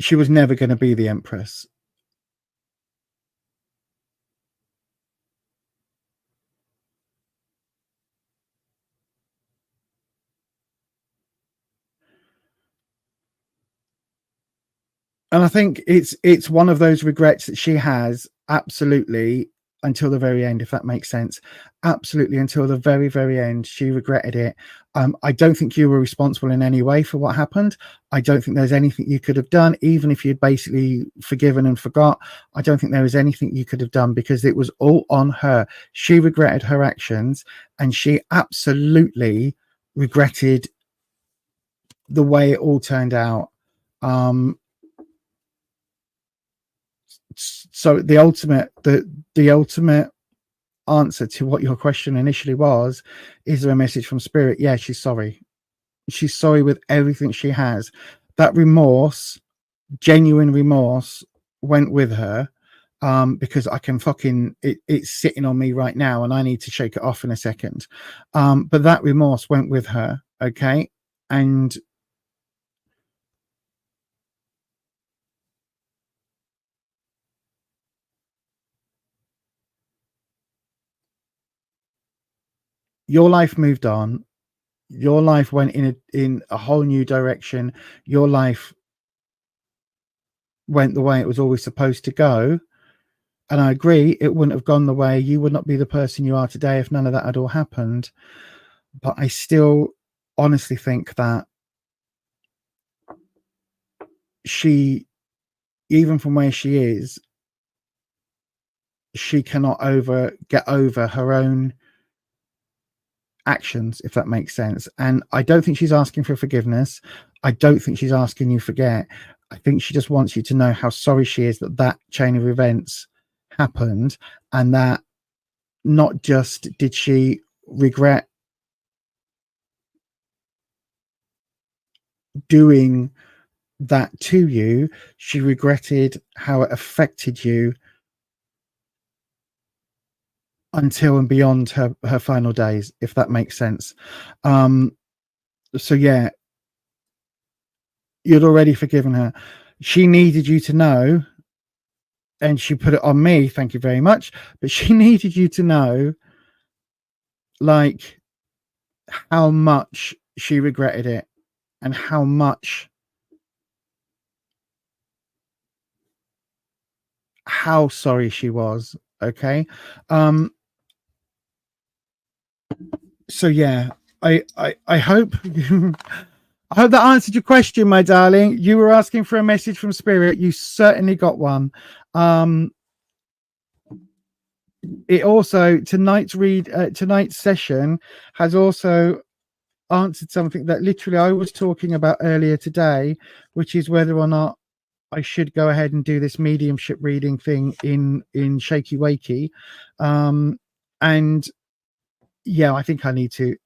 [SPEAKER 2] She was never going to be the Empress. And I think it's one of those regrets that she has, absolutely, until the very end, if that makes sense. Absolutely, until the very, very end, she regretted it. I don't think you were responsible in any way for what happened. I don't think there's anything you could have done, even if you'd basically forgiven and forgot. I don't think there was anything you could have done, because it was all on her. She regretted her actions, and she absolutely regretted the way it all turned out. So the ultimate answer to what your question initially was, is there a message from spirit? Yeah, she's sorry. She's sorry with everything she has. That remorse, genuine remorse, went with her, because I can it's sitting on me right now, and I need to shake it off in a second. But that remorse went with her, okay? And your life moved on. Your life went in a whole new direction. Your life went the way it was always supposed to go. And I agree, it wouldn't have gone the way. You would not be the person you are today if none of that had all happened. But I still honestly think that she even from where she is, she cannot get over her own actions, if that makes sense. And I don't think she's asking for forgiveness. I don't think she's asking you forget. I think she just wants you to know how sorry she is that chain of events happened, and that not just did she regret doing that to you, she regretted how it affected you until and beyond her final days, if that makes sense. So yeah, you'd already forgiven her. She needed you to know, and she put it on me, thank you very much, but she needed you to know, like, how much she regretted it and how much, how sorry she was. Okay. So yeah, I hope I hope that answered your question, my darling. You were asking for a message from spirit. You certainly got one. It also, tonight's session has also answered something that literally I was talking about earlier today, which is whether or not I should go ahead and do this mediumship reading thing in Shaky Wakey. And yeah, I think I need to.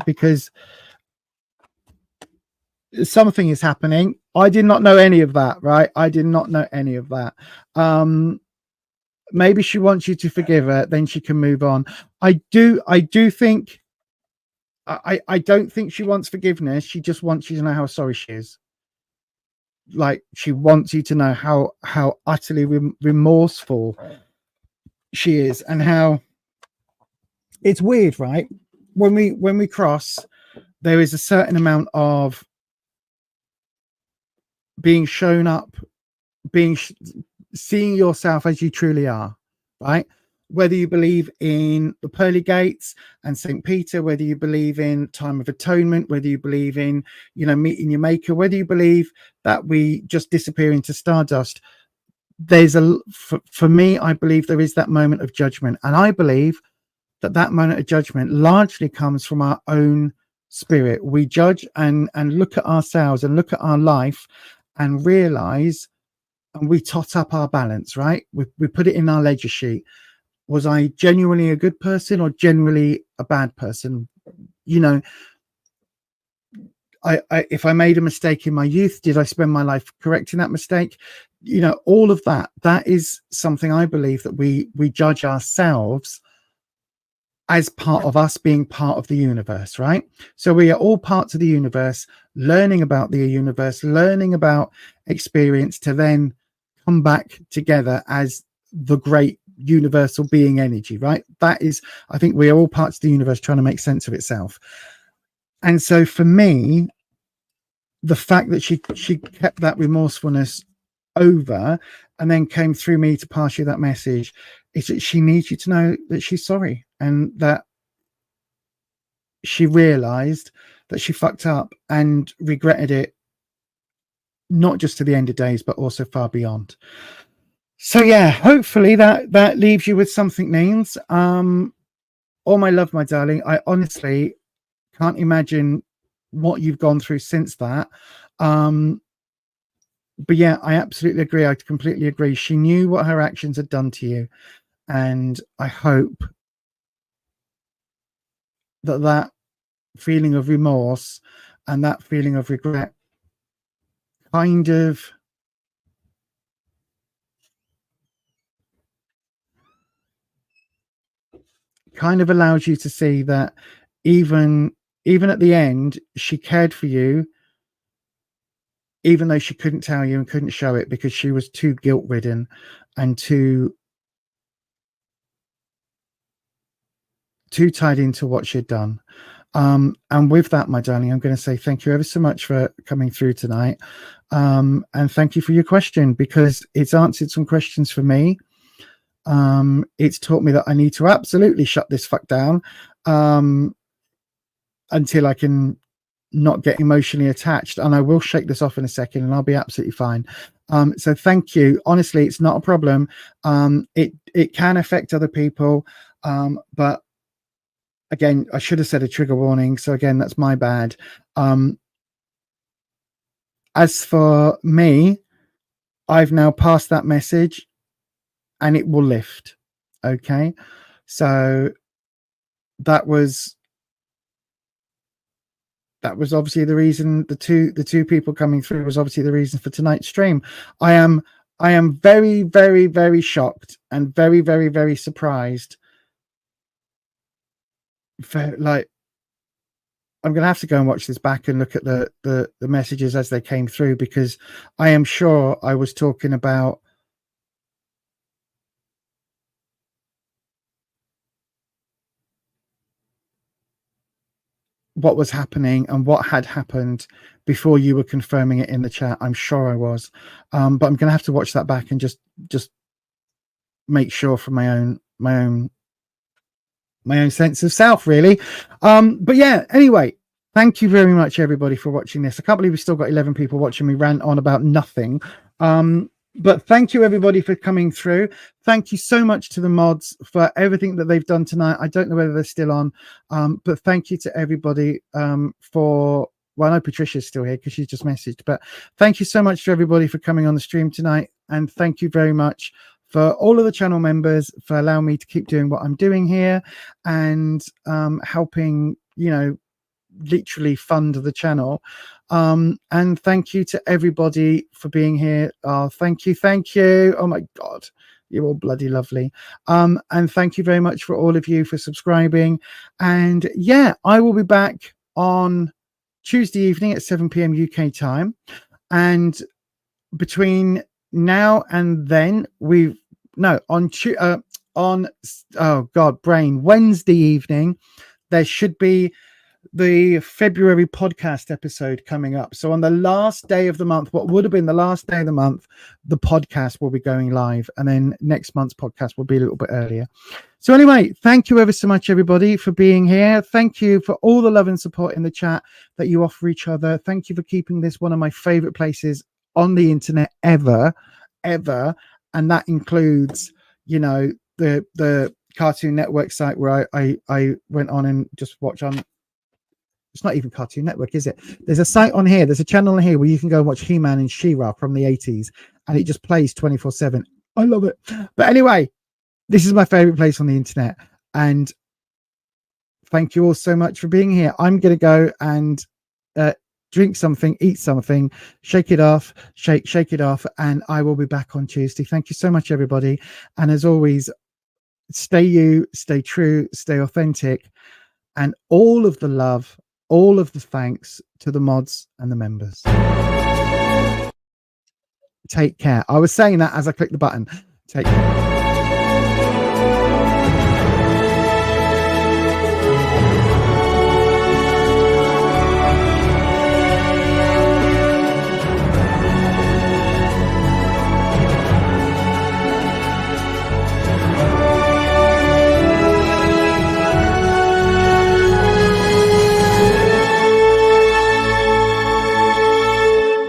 [SPEAKER 2] Because something is happening. I did not know any of that, right? I did not know any of that. Maybe she wants you to forgive her, then she can move on. I do think I don't think she wants forgiveness. She just wants you to know how sorry she is. Like, she wants you to know how utterly remorseful she is, and how it's weird, right? When we cross, there is a certain amount of being shown up, seeing yourself as you truly are, right? Whether you believe in the pearly gates and St. Peter, whether you believe in time of atonement, whether you believe in, meeting your maker, whether you believe that we just disappear into stardust, there's for me, I believe there is that moment of judgment. And I believe that moment of judgment largely comes from our own spirit. We judge and look at ourselves and look at our life and realize, and we tot up our balance, right? We put it in our ledger sheet. Was I genuinely a good person or generally a bad person? If I made a mistake in my youth, did I spend my life correcting that mistake? All of that is something I believe that we judge ourselves as part of us being part of the universe, right? So we are all parts of the universe, learning about the universe, learning about experience, to then come back together as the great universal being energy, right? That is, I think we are all parts of the universe trying to make sense of itself. And so for me, the fact that she kept that remorsefulness over and then came through me to pass you that message is that she needs you to know that she's sorry, and that she realized that she fucked up and regretted it, not just to the end of days, but also far beyond. So yeah, hopefully that leaves you with something, Names. All my love, my darling. I honestly can't imagine what you've gone through since that. But yeah, I absolutely agree. I completely agree. She knew what her actions had done to you. And I hope that feeling of remorse and that feeling of regret kind of allows you to see that even at the end, she cared for you, even though she couldn't tell you and couldn't show it because she was too guilt-ridden and too tied into what she'd done. And with that, my darling, I'm going to say thank you ever so much for coming through tonight. And thank you for your question, because it's answered some questions for me. It's taught me that I need to absolutely shut this fuck down until I can not get emotionally attached. And I will shake this off in a second and I'll be absolutely fine. So thank you. Honestly, it's not a problem. It can affect other people. But again, I should have said a trigger warning. So again, that's my bad. As for me, I've now passed that message and it will lift. Okay. So that was obviously the reason. The two people coming through was obviously the reason for tonight's stream. I am very, very, very shocked and very, very, very surprised. Like, I'm gonna have to go and watch this back and look at the messages as they came through, because I am sure I was talking about what was happening and what had happened before you were confirming it in the chat. I'm sure I was, but I'm going to have to watch that back and just make sure for my own sense of self, really. But yeah, anyway, thank you very much, everybody, for watching this. I can't believe we still got 11 people watching me rant on about nothing. But thank you, everybody, for coming through. Thank you so much to the mods for everything that they've done tonight. I don't know whether they're still on, but thank you to everybody for... Well, I know Patricia's still here because she's just messaged, but thank you so much to everybody for coming on the stream tonight. And thank you very much for all of the channel members for allowing me to keep doing what I'm doing here and helping, you know, literally fund the channel. And thank you to everybody for being here. Oh, thank you. Oh my God, you're all bloody lovely. And thank you very much for all of you for subscribing. And yeah, I will be back on Tuesday evening at 7 p.m. UK time. And between now and then, Wednesday evening, there should be the February podcast episode coming up. So on the last day of the month, what would have been the last day of the month, the podcast will be going live, and then next month's podcast will be a little bit earlier. So anyway, thank you ever so much, everybody, for being here. Thank you for all the love and support in the chat that you offer each other. Thank you for keeping this one of my favorite places on the internet ever. And that includes, you know, the Cartoon Network site where I went on and just watch on. It's not even Cartoon Network, is it? There's a site on here. There's a channel on here where you can go and watch He-Man and She-Ra from the 80s, and it just plays 24/7. I love it. But anyway, this is my favorite place on the internet, and thank you all so much for being here. I'm going to go and drink something, eat something, shake it off, shake it off, and I will be back on Tuesday. Thank you so much, everybody. And as always, stay you, stay true, stay authentic, and all of the love, all of the thanks to the mods and the members. Take care. I was saying that as I clicked the button. Take care.